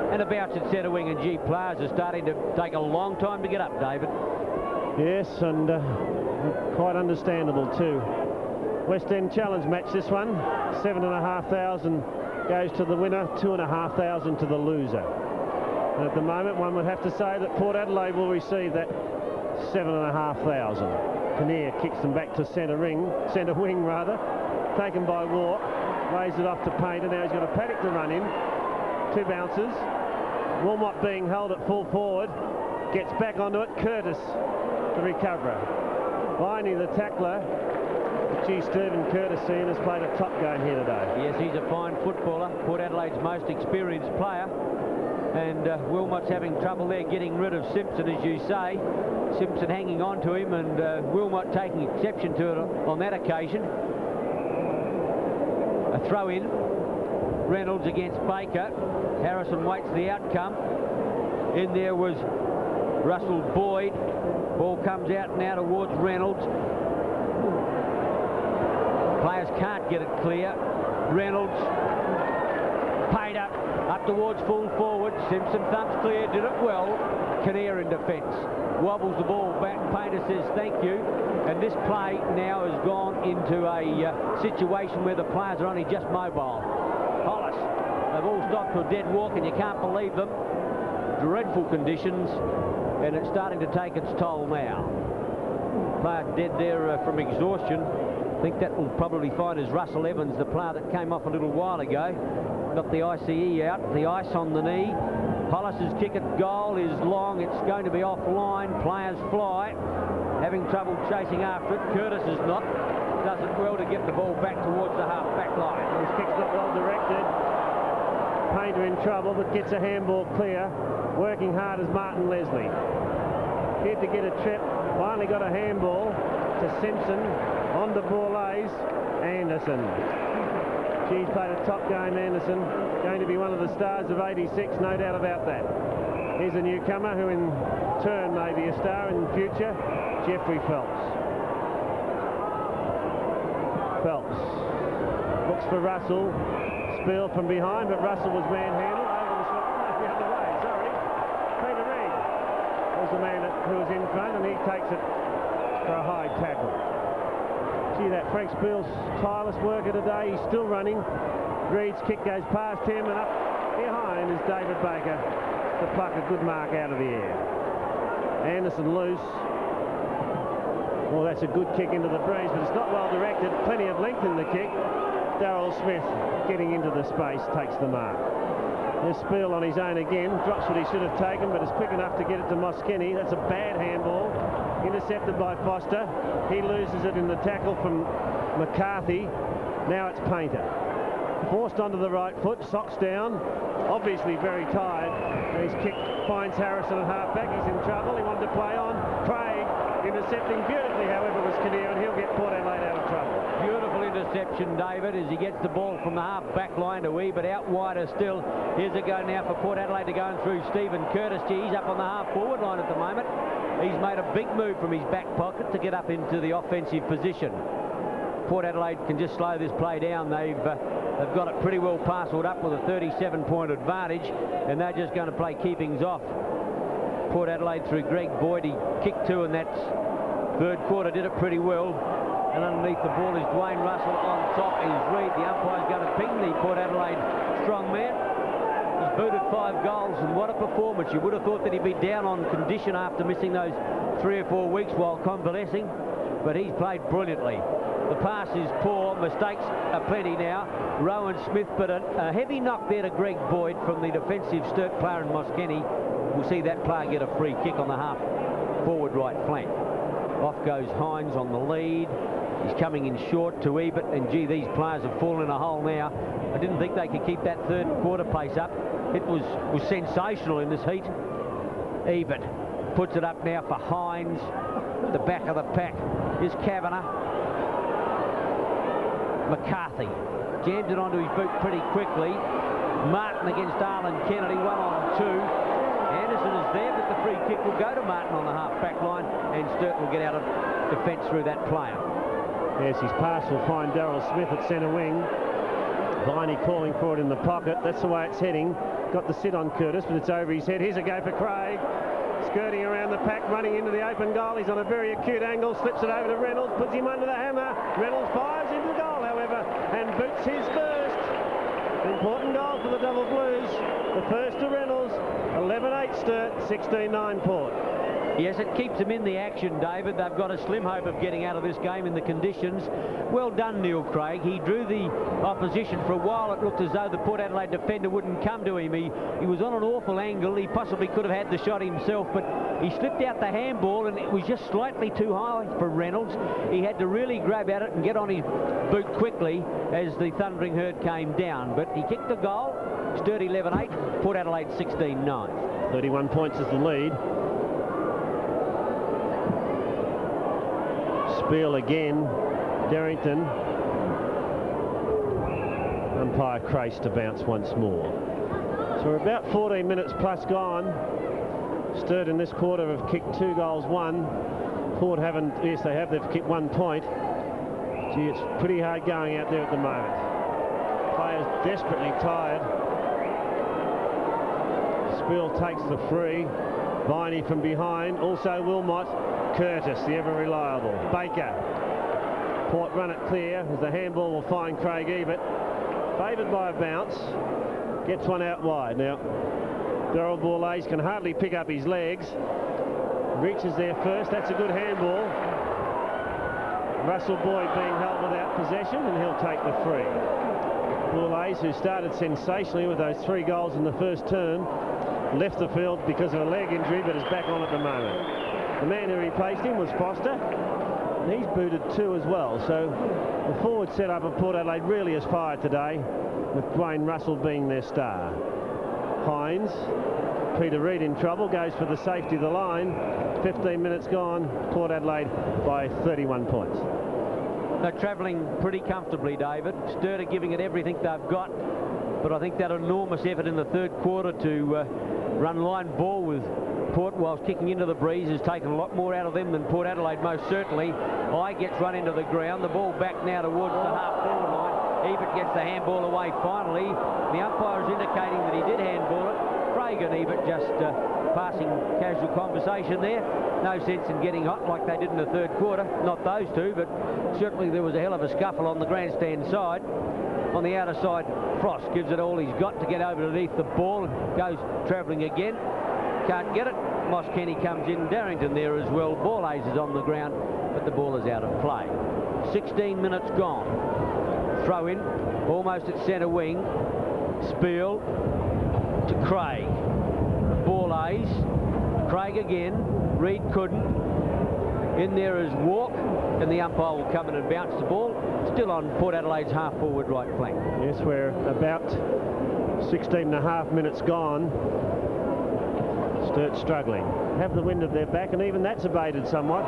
And a bounce at centre wing, and G. Players are starting to take a long time to get up, David. Yes, and quite understandable too. West End Challenge match this one. 7,500 goes to the winner, 2,500 to the loser. And at the moment, one would have to say that Port Adelaide will receive that 7,500. Kinnear kicks them back to centre wing, taken by Warp, lays it off to Painter. Now he's got a paddock to run in. 2 bounces. Wilmot being held at full forward, gets back onto it. Curtis, the recoverer. Viney, the tackler. Gee, Stephen Curtis has played a top game here today. Yes, he's a fine footballer. Port Adelaide's most experienced player. And Wilmot's having trouble there getting rid of Simpson, as you say. Simpson hanging on to him, and Wilmot taking exception to it on that occasion. A throw in. Reynolds against Baker. Harrison waits the outcome. In there was Russell Boyd. Ball comes out now towards Reynolds. Players can't get it clear. Reynolds. Painter up towards full forward. Simpson thumps clear, did it well. Kinnear in defence. Wobbles the ball back. Painter says thank you. And this play now has gone into a situation where the players are only just mobile. Hollis, they've all stopped to a dead walk, and you can't believe them. Dreadful conditions, and it's starting to take its toll now. Player dead there from exhaustion. I think that will probably find as Russell Evans, the player that came off a little while ago. Got the ICE out, the ice on the knee. Hollis's kick at goal is long. It's going to be offline. Players fly. Having trouble chasing after it. Curtis is not. Does it well to get the ball back towards the half-back line. His kick's not well directed. Painter in trouble, but gets a handball clear. Working hard as Martin Leslie. Here to get a trip. Finally got a handball to Simpson. On to Bourlays. Anderson. She's played a top game, Anderson. Going to be one of the stars of '86, no doubt about that. Here's a newcomer who in turn may be a star in the future, Jeffrey Phelps. Phelps looks for Russell. Spiel from behind, but Russell was manhandled. The other way, sorry. Peter Reid was the man who was in front, and he takes it for a high tackle. Gee, that Frank Spiel's tireless worker today. He's still running. Reid's kick goes past him, and up behind is David Baker to pluck a good mark out of the air. Anderson loose. Well, that's a good kick into the breeze, but it's not well directed. Plenty of length in the kick. Darryl Smith getting into the space takes the mark. There's Spiel on his own again. Drops what he should have taken, but is quick enough to get it to Moskeny. That's a bad handball. Intercepted by Foster. He loses it in the tackle from McCarthy. Now it's Painter. Forced onto the right foot, socks down. Obviously very tired. His kick finds Harrison at half-back. He's in trouble. He wanted to play on. Craig intercepting beautifully, however, was Kinnear, and he'll get Port Adelaide out of trouble. Beautiful interception, David, as he gets the ball from the half-back line to wee, but out wider still. Here's a go now for Port Adelaide to go through Stephen Curtis. He's up on the half-forward line at the moment. He's made a big move from his back pocket to get up into the offensive position. Port Adelaide can just slow this play down. They've got it pretty well parcelled up with a 37-point advantage, and they're just going to play keepings off. Port Adelaide through Greg Boyd. He kicked two in that third quarter, did it pretty well. And underneath the ball is Dwayne Russell. On top is Reid. The umpire's going to ping the Port Adelaide strong man. He's booted 5 goals, and what a performance. You would have thought that he'd be down on condition after missing those 3 or 4 weeks while convalescing, but he's played brilliantly. The pass is poor, mistakes are plenty now. Rowan Smith, but a heavy knock there to Greg Boyd from the defensive Sturt player in Moskeny. We'll see that player get a free kick on the half forward right flank. Off goes Hines on the lead. He's coming in short to Ebert, and gee, these players have fallen in a hole now. I didn't think they could keep that third quarter pace up. It was sensational in this heat. Ebert puts it up now for Hines. The back of the pack is Kavanagh. McCarthy jammed it onto his boot pretty quickly. Martin against Arlen Kennedy, 1-on-2. Anderson is there, but the free kick will go to Martin on the half-back line, and Sturt will get out of defence through that player. Yes, his pass will find Darryl Smith at centre wing. Viney calling for it in the pocket. That's the way it's heading. Got the sit on Curtis, but it's over his head. Here's a go for Craig. Skirting around the pack, running into the open goal. He's on a very acute angle, slips it over to Reynolds, puts him under the hammer. Reynolds fires into the goal, however, and boots his first. Important goal for the Double Blues. The first to Reynolds, 11-8 Sturt, 16-9 Port. Yes, it keeps them in the action, David. They've got a slim hope of getting out of this game in the conditions. Well done, Neil Craig. He drew the opposition for a while. It looked as though the Port Adelaide defender wouldn't come to him. He was on an awful angle. He possibly could have had the shot himself, but he slipped out the handball, and it was just slightly too high for Reynolds. He had to really grab at it and get on his boot quickly as the thundering herd came down. But he kicked the goal. Sturt 11-8, Port Adelaide 16-9. 31 points is the lead. Spiel again. Derrington. Umpire Crace to bounce once more. So we're about 14 minutes plus gone. Sturt in this quarter have kicked 2 goals, 1. Port haven't. Yes, they have. They've kicked 1 point. Gee, it's pretty hard going out there at the moment. Players desperately tired. Spiel takes the free. Viney from behind. Also Wilmot. Curtis, the ever-reliable. Baker. Port run it clear as the handball will find Craig Ebert. Favoured by a bounce. Gets one out wide. Now, Darryl Bourlays can hardly pick up his legs. Reaches there first. That's a good handball. Russell Boyd being held without possession, and he'll take the free. Bourlays, who started sensationally with those 3 goals in the first term, left the field because of a leg injury, but is back on at the moment. The man who replaced him was Foster, and he's booted 2 as well. So the forward setup of Port Adelaide really is fired today. with Dwayne Russell being their star. Hines, Peter Reid in trouble, goes for the safety of the line. 15 minutes gone, Port Adelaide by 31 points. They're travelling pretty comfortably, David. Sturt are giving it everything they've got, but I think that enormous effort in the third quarter to run line ball with Port whilst kicking into the breeze has taken a lot more out of them than Port Adelaide, most certainly. High gets run into the ground. The ball back now towards the half-forward line. Ebert gets the handball away finally. The umpire is indicating that he did handball it. Craig and Ebert just passing casual conversation there. No sense in getting hot like they did in the third quarter. Not those two, but certainly there was a hell of a scuffle on the grandstand side. On the outer side, Frost gives it all he's got to get over underneath the ball and goes travelling again. Can't get it. Moss Kenny comes in. Darrington there as well. Ball aces on the ground, but the ball is out of play. 16 minutes gone. Throw in, almost at centre wing. Spiel to Craig. Ball ace. Craig again. Reid couldn't. In there is Walk, and the umpire will come in and bounce the ball. Still on Port Adelaide's half-forward right flank. Yes, we're about 16.5 minutes gone. Sturt struggling. Have the wind at their back, and even that's abated somewhat.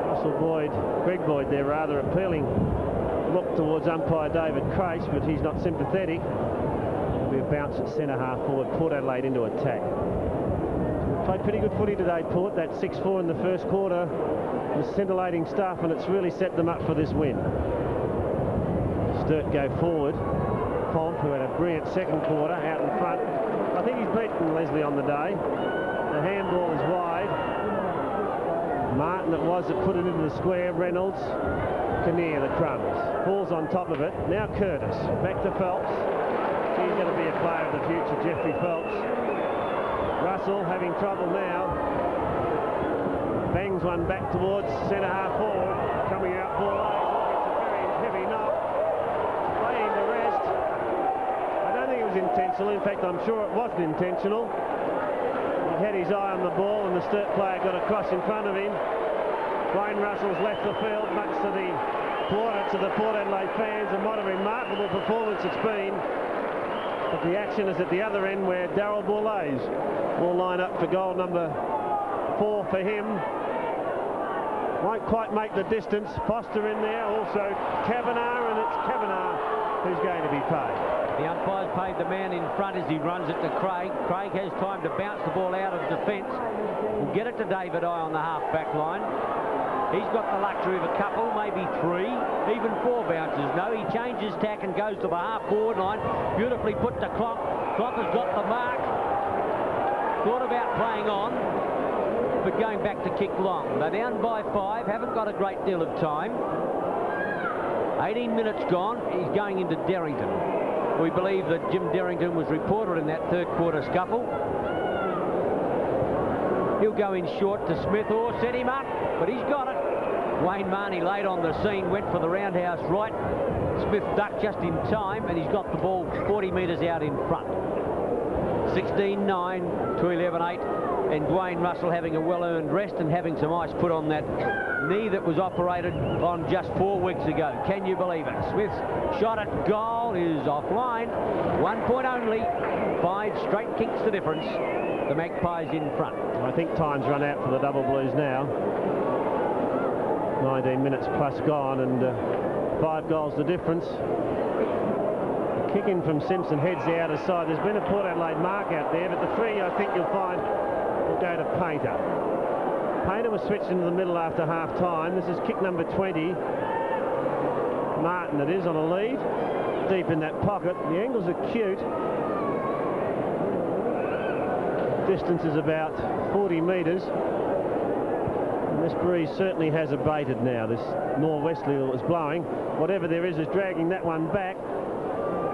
Russell Boyd, Greg Boyd there, rather appealing look towards umpire David Crace, but he's not sympathetic. There'll be a bounce at centre half forward. Port Adelaide into attack. Played pretty good footy today, Port. That 6-4 in the first quarter was scintillating stuff, and it's really set them up for this win. Sturt go forward. Pomp, who had a brilliant second quarter, out in front. I think he's beaten Leslie on the day. The handball is wide. Martin it was that put it into the square. Reynolds, Kinnear, the crumbs. Falls on top of it. Now Curtis. Back to Phelps. He's going to be a player of the future, Jeffrey Phelps. Russell having trouble now. Bangs one back towards centre half forward. Coming out ball eight. It's a very heavy knock. Playing the rest. I don't think it was intentional. In fact, I'm sure it wasn't intentional. He had his eye on the ball, and the Sturt player got across in front of him. Dwayne Russell's left the field, much to the plaudits of the Port Adelaide fans, and what a remarkable performance it's been. But the action is at the other end, where Darryl Bourlays will line up for goal number 4 for him. Won't quite make the distance. Foster in there, also Kavanagh, and it's Kavanagh who's going to be paid. The umpire's paid the man in front as he runs it to Craig. Craig has time to bounce the ball out of defence. We'll get it to David I on the half-back line. He's got the luxury of a couple, maybe 3, even 4 bounces. No, he changes tack and goes to the half-forward line. Beautifully put to Clock. Clock has got the mark. Thought about playing on, but going back to kick long. They're down by 5, haven't got a great deal of time. 18 minutes gone. He's going into Darrington. We believe that Jim Darrington was reported in that third quarter scuffle. He'll go in short to Smith, or set him up, but he's got it. Wayne Marnie late on the scene, went for the roundhouse right. Smith ducked just in time, and he's got the ball 40 metres out in front. 16-9 to 11-8, and Dwayne Russell having a well-earned rest and having some ice put on that knee that was operated on just 4 weeks ago. Can you believe it? Smith's shot at goal is offline. 1 point only. 5 straight kicks the difference. The Magpies in front. I think time's run out for the Double Blues now. 19 minutes plus gone, and 5 goals the difference. Kick in from Simpson heads the outer side. There's been a Port Adelaide mark out there, but the free I think you'll find will go to Painter. Painter was switched into the middle after half time. This is kick number 20. Martin it is on a lead. Deep in that pocket. The angles are cute. Distance is about 40 metres. And this breeze certainly has abated now. This northwesterly that was blowing, whatever there is dragging that one back.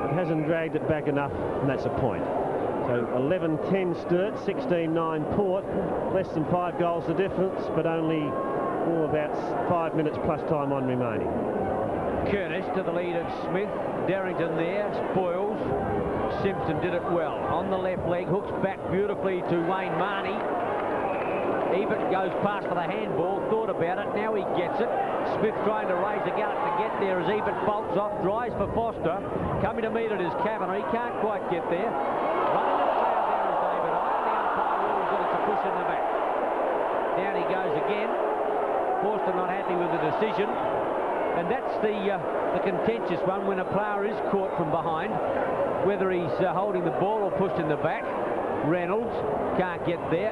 It hasn't dragged it back enough, and that's a point. So 11-10 Sturt, 16-9 Port. Less than 5 goals the difference, but only about 5 minutes plus time on remaining. Curtis to the lead of Smith. Darrington there, spoils. Simpson did it well. On the left leg, hooks back beautifully to Wayne Marnie. Even goes past for the handball, thought about it, now he gets it. Smith trying to raise a gallop to get there as Even bolts off, drives for Foster. Coming to meet it is Kavanagh, he can't quite get there. Running to the crowd there is David Eye, the umpire rules that it's a push in the back. Down he goes again. Foster not happy with the decision. And that's the contentious one when a player is caught from behind, whether he's holding the ball or pushed in the back. Reynolds can't get there.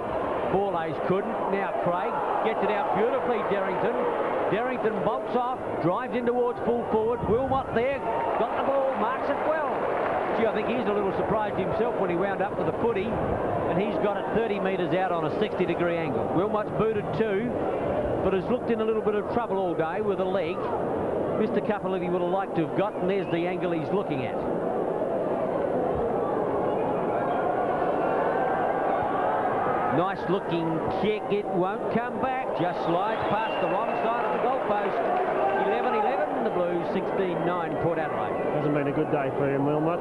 Borlase couldn't. Now Craig gets it out beautifully. Derrington bolts off, drives in towards full forward. Wilmot there, got the ball, marks it well. Gee, I think he's a little surprised himself when he wound up with the footy, and he's got it 30 metres out on a 60-degree angle. Wilmot's booted too, but has looked in a little bit of trouble all day with a leg. Mr. Cappelletti would have liked to have got, and there's the angle he's looking at. Nice looking kick, it won't come back, just slides past the wrong side of the goalpost. 11-11, the Blues 16-9, Port Adelaide. Hasn't been a good day for him, Wilmot.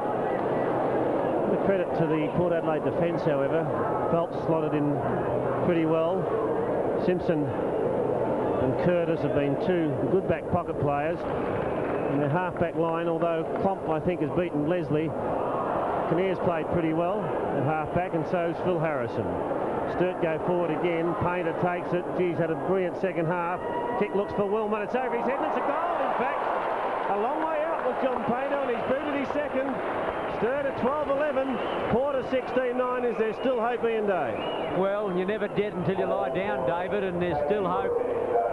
The credit to the Port Adelaide defence, however. Phelps slotted in pretty well. Simpson and Curtis have been two good back pocket players. In their half-back line, although Klomp, I think, has beaten Leslie, Kinnear's played pretty well at half-back, and so's Phil Harrison. Sturt go forward again. Painter takes it. Geez, had a brilliant second half. Kick looks for Wilmot. It's over his head, and it's a goal, in fact. A long way out with John Painter, and he's booted his second. Sturt at 12-11. Port at 16-9. Is there still hope, Ian Day? Well, you're never dead until you lie down, David, and there's still hope.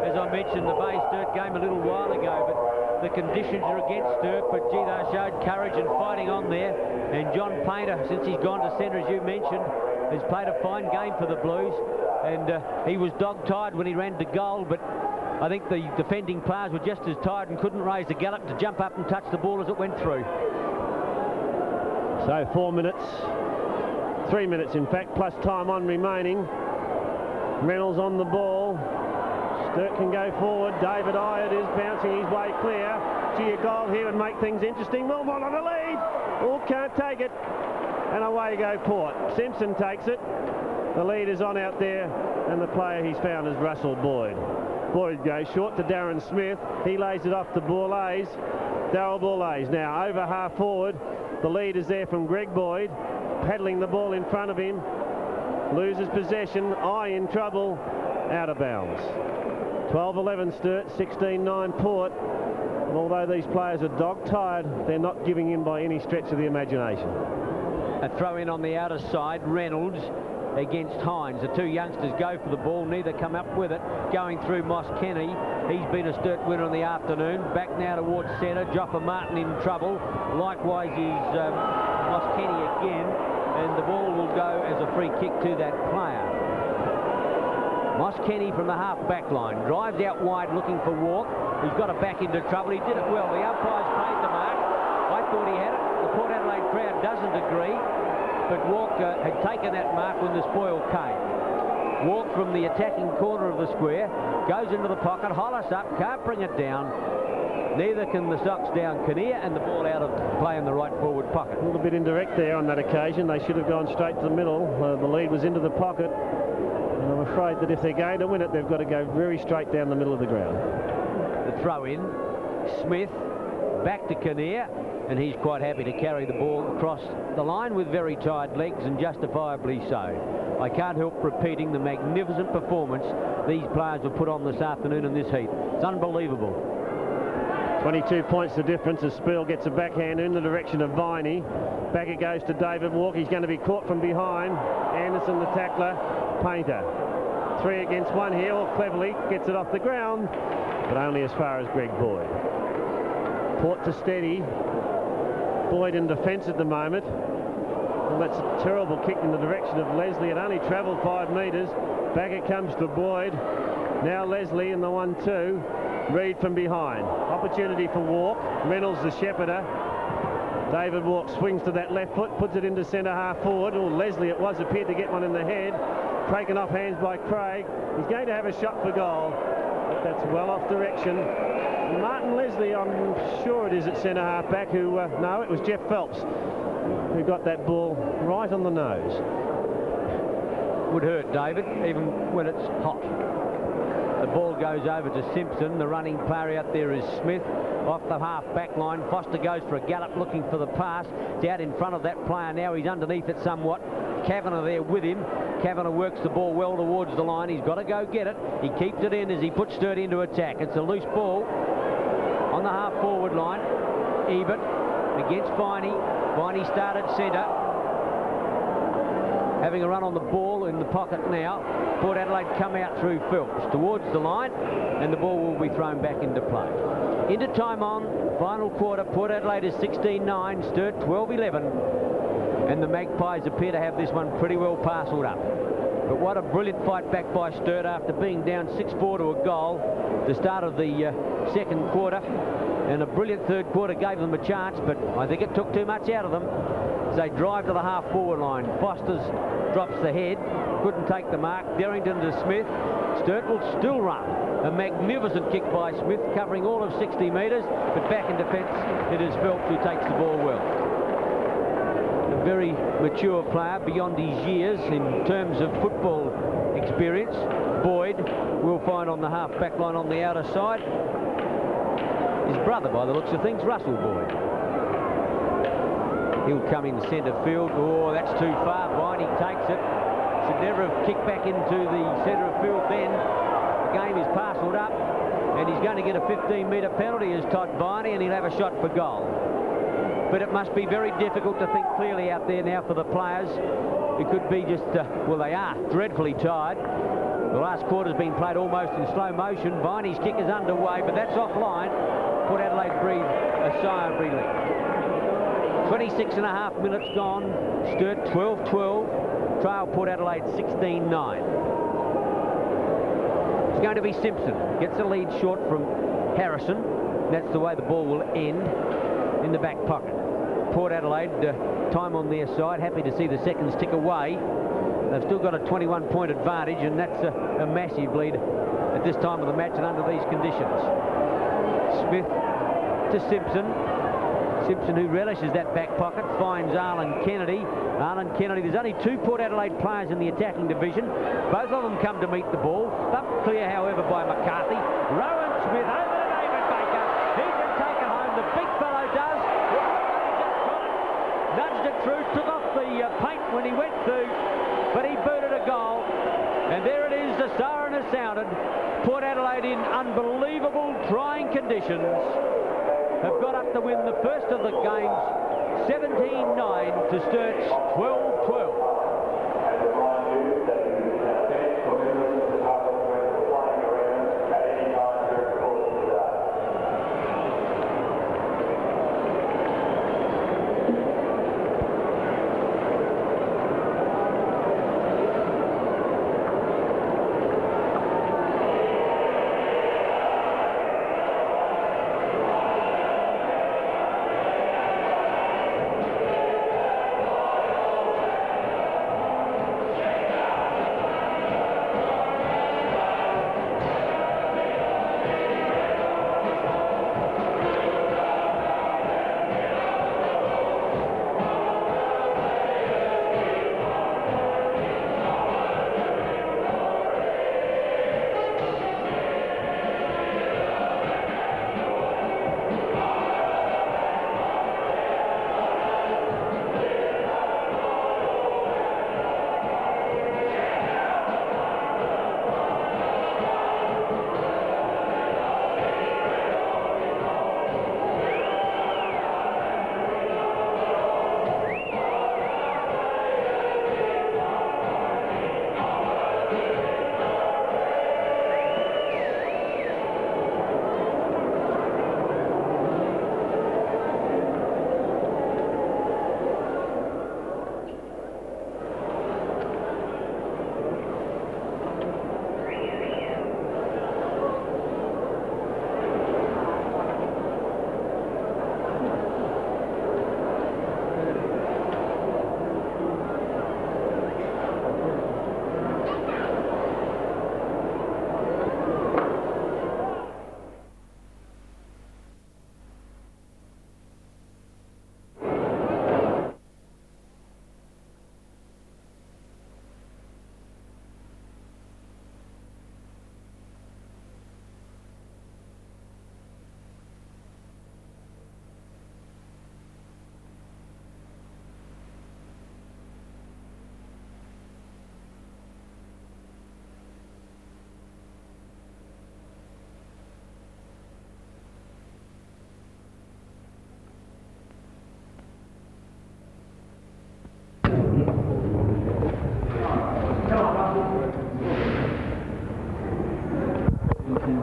As I mentioned, the Bay Sturt game a little while ago, but the conditions are against Sturt, but gee, they showed courage and fighting on there. And John Painter, since he's gone to centre, as you mentioned, has played a fine game for the Blues, and he was dog-tired when he ran to goal, but I think the defending players were just as tired and couldn't raise the gallop to jump up and touch the ball as it went through. So 4 minutes, 3 minutes in fact, plus time on remaining. Reynolds on the ball. Sturt can go forward. David Eye is bouncing his way clear. Gee, a goal here would make things interesting. Wilmot on the lead. Oh, can't take it. And away go Port. Simpson takes it. The lead is on out there, and the player he's found is Russell Boyd. Boyd goes short to Darren Smith. He lays it off to Borlase. Darryl Borlase now over half forward. The lead is there from Greg Boyd, paddling the ball in front of him. Loses possession. Eye in trouble. Out of bounds. 12-11 Sturt, 16-9 Port. And although these players are dog-tired, they're not giving in by any stretch of the imagination. A throw in on the outer side, Reynolds against Hines. The two youngsters go for the ball, neither come up with it. Going through Moss Kenny, he's been a Sturt winner in the afternoon. Back now towards centre, Joffa Martin in trouble. Likewise is Moss Kenny again, and the ball will go as a free kick to that player. Moss Kenny from the half-back line, drives out wide looking for Walk. He's got it back into trouble, he did it well. The umpires paid the mark. I thought he had it. The Port Adelaide crowd doesn't agree, but Walker had taken that mark when the spoil came. Walk from the attacking corner of the square, goes into the pocket, Hollis up, can't bring it down. Neither can the Sox down Kinnear, and the ball out of play in the right forward pocket. A little bit indirect there on that occasion. They should have gone straight to the middle. The lead was into the pocket, and I'm afraid that if they're going to win it, they've got to go very straight down the middle of the ground. The throw in, Smith back to Kinnear, and he's quite happy to carry the ball across the line with very tired legs, and justifiably so. I can't help repeating the magnificent performance these players have put on this afternoon in this heat. It's unbelievable. 22 points the difference as Spiel gets a backhand in the direction of Viney. Back it goes to David Walk. He's going to be caught from behind. Anderson the tackler. Painter. 3 against 1 here. All cleverly gets it off the ground, but only as far as Greg Boyd. Port to steady. Boyd in defence at the moment. And that's a terrible kick in the direction of Leslie. It only travelled 5 metres. Back it comes to Boyd. Now Leslie in the 1-2. Reed from behind. Opportunity for Walk. Reynolds the shepherder. David Walk swings to that left foot, puts it into centre half forward. Oh, Leslie it was, appeared to get one in the head. Taken off hands by Craig. He's going to have a shot for goal. But that's well off direction. And Martin Leslie, I'm sure it is at centre half back, who, no, it was Jeff Phelps who got that ball right on the nose. would hurt, David, even when it's hot. The ball goes over to Simpson. The running player out there is Smith. Off the half-back line, Foster goes for a gallop looking for the pass. It's out in front of that player now. He's underneath it somewhat. Kavanagh there with him. Kavanagh works the ball well towards the line. He's got to go get it. He keeps it in as he puts Sturt into attack. It's a loose ball on the half-forward line. Ebert against Viney. Viney started centre. Having a run on the ball in the pocket now. Port Adelaide come out through Phelps towards the line, and the ball will be thrown back into play. Into time on, final quarter. Port Adelaide is 16-9, Sturt 12-11, and the Magpies appear to have this one pretty well parcelled up. But what a brilliant fight back by Sturt after being down 6-4 to a goal at the start of the second quarter, and a brilliant third quarter gave them a chance, but I think it took too much out of them. As they drive to the half-forward line. Foster's drops the head, couldn't take the mark. Derrington to Smith. Sturt will still run. A magnificent kick by Smith, covering all of 60 metres, but back in defence it is Phelps who takes the ball well. A very mature player beyond his years in terms of football experience. Boyd will find on the half-back line on the outer side. His brother, by the looks of things, Russell Boyd. He'll come in centre field. Oh, that's too far. Viney takes it. Should never have kicked back into the centre of field then. The game is parcelled up, and he's going to get a 15-metre penalty as Todd Viney, and he'll have a shot for goal. But it must be very difficult to think clearly out there now for the players. It could be just, well, they are dreadfully tired. The last quarter's been played almost in slow motion. Viney's kick is underway, but that's offline. Port Adelaide breathe a sigh of relief. 26.5 minutes gone. Sturt 12-12. Trail Port Adelaide 16-9. It's going to be Simpson. Gets the lead short from Harrison. That's the way the ball will end, in the back pocket. Port Adelaide, time on their side. Happy to see the seconds tick away. They've still got a 21-point advantage, and that's a massive lead at this time of the match and under these conditions. Smith to Simpson. Simpson, who relishes that back pocket, finds Arlen Kennedy. Arlen Kennedy, there's only two Port Adelaide players in the attacking division. Both of them come to meet the ball. Up clear, however, by McCarthy. Rowan Smith over to David Baker. He can take it home. The big fellow does. Nudged it through, took off the paint when he went through, but he booted a goal. And there it is, the siren has sounded. Port Adelaide in unbelievable trying conditions have got up to win the first of the games, 17-9 to Sturt's 12-12.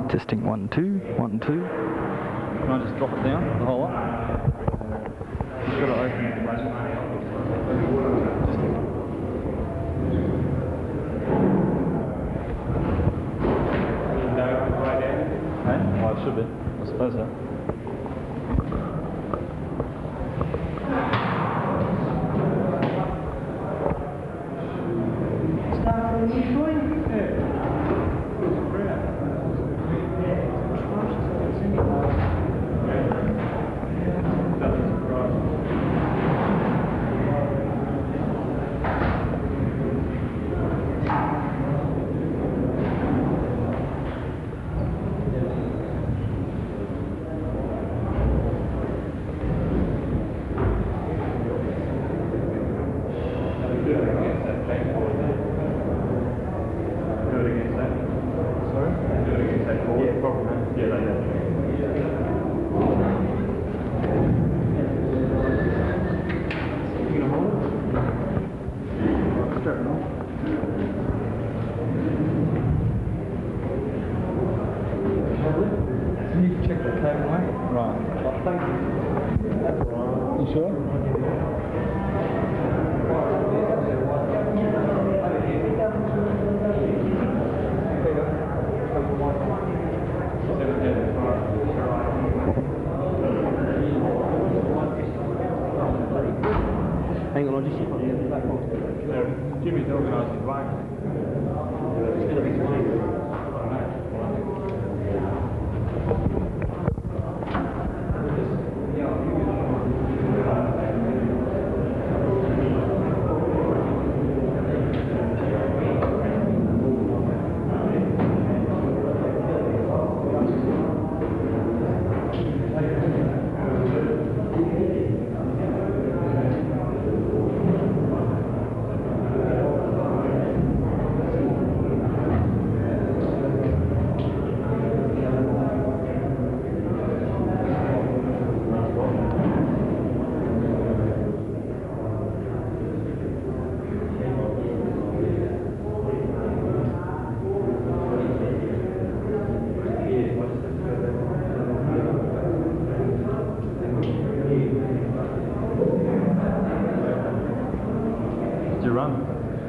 Testing 1, 2, 1, 2. Can I just drop it down, the whole lot? You've got it open. Hey? Oh, it should be. I suppose so. You sure? Hang on, I'll just see if I can get the back on. Jimmy's organised his way. It's going to be fine.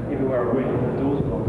Everywhere I went, the doors closed.